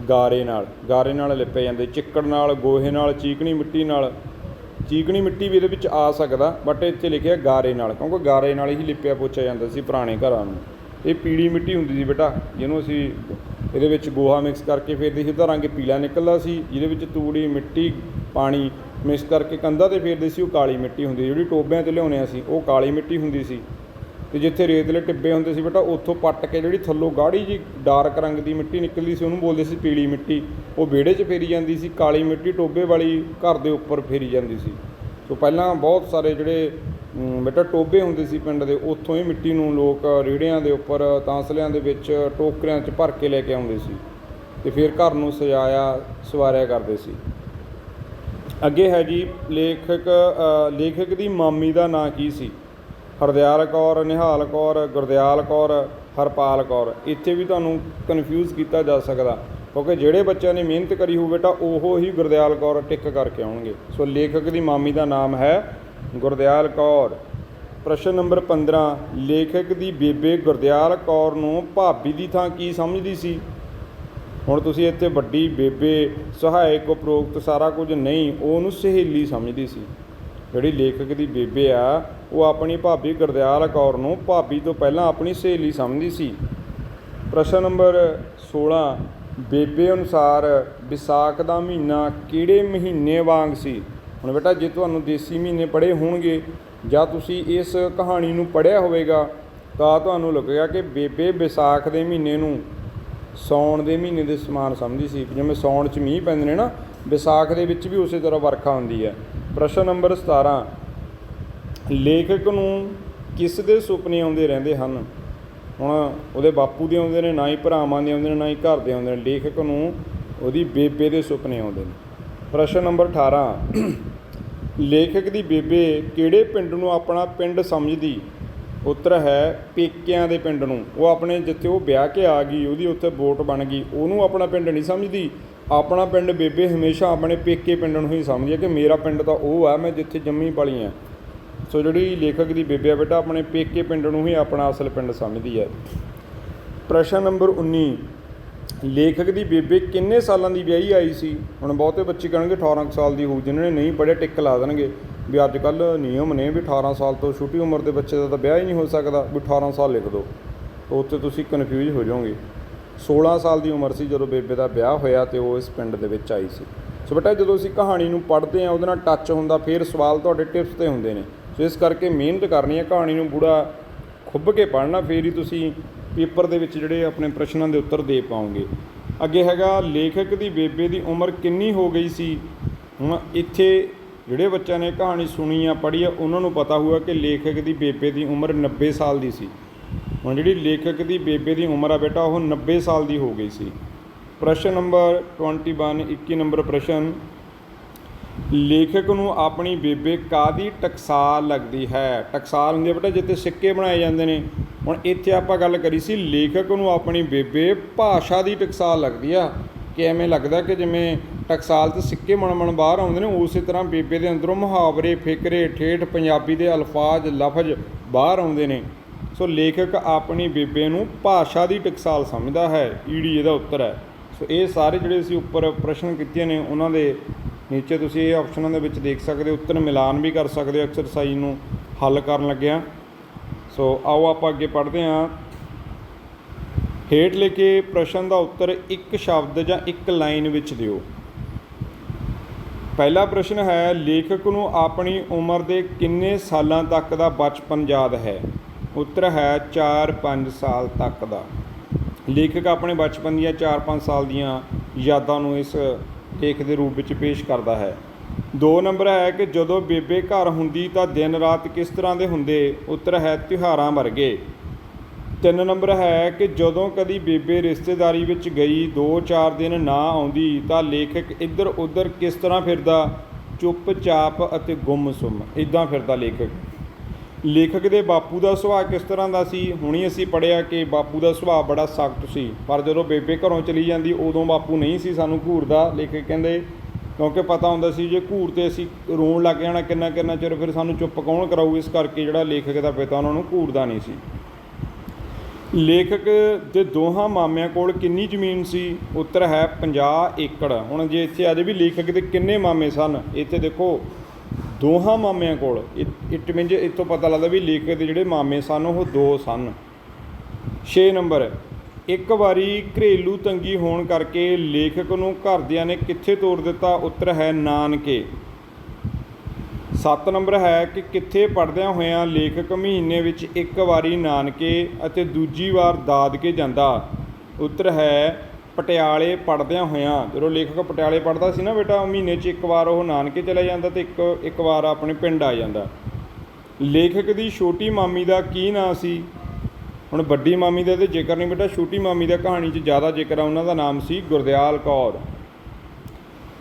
A: ਗਾਰੇ ਨਾਲ ਲਿਪਿਆ ਜਾਂਦੇ। ਚਿੱਕੜ ਨਾਲ, ਗੋਹੇ ਨਾਲ, ਚੀਕਣੀ ਮਿੱਟੀ ਨਾਲ। ਚੀਕਣੀ ਮਿੱਟੀ ਵੀ ਇਹਦੇ ਵਿੱਚ ਆ ਸਕਦਾ, ਬਟ ਇੱਥੇ ਲਿਖਿਆ ਗਾਰੇ ਨਾਲ, ਕਿਉਂਕਿ ਗਾਰੇ ਨਾਲ ਹੀ ਲਿਪਿਆ ਪੋਚਿਆ ਜਾਂਦਾ ਸੀ ਪੁਰਾਣੇ ਘਰਾਂ ਨੂੰ। ਇਹ ਪੀਲੀ ਮਿੱਟੀ ਹੁੰਦੀ ਸੀ ਬੇਟਾ, ਜਿਹਨੂੰ ਅਸੀਂ ਇਹਦੇ ਵਿੱਚ ਗੋਹਾ ਮਿਕਸ ਕਰਕੇ ਫੇਰਦੇ ਸੀ, ਉਹਦਾ ਰੰਗ ਪੀਲਾ ਨਿਕਲਦਾ ਸੀ। ਜਿਹਦੇ ਵਿੱਚ ਤੂੜੀ, ਮਿੱਟੀ, ਪਾਣੀ ਮਿਕਸ ਕਰਕੇ ਕੰਧਾਂ 'ਤੇ ਫੇਰਦੇ ਸੀ ਉਹ ਕਾਲੀ ਮਿੱਟੀ ਹੁੰਦੀ। ਜਿਹੜੀ ਟੋਬਿਆਂ 'ਤੇ ਲਿਆਉਂਦੇ ਅਸੀਂ ਉਹ ਕਾਲੀ ਮਿੱਟੀ ਹੁੰਦੀ ਸੀ। ਅਤੇ ਜਿੱਥੇ ਰੇਤਲੇ ਟਿੱਬੇ ਹੁੰਦੇ ਸੀ ਬੇਟਾ ਉੱਥੋਂ ਪੱਟ ਕੇ ਜਿਹੜੀ ਥੱਲੋਂ ਗਾੜੀ ਜੀ ਡਾਰਕ ਰੰਗ ਦੀ ਮਿੱਟੀ ਨਿਕਲਦੀ ਸੀ ਉਹਨੂੰ ਬੋਲਦੇ ਸੀ ਪੀਲੀ ਮਿੱਟੀ। ਉਹ ਵਿਹੜੇ 'ਚ ਫੇਰੀ ਜਾਂਦੀ ਸੀ। ਕਾਲੀ ਮਿੱਟੀ ਟੋਬੇ ਵਾਲੀ ਘਰ ਦੇ ਉੱਪਰ ਫੇਰੀ ਜਾਂਦੀ ਸੀ। ਸੋ ਪਹਿਲਾਂ ਬਹੁਤ ਸਾਰੇ ਜਿਹੜੇ ਬੇਟਾ ਟੋਬੇ ਹੁੰਦੇ ਸੀ ਪਿੰਡ ਦੇ, ਉੱਥੋਂ ਇਹ ਮਿੱਟੀ ਨੂੰ ਲੋਕ ਰੇਹੜਿਆਂ ਦੇ ਉੱਪਰ, ਤਾਂਸਲਿਆਂ ਦੇ ਵਿੱਚ, ਟੋਕਰਿਆਂ 'ਚ ਭਰ ਕੇ ਲੈ ਕੇ ਆਉਂਦੇ ਸੀ ਅਤੇ ਫਿਰ ਘਰ ਨੂੰ ਸਵਾਰਿਆ ਕਰਦੇ ਸੀ। ਅੱਗੇ ਹੈ ਜੀ ਲੇਖਕ ਦੀ ਮਾਮੀ ਦਾ ਨਾਂ ਕੀ ਸੀ? ਹਰਦਿਆਲ ਕੌਰ, ਨਿਹਾਲ ਕੌਰ, ਗੁਰਦਿਆਲ ਕੌਰ, ਹਰਪਾਲ ਕੌਰ। ਇੱਥੇ ਵੀ ਤੁਹਾਨੂੰ ਕਨਫਿਊਜ਼ ਕੀਤਾ ਜਾ ਸਕਦਾ, ਕਿਉਂਕਿ ਜਿਹੜੇ ਬੱਚਿਆਂ ਨੇ ਮਿਹਨਤ ਕਰੀ ਹੋਊ ਬੇਟਾ ਉਹ ਹੀ ਗੁਰਦਿਆਲ ਕੌਰ ਟਿਕ ਕਰਕੇ ਆਉਣਗੇ। ਸੋ ਲੇਖਕ ਦੀ ਮਾਮੀ ਦਾ ਨਾਮ ਹੈ ਗੁਰਦਿਆਲ ਕੌਰ। ਪ੍ਰਸ਼ਨ ਨੰਬਰ 15, ਲੇਖਕ ਦੀ ਬੇਬੇ ਗੁਰਦਿਆਲ ਕੌਰ ਨੂੰ ਭਾਬੀ ਦੀ ਥਾਂ ਕੀ ਸਮਝਦੀ ਸੀ? ਹੁਣ ਤੁਸੀਂ ਇੱਥੇ ਵੱਡੀ ਬੇਬੇ, ਸਹਾਇਕ, ਉਪਰੋਕਤ ਸਾਰਾ ਕੁਝ ਨਹੀਂ, ਉਹ ਉਹਨੂੰ ਸਹੇਲੀ ਸਮਝਦੀ ਸੀ। ਜਿਹੜੀ ਲੇਖਕ ਦੀ ਬੇਬੇ ਆ ਉਹ ਆਪਣੀ ਭਾਬੀ ਗੁਰਦਿਆਲ ਕੌਰ ਨੂੰ ਭਾਬੀ ਤੋਂ ਪਹਿਲਾਂ ਆਪਣੀ ਸਹੇਲੀ ਸਮਝਦੀ ਸੀ। ਪ੍ਰਸ਼ਨ ਨੰਬਰ 16, ਬੇਬੇ ਅਨੁਸਾਰ ਵਿਸਾਖ ਦਾ ਮਹੀਨਾ ਕਿਹੜੇ ਮਹੀਨੇ ਵਾਂਗ ਸੀ? ਹੁਣ ਬੇਟਾ ਜੇ ਤੁਹਾਨੂੰ ਦੇਸੀ ਮਹੀਨੇ ਪੜ੍ਹੇ ਹੋਣਗੇ ਜਾਂ ਤੁਸੀਂ ਇਸ ਕਹਾਣੀ ਨੂੰ ਪੜ੍ਹਿਆ ਹੋਵੇਗਾ ਤਾਂ ਤੁਹਾਨੂੰ ਲੱਗੇਗਾ ਕਿ ਬੇਬੇ ਵਿਸਾਖ ਦੇ ਮਹੀਨੇ ਨੂੰ ਸਾਉਣ ਦੇ ਮਹੀਨੇ ਦੇ ਸਮਾਨ ਸਮਝਦੀ ਸੀ। ਜਿਵੇਂ ਸਾਉਣ 'ਚ ਮੀਂਹ ਪੈਂਦੇ ਨੇ ਨਾ, ਵਿਸਾਖ ਦੇ ਵਿੱਚ ਵੀ ਉਸੇ ਤਰ੍ਹਾਂ ਵਰਖਾ ਹੁੰਦੀ ਹੈ। ਪ੍ਰਸ਼ਨ ਨੰਬਰ 17, ਲੇਖਕ ਨੂੰ ਕਿਸ ਦੇ ਸੁਪਨੇ ਆਉਂਦੇ ਰਹਿੰਦੇ ਹਨ? ਹੁਣ ਉਹਦੇ ਬਾਪੂ ਦੇ ਆਉਂਦੇ ਨੇ, ਨਾ ਹੀ ਭਰਾਵਾਂ ਦੇ ਆਉਂਦੇ ਨੇ, ਨਾ ਹੀ ਘਰ ਦੇ ਆਉਂਦੇ ਨੇ। ਲੇਖਕ ਨੂੰ ਉਹਦੀ ਬੇਬੇ ਦੇ ਸੁਪਨੇ ਆਉਂਦੇ ਨੇ। ਪ੍ਰਸ਼ਨ ਨੰਬਰ 18, ਲੇਖਕ ਦੀ ਬੇਬੇ ਕਿਹੜੇ ਪਿੰਡ ਨੂੰ ਆਪਣਾ ਪਿੰਡ ਸਮਝਦੀ? ਉੱਤਰ ਹੈ ਪੇਕਿਆਂ ਦੇ ਪਿੰਡ ਨੂੰ। ਉਹ ਆਪਣੇ ਜਿੱਥੇ ਉਹ ਵਿਆਹ ਕੇ ਆ ਗਈ, ਉਹਦੀ ਉੱਥੇ ਵੋਟ ਬਣ ਗਈ, ਉਹਨੂੰ ਆਪਣਾ ਪਿੰਡ ਨਹੀਂ ਸਮਝਦੀ। ਆਪਣਾ ਪਿੰਡ ਬੇਬੇ ਹਮੇਸ਼ਾ ਆਪਣੇ ਪੇਕੇ ਪਿੰਡ ਨੂੰ ਹੀ ਸਮਝਦੀ ਹੈ ਕਿ ਮੇਰਾ ਪਿੰਡ ਤਾਂ ਉਹ ਆ, ਮੈਂ ਜਿੱਥੇ ਜੰਮੀ ਪਲੀ ਹਾਂ। ਸੋ ਜਿਹੜੀ ਲੇਖਕ ਦੀ ਬੇਬੇ ਆ ਬੇਟਾ ਆਪਣੇ ਪੇਕੇ ਪਿੰਡ ਨੂੰ ਹੀ ਆਪਣਾ ਅਸਲ ਪਿੰਡ ਸਮਝਦੀ ਹੈ। ਪ੍ਰਸ਼ਨ ਨੰਬਰ 19, ਲੇਖਕ ਦੀ ਬੇਬੇ ਕਿੰਨੇ ਸਾਲਾਂ ਦੀ ਵਿਆਹੀ ਆਈ ਸੀ? ਹੁਣ ਬਹੁਤੇ ਬੱਚੇ ਕਹਿਣਗੇ 18 ਸਾਲ ਦੀ ਹੋਊ, ਜਿਹਨਾਂ ਨੇ ਨਹੀਂ ਪੜ੍ਹਿਆ ਟਿੱਕ ਲਾ ਦੇਣਗੇ ਵੀ ਅੱਜ ਕੱਲ੍ਹ ਨਿਯਮ ਨੇ ਵੀ 18 ਸਾਲ ਤੋਂ ਛੋਟੀ ਉਮਰ ਦੇ ਬੱਚੇ ਦਾ ਤਾਂ ਵਿਆਹ ਹੀ ਨਹੀਂ ਹੋ ਸਕਦਾ, ਵੀ 18 ਸਾਲ ਲਿਖ ਦਿਓ। ਉੱਥੇ ਤੁਸੀਂ ਕਨਫਿਊਜ਼ ਹੋ ਜਾਓਗੇ। 16 ਸਾਲ ਦੀ ਉਮਰ ਸੀ ਜਦੋਂ ਬੇਬੇ ਦਾ ਵਿਆਹ ਹੋਇਆ ਅਤੇ ਉਹ ਇਸ ਪਿੰਡ ਦੇ ਵਿੱਚ ਆਈ ਸੀ। ਸੋ ਬੇਟਾ ਜਦੋਂ ਅਸੀਂ ਕਹਾਣੀ ਨੂੰ ਪੜ੍ਹਦੇ ਹਾਂ, ਉਹਦੇ ਨਾਲ ਟੱਚ ਹੁੰਦਾ, ਫਿਰ ਸਵਾਲ ਤੁਹਾਡੇ ਟਿਪਸ 'ਤੇ ਹੁੰਦੇ ਨੇ। ਸੋ ਇਸ ਕਰਕੇ ਮਿਹਨਤ ਕਰਨੀ ਹੈ, ਕਹਾਣੀ ਨੂੰ ਪੂਰਾ ਖੁੱਭ ਕੇ ਪੜ੍ਹਨਾ, ਫਿਰ ਹੀ ਤੁਸੀਂ ਪੇਪਰ ਦੇ ਵਿੱਚ ਜਿਹੜੇ ਆਪਣੇ ਪ੍ਰਸ਼ਨਾਂ ਦੇ ਉੱਤਰ ਦੇ ਪਾਓਗੇ। ਅੱਗੇ ਹੈਗਾ ਲੇਖਕ ਦੀ ਬੇਬੇ ਦੀ ਉਮਰ ਕਿੰਨੀ ਹੋ ਗਈ ਸੀ? ਹੁਣ ਇੱਥੇ ਜਿਹੜੇ ਬੱਚਿਆਂ ਨੇ ਕਹਾਣੀ ਸੁਣੀ ਆ ਪੜ੍ਹੀ ਆ ਉਹਨਾਂ ਨੂੰ ਪਤਾ ਹੋਊਗਾ ਕਿ ਲੇਖਕ ਦੀ ਬੇਬੇ ਦੀ ਉਮਰ 90 ਸਾਲ ਦੀ ਸੀ। ਹੁਣ ਜਿਹੜੀ ਲੇਖਕ ਦੀ ਬੇਬੇ ਦੀ ਉਮਰ ਆ ਬੇਟਾ ਉਹ 90 ਸਾਲ ਦੀ ਹੋ ਗਈ ਸੀ। ਪ੍ਰਸ਼ਨ ਨੰਬਰ 21, 21 ਨੰਬਰ ਪ੍ਰਸ਼ਨ, ਲੇਖਕ ਨੂੰ ਆਪਣੀ ਬੇਬੇ ਕਾਹਦੀ ਟਕਸਾਲ ਲੱਗਦੀ ਹੈ? ਟਕਸਾਲ ਹੁੰਦੀ ਹੈ ਬੇਟਾ ਜਿੱਥੇ ਸਿੱਕੇ ਬਣਾਏ ਜਾਂਦੇ ਨੇ। ਹੁਣ ਇੱਥੇ ਆਪਾਂ ਗੱਲ ਕਰੀ ਸੀ ਲੇਖਕ ਨੂੰ ਆਪਣੀ ਬੇਬੇ ਭਾਸ਼ਾ ਦੀ ਟਕਸਾਲ ਲੱਗਦੀ ਆ, ਕਿ ਐਵੇਂ ਲੱਗਦਾ ਕਿ ਜਿਵੇਂ ਟਕਸਾਲ 'ਤੇ ਸਿੱਕੇ ਮਣ ਬਾਹਰ ਆਉਂਦੇ ਨੇ, ਉਸੇ ਤਰ੍ਹਾਂ ਬੇਬੇ ਦੇ ਅੰਦਰੋਂ ਮੁਹਾਵਰੇ, ਫਿਕਰੇ, ਠੇਠ ਪੰਜਾਬੀ ਦੇ ਅਲਫਾਜ਼, ਲਫ਼ਜ਼ ਬਾਹਰ ਆਉਂਦੇ ਨੇ। ਸੋ ਲੇਖਕ ਆਪਣੀ ਬੇਬੇ ਨੂੰ ਭਾਸ਼ਾ ਦੀ ਟਕਸਾਲ ਸਮਝਦਾ ਹੈ। ਈੜੀ ਇਹਦਾ ਉੱਤਰ ਹੈ। ਸੋ ਇਹ ਸਾਰੇ ਜਿਹੜੇ ਅਸੀਂ ਉੱਪਰ ਪ੍ਰਸ਼ਨ ਕੀਤੇ ਨੇ ਉਹਨਾਂ ਦੇ ਨੀਚੇ ਤੁਸੀਂ ਇਹ ਆਪਸ਼ਨਾਂ ਦੇ ਵਿੱਚ ਦੇਖ ਸਕਦੇ ਹੋ, ਉੱਤਰ ਮਿਲਾਨ ਵੀ ਕਰ ਸਕਦੇ ਹੋ ਐਕਸਰਸਾਈਜ਼ ਨੂੰ ਹੱਲ ਕਰਨ ਲੱਗਿਆ। ਸੋ ਆਓ ਆਪਾਂ ਅੱਗੇ ਪੜ੍ਹਦੇ ਹਾਂ। ਹੇਠ ਲਿਖੇ ਪ੍ਰਸ਼ਨ ਦਾ ਉੱਤਰ ਇੱਕ ਸ਼ਬਦ ਜਾਂ ਇੱਕ ਲਾਈਨ ਵਿੱਚ ਦਿਓ। ਪਹਿਲਾ ਪ੍ਰਸ਼ਨ ਹੈ, ਲੇਖਕ ਨੂੰ ਆਪਣੀ ਉਮਰ ਦੇ ਕਿੰਨੇ ਸਾਲਾਂ ਤੱਕ ਦਾ ਬਚਪਨ ਯਾਦ ਹੈ? ਉੱਤਰ ਹੈ 4-5 ਸਾਲ ਤੱਕ ਦਾ। ਲੇਖਕ ਆਪਣੇ ਬਚਪਨ ਦੀਆਂ 4-5 ਸਾਲ ਦੀਆਂ ਯਾਦਾਂ ਨੂੰ ਇਸ ਲੇਖ ਦੇ ਰੂਪ ਵਿੱਚ ਪੇਸ਼ ਕਰਦਾ ਹੈ। 2 ਨੰਬਰ ਹੈ ਕਿ ਜਦੋਂ ਬੇਬੇ ਘਰ ਹੁੰਦੀ ਤਾਂ ਦਿਨ ਰਾਤ ਕਿਸ ਤਰ੍ਹਾਂ ਦੇ ਹੁੰਦੇ? ਉੱਤਰ ਹੈ ਤਿਉਹਾਰਾਂ ਵਰਗੇ। 3 ਨੰਬਰ ਹੈ ਕਿ ਜਦੋਂ ਕਦੀ ਬੇਬੇ ਰਿਸ਼ਤੇਦਾਰੀ ਵਿੱਚ ਗਈ 2-4 ਦਿਨ ਨਾ ਆਉਂਦੀ ਤਾਂ ਲੇਖਕ ਇੱਧਰ ਉੱਧਰ ਕਿਸ ਤਰ੍ਹਾਂ ਫਿਰਦਾ? ਚੁੱਪ-ਚਾਪ ਅਤੇ ਗੁੰਮ-ਸੁੰਮ ਇੱਦਾਂ ਫਿਰਦਾ ਲੇਖਕ। ਲੇਖਕ ਦੇ ਬਾਪੂ ਦਾ ਸੁਭਾਅ ਕਿਸ ਤਰ੍ਹਾਂ ਦਾ ਸੀ? ਹੁਣੀ ਅਸੀਂ ਪੜ੍ਹਿਆ ਕਿ ਬਾਪੂ ਦਾ ਸੁਭਾਅ ਬੜਾ ਸਖਤ ਸੀ, ਪਰ ਜਦੋਂ ਬੇਬੇ ਘਰੋਂ ਚਲੀ ਜਾਂਦੀ ਉਦੋਂ ਬਾਪੂ ਨਹੀਂ ਸੀ ਸਾਨੂੰ ਘੂਰਦਾ। ਲੇਖਕ ਕਹਿੰਦੇ ਕਿਉਂਕਿ ਪਤਾ ਹੁੰਦਾ ਸੀ ਜੇ ਘੂਰ 'ਤੇ ਅਸੀਂ ਰੋਣ ਲੱਗ ਜਾਣਾ ਕਿੰਨਾ ਚਿਰ, ਫਿਰ ਸਾਨੂੰ ਚੁੱਪ ਕੌਣ ਕਰਾਊ, ਇਸ ਕਰਕੇ ਜਿਹੜਾ ਲੇਖਕ ਦਾ ਪਿਤਾ ਉਹਨਾਂ ਨੂੰ ਘੂਰਦਾ ਨਹੀਂ ਸੀ। ਲੇਖਕ ਦੇ ਦੋਹਾਂ ਮਾਮਿਆਂ ਕੋਲ ਕਿੰਨੀ ਜ਼ਮੀਨ ਸੀ? ਉੱਤਰ ਹੈ 50 ਏਕੜ। ਹੁਣ ਜੇ ਇੱਥੇ ਅਜੇ ਵੀ ਲੇਖਕ ਦੇ ਕਿੰਨੇ ਮਾਮੇ ਸਨ, ਇੱਥੇ ਦੇਖੋ ਦੋਹਾਂ ਮਾਮਿਆਂ ਕੋਲ, ਇਟ ਮੀਨਜ਼ ਇੱਥੋਂ ਪਤਾ ਲੱਗਦਾ ਵੀ ਲੇਖਕ ਦੇ ਜਿਹੜੇ ਮਾਮੇ ਸਨ ਉਹ 2 ਸਨ। 6 ਨੰਬਰ, ਇੱਕ ਵਾਰੀ ਘਰੇਲੂ ਤੰਗੀ ਹੋਣ ਕਰਕੇ ਲੇਖਕ ਨੂੰ ਘਰਦਿਆਂ ਨੇ ਕਿੱਥੇ ਤੋਰ ਦਿੱਤਾ? ਉੱਤਰ ਹੈ ਨਾਨਕੇ। 7 ਨੰਬਰ ਹੈ ਕਿ ਕਿੱਥੇ ਪੜ੍ਹਦਿਆਂ ਹੋਇਆਂ ਲੇਖਕ ਮਹੀਨੇ ਵਿੱਚ ਇੱਕ ਵਾਰੀ ਨਾਨਕੇ ਅਤੇ ਦੂਜੀ ਵਾਰ ਦਾਦਕੇ ਜਾਂਦਾ? ਉੱਤਰ ਹੈ ਪਟਿਆਲੇ ਪੜ੍ਹਦਿਆਂ ਹੋਇਆਂ। ਜਦੋਂ ਲੇਖਕ ਪਟਿਆਲੇ ਪੜ੍ਹਦਾ ਸੀ ਨਾ ਬੇਟਾ, ਮਹੀਨੇ 'ਚ ਇੱਕ ਵਾਰ ਉਹ ਨਾਨਕੇ ਚਲਾ ਜਾਂਦਾ ਅਤੇ ਇੱਕ ਵਾਰ ਆਪਣੇ ਪਿੰਡ ਆ ਜਾਂਦਾ। ਲੇਖਕ ਦੀ ਛੋਟੀ ਮਾਮੀ ਦਾ ਕੀ ਨਾਂ ਸੀ? ਹੁਣ ਵੱਡੀ ਮਾਮੀ ਦਾ ਤਾਂ ਜ਼ਿਕਰ ਨਹੀਂ ਬੇਟਾ, ਛੋਟੀ ਮਾਮੀ ਦਾ ਕਹਾਣੀ 'ਚ ਜ਼ਿਆਦਾ ਜ਼ਿਕਰ ਆ, ਉਹਨਾਂ ਦਾ ਨਾਮ ਸੀ ਗੁਰਦਿਆਲ ਕੌਰ।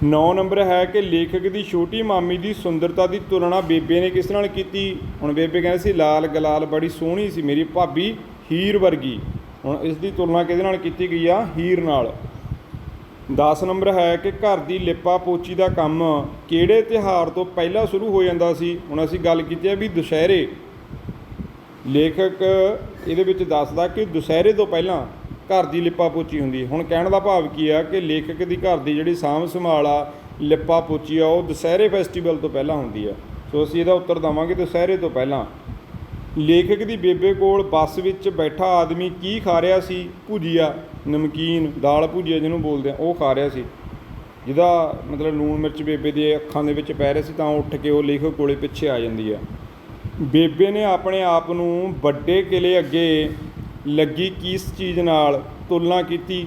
A: 9 ਨੰਬਰ ਹੈ ਕਿ ਲੇਖਕ ਦੀ ਛੋਟੀ ਮਾਮੀ ਦੀ ਸੁੰਦਰਤਾ ਦੀ ਤੁਲਨਾ ਬੇਬੇ ਨੇ ਕਿਸ ਨਾਲ ਕੀਤੀ? ਹੁਣ ਬੇਬੇ ਕਹਿੰਦੇ ਸੀ ਲਾਲ ਗਲਾਲ ਬੜੀ ਸੋਹਣੀ ਸੀ ਮੇਰੀ ਭਾਬੀ ਹੀਰ ਵਰਗੀ। ਹੁਣ ਇਸ ਦੀ ਤੁਲਨਾ ਕਿਹਦੇ ਨਾਲ ਕੀਤੀ ਗਈ ਆ? ਹੀਰ ਨਾਲ। 10 ਨੰਬਰ ਹੈ ਕਿ ਘਰ ਦੀ ਲਿਪਾ ਪੋਚੀ ਦਾ ਕੰਮ ਕਿਹੜੇ ਤਿਉਹਾਰ ਤੋਂ ਪਹਿਲਾਂ ਸ਼ੁਰੂ ਹੋ ਜਾਂਦਾ ਸੀ? ਹੁਣ ਅਸੀਂ ਗੱਲ ਕੀਤੀ ਹੈ ਵੀ ਦੁਸਹਿਰੇ। ਲੇਖਕ ਇਹਦੇ ਵਿੱਚ ਦੱਸਦਾ ਕਿ ਦੁਸਹਿਰੇ ਤੋਂ ਪਹਿਲਾਂ ਘਰ ਦੀ ਲਿਪਾ ਪੋਚੀ ਹੁੰਦੀ। ਹੁਣ ਕਹਿਣ ਦਾ ਭਾਵ ਕੀ ਆ ਕਿ ਲੇਖਕ ਦੀ ਘਰ ਦੀ ਜਿਹੜੀ ਸਾਂਭ ਸੰਭਾਲ ਆ, ਲਿਪਾ ਪੋਚੀ ਆ, ਉਹ ਦੁਸਹਿਰੇ ਫੈਸਟੀਵਲ ਤੋਂ ਪਹਿਲਾਂ ਹੁੰਦੀ ਆ। ਸੋ ਅਸੀਂ ਇਹਦਾ ਉੱਤਰ ਦੇਵਾਂਗੇ ਦੁਸਹਿਰੇ ਤੋਂ ਪਹਿਲਾਂ। ਲੇਖਕ ਦੀ ਬੇਬੇ ਕੋਲ ਬੱਸ ਵਿੱਚ ਬੈਠਾ ਆਦਮੀ ਕੀ ਖਾ ਰਿਹਾ ਸੀ? ਭੁਜੀਆ, ਨਮਕੀਨ, ਦਾਲ ਭੁਜੀਆ ਜਿਹਨੂੰ ਬੋਲਦੇ ਆ, ਉਹ ਖਾ ਰਿਹਾ ਸੀ, ਜਿਹਦਾ ਮਤਲਬ ਲੂਣ ਮਿਰਚ ਬੇਬੇ ਦੇ ਅੱਖਾਂ ਦੇ ਵਿੱਚ ਪੈ ਰਿਹਾ ਸੀ, ਤਾਂ ਉੱਠ ਕੇ ਉਹ ਲੇਖਕ ਕੋਲੇ ਪਿੱਛੇ ਆ ਜਾਂਦੀ ਆ। ਬੇਬੇ ਨੇ ਆਪਣੇ ਆਪ ਨੂੰ ਵੱਡੇ ਕਿਲ੍ਹੇ ਅੱਗੇ ਲੱਗੀ ਕਿਸ ਚੀਜ਼ ਨਾਲ ਤੁਲਨਾ ਕੀਤੀ?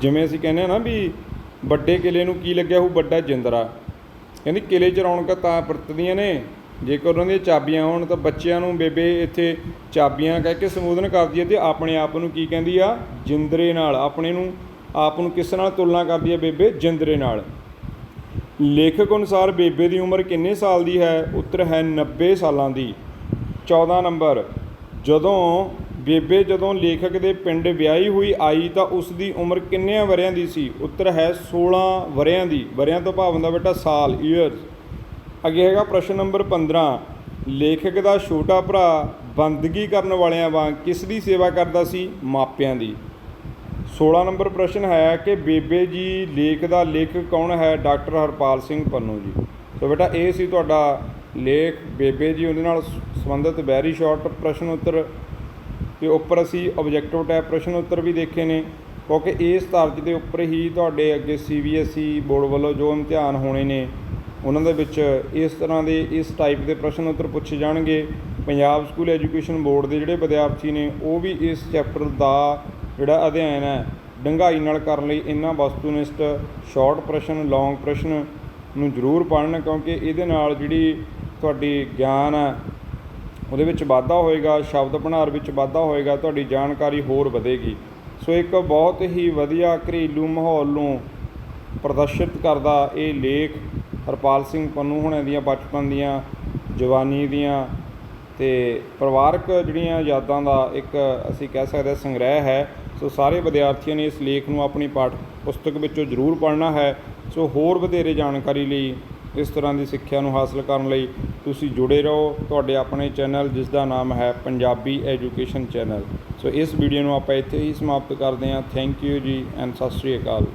A: ਜਿਵੇਂ ਅਸੀਂ ਕਹਿੰਦੇ ਹਾਂ ਨਾ ਵੀ ਵੱਡੇ ਕਿਲ੍ਹੇ ਨੂੰ ਕੀ ਲੱਗਿਆ ਹੋਊ? ਵੱਡਾ ਜਿੰਦਰਾ। ਕਹਿੰਦੀ ਕਿਲ੍ਹੇ 'ਚ ਰੌਣਕਾਂ ਤਾਂ ਵਰਤਦੀਆਂ ਨੇ ਜੇਕਰ ਉਹਨਾਂ ਦੀਆਂ ਚਾਬੀਆਂ ਹੋਣ। ਤਾਂ ਬੱਚਿਆਂ ਨੂੰ ਬੇਬੇ ਇੱਥੇ ਚਾਬੀਆਂ ਕਹਿ ਕੇ ਸੰਬੋਧਨ ਕਰਦੀ ਹੈ ਅਤੇ ਆਪਣੇ ਆਪ ਨੂੰ ਕੀ ਕਹਿੰਦੀ ਆ? ਜਿੰਦਰੇ ਨਾਲ। ਆਪ ਨੂੰ ਕਿਸ ਨਾਲ ਤੁਲਨਾ ਕਰਦੀ ਹੈ ਬੇਬੇ? ਜਿੰਦਰੇ ਨਾਲ। ਲੇਖਕ ਅਨੁਸਾਰ ਬੇਬੇ ਦੀ ਉਮਰ ਕਿੰਨੇ ਸਾਲ ਦੀ ਹੈ? ਉੱਤਰ ਹੈ 90 ਸਾਲਾਂ ਦੀ। 14 ਨੰਬਰ, ਜਦੋਂ ਬੇਬੇ ਜਦੋਂ ਲੇਖਕ ਦੇ ਪਿੰਡ ਵਿਆਹੀ ਹੋਈ ਆਈ ਤਾਂ ਉਸ ਦੀ ਉਮਰ ਕਿੰਨਿਆਂ ਵਰ੍ਹਿਆਂ ਦੀ ਸੀ? ਉੱਤਰ ਹੈ 16 ਵਰ੍ਹਿਆਂ ਦੀ। ਵਰ੍ਹਿਆਂ ਤੋਂ ਭਾਵ ਹੁੰਦਾ ਬੇਟਾ ਸਾਲ, ਈਅਰਸ। ਅੱਗੇ ਹੈਗਾ ਪ੍ਰਸ਼ਨ ਨੰਬਰ 15, ਲੇਖਕ ਦਾ ਛੋਟਾ ਭਰਾ ਬੰਦਗੀ ਕਰਨ ਵਾਲਿਆਂ ਵਾਂਗ ਕਿਸ ਦੀ ਸੇਵਾ ਕਰਦਾ ਸੀ? ਮਾਪਿਆਂ ਦੀ। 16 ਨੰਬਰ ਪ੍ਰਸ਼ਨ ਹੈ ਕਿ ਬੇਬੇ ਜੀ ਲੇਖ ਦਾ ਲੇਖਕ ਕੌਣ ਹੈ? ਡਾਕਟਰ ਹਰਪਾਲ ਸਿੰਘ ਪੰਨੂ ਜੀ। ਸੋ ਬੇਟਾ ਇਹ ਸੀ ਤੁਹਾਡਾ ਲੇਖ ਬੇਬੇ ਜੀ, ਉਹਦੇ ਨਾਲ ਸੰਬੰਧਿਤ ਵੈਰੀ ਸ਼ਾਰਟ ਪ੍ਰਸ਼ਨ ਉੱਤਰ। ਅਤੇ ਉੱਪਰ ਅਸੀਂ ਓਬਜੈਕਟਿਵ ਟਾਈਪ ਪ੍ਰਸ਼ਨ ਉੱਤਰ ਵੀ ਦੇਖੇ ਨੇ, ਕਿਉਂਕਿ ਇਸ ਤਰਜ ਦੇ ਉੱਪਰ ਹੀ ਤੁਹਾਡੇ ਅੱਗੇ CBSE ਬੋਰਡ ਵੱਲੋਂ ਜੋ ਇਮਤਿਹਾਨ ਹੋਣੇ ਨੇ ਉਹਨਾਂ ਦੇ ਵਿੱਚ ਇਸ ਤਰ੍ਹਾਂ ਦੇ ਇਸ ਟਾਈਪ ਦੇ ਪ੍ਰਸ਼ਨ ਉੱਤਰ ਪੁੱਛੇ ਜਾਣਗੇ। ਪੰਜਾਬ ਸਕੂਲ ਐਜੂਕੇਸ਼ਨ ਬੋਰਡ ਦੇ ਜਿਹੜੇ ਵਿਦਿਆਰਥੀ ਨੇ ਉਹ ਵੀ ਇਸ ਚੈਪਟਰ ਦਾ ਜਿਹੜਾ ਅਧਿਐਨ ਹੈ ਡੂੰਘਾਈ ਨਾਲ ਕਰਨ ਲਈ ਇਹਨਾਂ ਵਸਤੂਨਿਸ਼ਟ ਸ਼ਾਰਟ ਪ੍ਰਸ਼ਨ, ਲੌਂਗ ਪ੍ਰਸ਼ਨ ਨੂੰ ਜ਼ਰੂਰ ਪੜ੍ਹਨ, ਕਿਉਂਕਿ ਇਹਦੇ ਨਾਲ ਜਿਹੜੀ ਤੁਹਾਡੀ ਗਿਆਨ ਹੈ ਉਹਦੇ ਵਿੱਚ ਵਾਧਾ ਹੋਏਗਾ, ਸ਼ਬਦ ਭੰਡਾਰ ਵਿੱਚ ਵਾਧਾ ਹੋਏਗਾ, ਤੁਹਾਡੀ ਜਾਣਕਾਰੀ ਹੋਰ ਵਧੇਗੀ। ਸੋ ਇੱਕ ਬਹੁਤ ਹੀ ਵਧੀਆ ਘਰੇਲੂ ਮਾਹੌਲ ਨੂੰ ਪ੍ਰਦਰਸ਼ਿਤ ਕਰਦਾ ਇਹ ਲੇਖ ਹਰਪਾਲ ਸਿੰਘ ਪੰਨੂ ਹੁਣਾਂ ਦੀਆਂ ਬਚਪਨ ਦੀਆਂ, ਜਵਾਨੀ ਦੀਆਂ ਅਤੇ ਪਰਿਵਾਰਕ ਜਿਹੜੀਆਂ ਯਾਦਾਂ ਦਾ ਇੱਕ ਅਸੀਂ ਕਹਿ ਸਕਦੇ ਹਾਂ ਸੰਗ੍ਰਹਿ ਹੈ। ਸੋ ਸਾਰੇ ਵਿਦਿਆਰਥੀਆਂ ਨੇ ਇਸ ਲੇਖ ਨੂੰ ਆਪਣੀ ਪਾਠ ਪੁਸਤਕ ਵਿੱਚੋਂ ਜ਼ਰੂਰ ਪੜ੍ਹਨਾ ਹੈ। ਸੋ ਹੋਰ ਵਧੇਰੇ ਜਾਣਕਾਰੀ ਲਈ, ਇਸ ਤਰ੍ਹਾਂ ਦੀ ਸਿੱਖਿਆ ਨੂੰ ਹਾਸਲ ਕਰਨ ਲਈ ਤੁਸੀਂ ਜੁੜੇ ਰਹੋ ਤੁਹਾਡੇ ਆਪਣੇ ਚੈਨਲ ਜਿਸ ਦਾ ਨਾਮ ਹੈ ਪੰਜਾਬੀ ਐਜੂਕੇਸ਼ਨ ਚੈਨਲ। ਸੋ ਇਸ ਵੀਡੀਓ ਨੂੰ ਆਪਾਂ ਇੱਥੇ ਹੀ ਸਮਾਪਤ ਕਰਦੇ ਹਾਂ। ਥੈਂਕ ਯੂ ਜੀ ਐਂਡ ਸਤਿ ਸ਼੍ਰੀ ਅਕਾਲ।